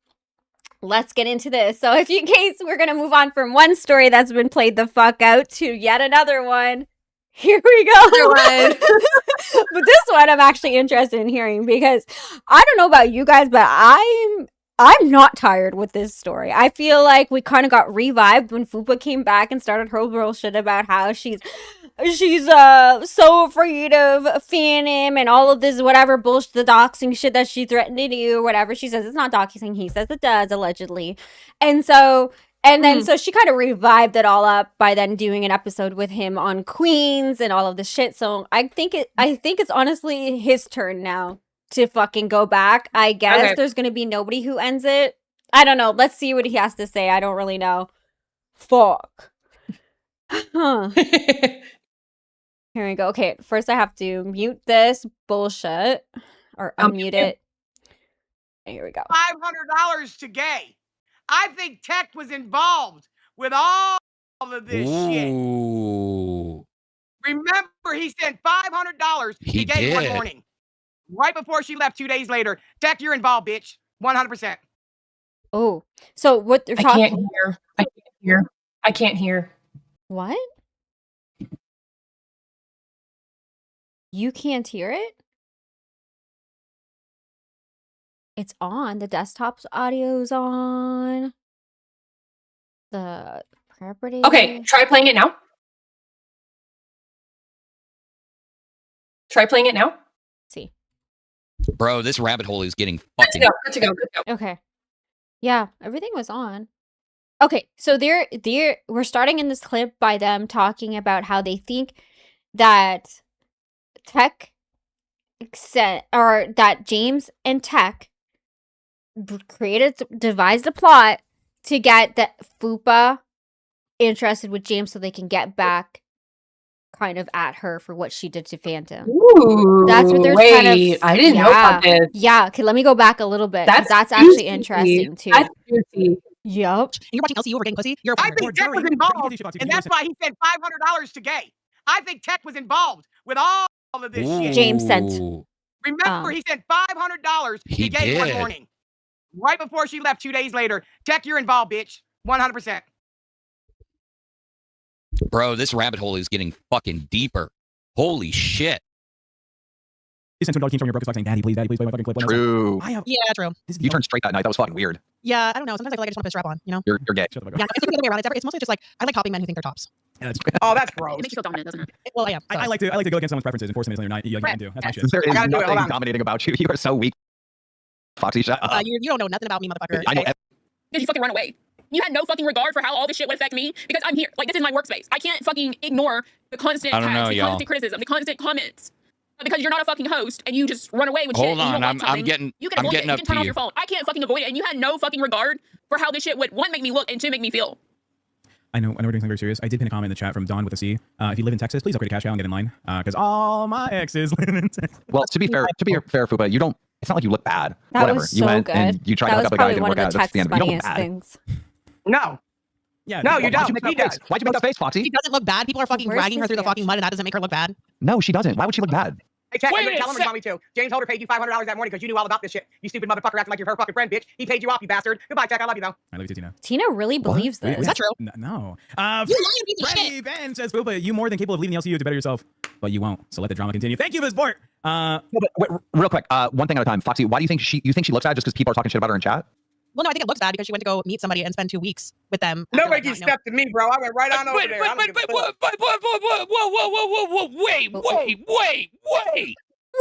let's get into this. So if you case, we're going to move on from one story that's been played the fuck out to yet another one. Here we go. But this one I'm actually interested in hearing because I don't know about you guys, but I'm not tired with this story. I feel like we kind of got revived when Fupa came back and started her bullshit about how she's so afraid of Phantom and all of this whatever bullshit, the doxing shit that she threatened to do, whatever. She says it's not doxing, he says it does, allegedly. And so so she kind of revived it all up by then doing an episode with him on Queens and all of the shit. So I think it's honestly his turn now to fucking go back. I guess there's gonna be nobody who ends it. I don't know. Let's see what he has to say. I don't really know. Fuck. Huh. Here we go. Okay, first I have to mute this bullshit or unmute it. Here we go. $500 to gay. I think Tech was involved with all of this shit. Remember, he sent $500 to gay one morning. Right before she left 2 days later. Tech, you're involved, bitch. 100%. Oh, so what they're I talking? can't hear. I can't hear. I can't hear. What? You can't hear it? It's on. The desktop's audio's on. The property. Okay, try playing it now. Try playing it now. See. Bro, this rabbit hole is getting Good fucking. to go. Okay. Yeah, everything was on. Okay, so we're starting in this clip by them talking about how they think that Tech or that James and Tech devised a plot to get the Fupa interested with James so they can get back kind of at her for what she did to Phantom. Ooh, that's what they're kind of. I didn't know about this. Yeah, okay, let me go back a little bit. That's actually interesting too. That's juicy. Yep. You're watching LCU over getting pussy? You're I think Tech was involved, and that's why he sent $500 to gay. I think Tech was involved with all of this shit. James sent. Remember, he sent $500 to gay one morning. Right before she left 2 days later. Tech, you're involved, bitch. 100%. Bro, this rabbit hole is getting fucking deeper. Holy shit. You sent $2 came from your broken saying, Daddy, please play my fucking clip. True. Yeah, true. You turned straight that night. That was fucking weird. Yeah, I don't know. Sometimes I feel like I just want to put a strap on, you know? You're gay. Yeah, it's the other way around. It's mostly just like, I like topping men who think they're tops. Yeah, oh, that's gross. It makes you feel dominant, doesn't it? Well, yeah. I like to go against someone's preferences and force them into something you're not into. That's my shit. There is nothing dominating about you. You are so weak. Foxy, shut up. You don't know nothing about me, motherfucker. I know. Did you fucking run away? You had no fucking regard for how all this shit would affect me because I'm here. Like, this is my workspace. I can't fucking ignore the constant attacks, the constant criticism, the constant comments. Because you're not a fucking host and you just run away with shit. Hold on, I'm getting you can avoid it. You up can turn to off you. your phone. I can't fucking avoid it, and you had no fucking regard for how this shit would, one, make me look, and two, make me feel. I know we're doing something very serious. I did pin a comment in the chat from Dawn with a C. If you live in Texas, please upgrade to Cash Cow and get in line. Because all my exes live in Texas. Well, to be fair, Fupa, you don't. It's not like you look bad. That Whatever. was you so went good. and you tried to hook up a guy, didn't work out. That's the end. You don't look bad. Things. No. Yeah. No, you don't. Why'd you make that face? Why'd you make that face, Foxy? She doesn't look bad. People are fucking dragging her through the fucking mud, and that doesn't make her look bad. No, she doesn't. Why would she look bad? Hey, Tech, I'm gonna tell him to me too. James Holder paid you $500 that morning because you knew all about this shit. You stupid motherfucker acting like you're her fucking friend, bitch. He paid you off, you bastard. Goodbye, Tech. I love you though. I love you too, Tina. Tina really believes this. Is that true? No. You lying piece of Freddie shit. Ben says, Fupa, you more than capable of leaving the LCU to better yourself, but you won't. So let the drama continue. Thank you for the support. Wait, real quick, one thing at a time. Foxy, why do you think she looks bad just because people are talking shit about her in chat? Well, no, I think it looks bad because she went to go meet somebody and spend 2 weeks with them. Nobody can step to me, bro. I went right on over there.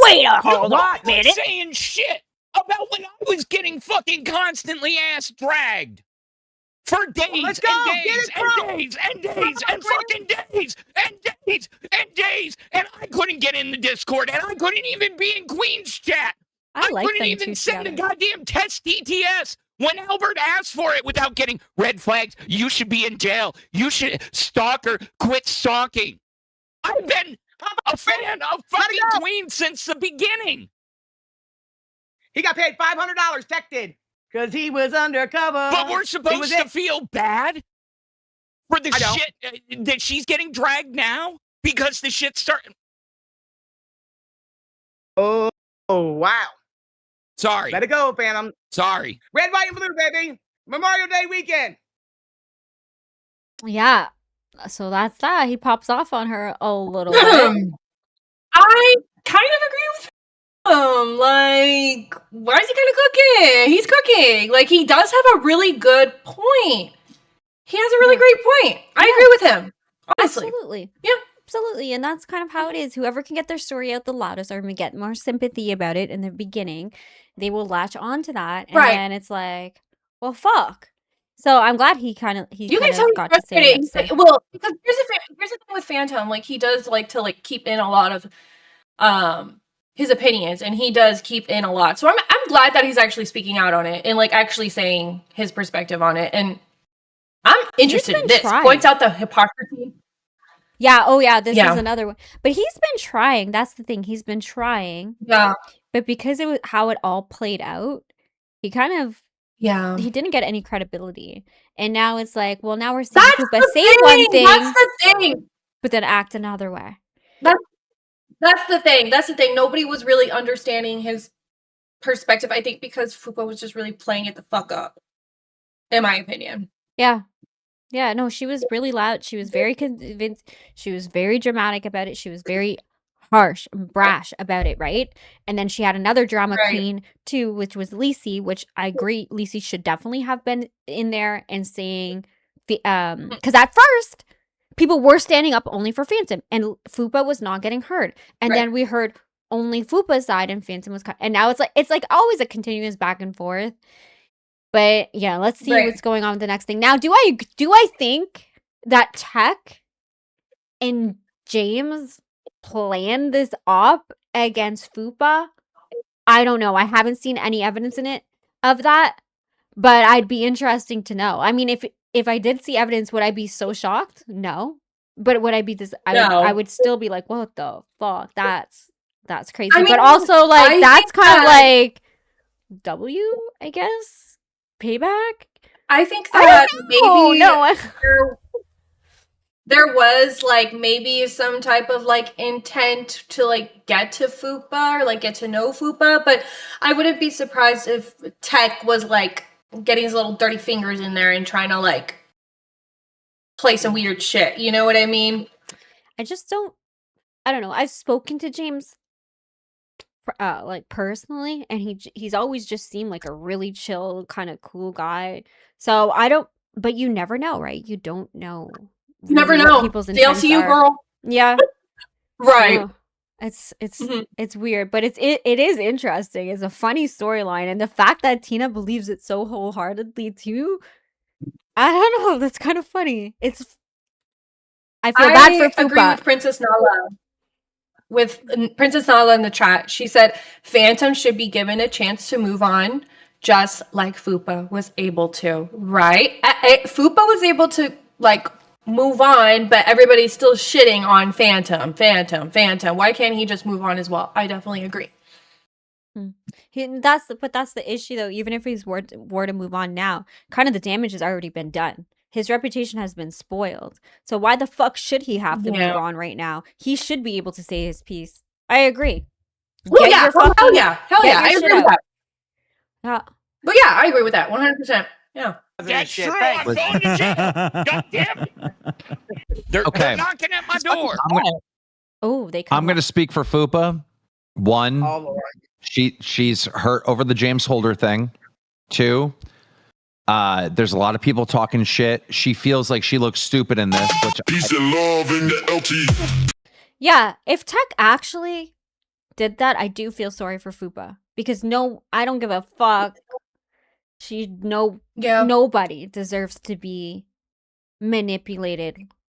Wait a whole minute. Saying shit about when I was getting fucking constantly ass dragged for days and days and days and days and fucking days and days and days, and I couldn't even get in the Discord, and I couldn't even be in Queen's chat. I like couldn't them even two send a together. goddamn test DTS when Albert asked for it without getting red flags. You should be in jail. You should stalker, quit stalking. I've been a fan of fucking Queen since the beginning. He got paid $500, Tech did, because he was undercover. But we're supposed to feel bad for the shit that she's getting dragged now because the shit's starting. Oh, wow. Sorry. Let it go, Phantom. Sorry. Red, white, and blue, baby. Memorial Day weekend. Yeah. So that's that. He pops off on her a little bit. I kind of agree with him. Like, why is he kind of cooking? He's cooking. Like, he does have a really good point. He has a really great point. I agree with him. Honestly. Absolutely. Yeah. Absolutely. And that's kind of how it is. Whoever can get their story out the loudest or get more sympathy about it in the beginning, they will latch on to that. And then it's like, well, fuck. So I'm glad he kind of You can tell got he's to say it. frustrated. Well, because here's the thing with Phantom. Like, he does like to like keep in a lot of his opinions, and he does keep in a lot. So I'm glad that he's actually speaking out on it and like actually saying his perspective on it. And I'm interested in this. Points out the hypocrisy. Yeah. Oh, yeah. This is another one. But he's been trying. That's the thing. He's been trying. Yeah. But because it was how it all played out, he kind of he didn't get any credibility. And now it's like, well, now we're seeing Koopa say one thing. That's the thing. But then act another way. That's the thing. That's the thing. Nobody was really understanding his perspective. I think because Fupa was just really playing it the fuck up, in my opinion. Yeah. Yeah, no, she was really loud. She was very convinced. She was very dramatic about it. She was very harsh and brash about it, right? And then she had another drama queen too, which was Lisi, which I agree Lisi should definitely have been in there and saying the because at first people were standing up only for Phantom and Fupa was not getting heard. And then we heard only Fupa's side and Phantom was and now it's like always a continuous back and forth. But yeah, let's see what's going on with the next thing. Now, do I think that Tech and James planned this op against Fupa? I don't know. I haven't seen any evidence in it of that, but I'd be interesting to know. I mean, if I did see evidence, would I be so shocked? No. But would I be this? I would still be like, what the fuck? That's crazy. I mean, but also like that's kind of like I guess. Payback? I think that maybe there was like maybe some type of like intent to like get to Fupa or like get to know Fupa, but I wouldn't be surprised if Tech was like getting his little dirty fingers in there and trying to like play some weird shit. You know what I mean? I don't know. I've spoken to James like personally, and he's always just seemed like a really chill kind of cool guy. So but you never know, right? You don't know. You never know. People's intents are. Girl. Yeah. Right. It's weird, but it is interesting. It's a funny storyline, and the fact that Tina believes it so wholeheartedly too. I don't know. That's kind of funny. I feel bad for Fupa. I agree with Princess Nala. With Princess Nala in the chat, she said Phantom should be given a chance to move on, just like Fupa was able to. Right? Fupa was able to like move on, but everybody's still shitting on Phantom. Why can't he just move on as well? I definitely agree. That's the issue though. Even if he's were to move on now, kind of the damage has already been done. His reputation has been spoiled. So why the fuck should he have to move on right now? He should be able to say his piece. I agree. Well, yeah. Hell yeah. I agree with that. Yeah. But yeah, I agree with that. 100%. Yeah. That's true. I'm going to jail. God damn it. They're knocking at my door. I'm going to speak for Fupa. One, she's hurt over the James Holder thing. Two, there's a lot of people talking shit. She feels like she looks stupid in this. Peace and love in the LT. Yeah, if Tech actually did that, I do feel sorry for Fupa. Because I don't give a fuck. Nobody deserves to be manipulated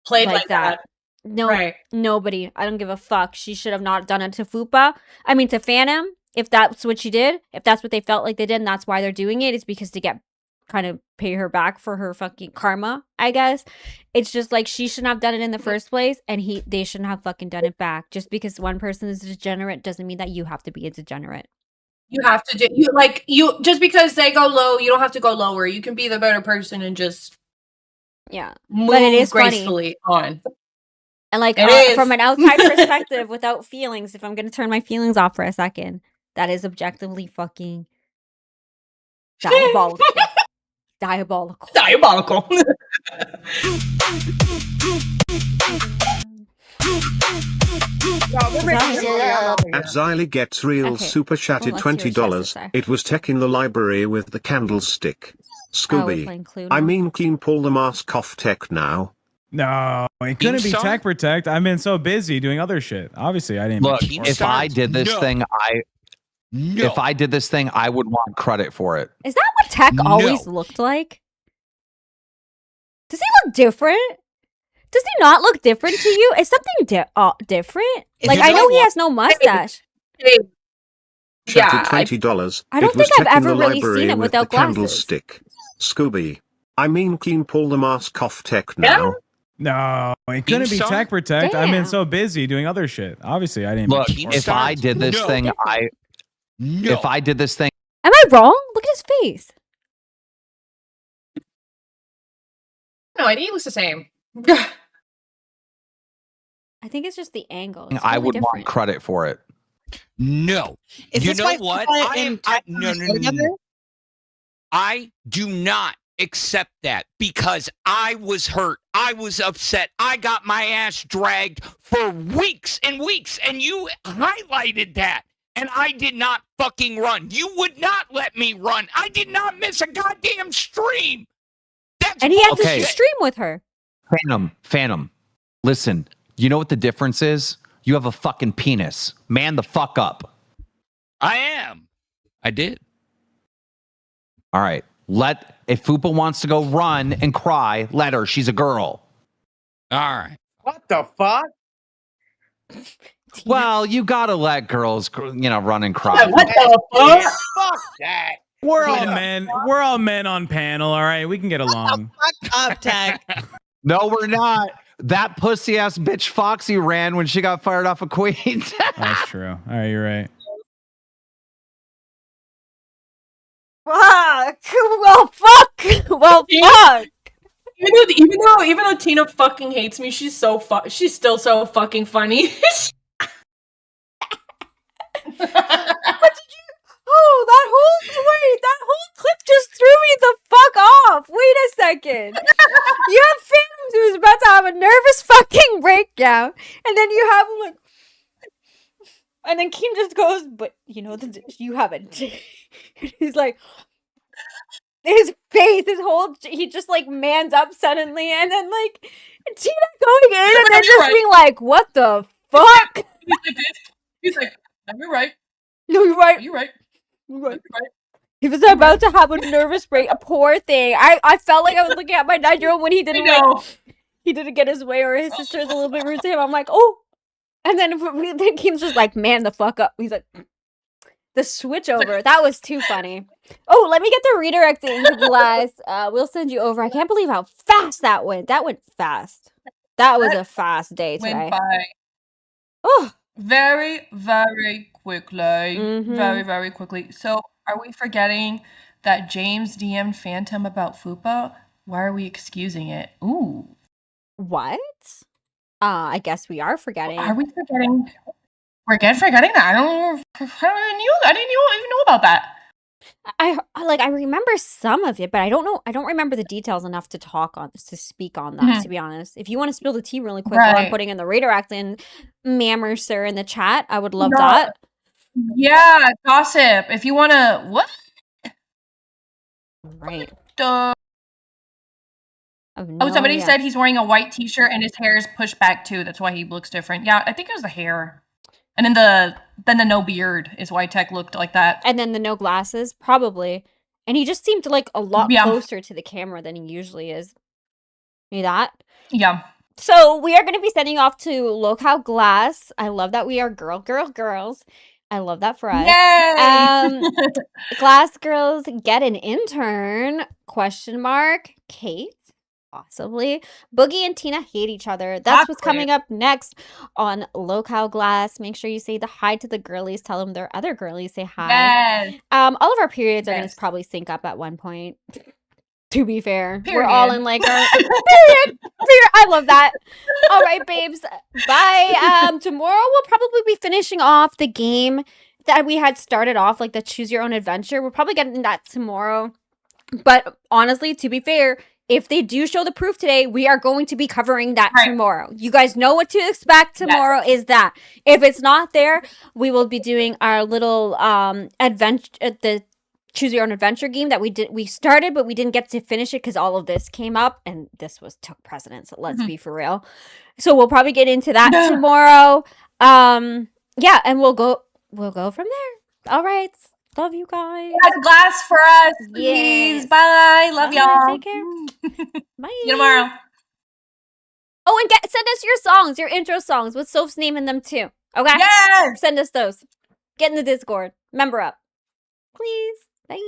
played like that. No, nobody. I don't give a fuck. She should have not done it to Fupa. I mean, to Phantom. If that's what she did, if that's what they felt like they did, and that's why they're doing it, is because to get kind of pay her back for her fucking karma, I guess. It's just like she shouldn't have done it in the first place, and they shouldn't have fucking done it back. Just because one person is a degenerate doesn't mean that you have to be a degenerate. You have to you just because they go low, you don't have to go lower. You can be the better person and just move but it is gracefully funny. on. And like from an outside perspective, without feelings, if I'm gonna turn my feelings off for a second, that is objectively fucking diabolical. Diabolical. At Xylee gets real super chatted $20. It was tech in the library with the candlestick. Scooby. I mean, Keen, pull the mask off tech now. No, it couldn't be Tech Protect. I've been so busy doing other shit. Obviously, I didn't look. If I did this thing, if I did this thing, I would want credit for it. Is that what Tech always looked like? Does he look different? Does he not look different to you? Is something different? Like, I know he has no mustache. Yeah, $20. I don't think I've ever really seen him without glasses. Candlestick. Scooby. I mean, Keen, pull the mask off tech now. No, it couldn't be Tech Protect. I've been so busy doing other shit. Obviously, I didn't look. If I did this thing, if I did this thing, am I wrong? Look at his face. No, I think he looks the same. I think it's just the angle. I would want credit for it. No, you know what? No. I do not accept that because I was hurt. I was upset. I got my ass dragged for weeks and weeks, and you highlighted that. And I did not fucking run. You would not let me run. I did not miss a goddamn stream. And he had to stream with her. Phantom. Listen, you know what the difference is? You have a fucking penis. Man the fuck up. I am. I did. All right. If Fupa wants to go run and cry, let her. She's a girl. All right. What the fuck? Well, you gotta let girls, run and cry. What the fuck? Fuck that. We're all men. We're all men on panel. All right, we can get along. Fuck up, Tech. No, we're not. That pussy ass bitch Foxy ran when she got fired off of Queens. That's true. All right, you're right. Fuck. Well, fuck. Well, fuck. Even though Tina fucking hates me, she's still so fucking funny. That whole clip just threw me the fuck off. Wait a second. You have Phantom who's about to have a nervous fucking breakdown, and then you have him like, and then Kim just goes, but you haven't. He's like, his face, he just like mans up suddenly, and then like Tina going in and then just being like, what the fuck? He's like, no, you're right. No, you're right. You're right. You're right. He was about to have a nervous break. A poor thing. I felt like I was looking at my 9-year-old when he didn't get his way, or his sister's a little bit rude to him. I'm like, oh. And then Kim's just like, man the fuck up. He's like, the switch over. That was too funny. Oh, let me get the redirecting, guys. We'll send you over. I can't believe how fast that went. That went fast. That was a fast day today. Went by. Oh. Very, very quickly. Very, very quickly. So, are we forgetting that James DM'd Phantom about Fupa? Why are we excusing it? Ooh. What? I guess we are forgetting. Are we forgetting? We're forgetting that? I didn't even know about that. I remember some of it, but I don't know. I don't remember the details enough to speak on that, to be honest. If you want to spill the tea really quick while I'm putting in the redirect and Mammer Sir in the chat, I would love that. Yeah, gossip. If you want to, what? Right. Somebody said he's wearing a white t-shirt and his hair is pushed back too. That's why he looks different. Yeah, I think it was the hair. And then the no beard is why Tech looked like that. And then the no glasses, probably. And he just seemed like a lot closer to the camera than he usually is. See that? Yeah. So we are going to be sending off to Lolcow Glass. I love that we are girls. I love that for us. Yay! Glass girls get an intern? Question mark. Kate? Possibly. Boogie and Tina hate each other. That's what's coming up next on Lolcow Glass. Make sure you say the hi to the girlies. Tell them their other girlies say hi. Yes. All of our periods are going to probably sync up at one point. To be fair, we're all in like our period. I love that. All right, babes. Bye. Tomorrow we'll probably be finishing off the game that we had started off, like the choose your own adventure. We're probably getting that tomorrow. But honestly, to be fair, if they do show the proof today, we are going to be covering that tomorrow. You guys know what to expect tomorrow is that. If it's not there, we will be doing our little adventure the choose your own adventure game that we started, but we didn't get to finish it because all of this came up and this took precedence. So let's be for real. So we'll probably get into that tomorrow. Yeah, and we'll go from there. All right. Love you guys. Have a glass for us, please. Yes. Bye. Love y'all. Take care. Bye. See you tomorrow. Oh, and send us your songs, your intro songs with Soph's name in them too. Okay? Yes. Send us those. Get in the Discord. Member up. Please. Bye.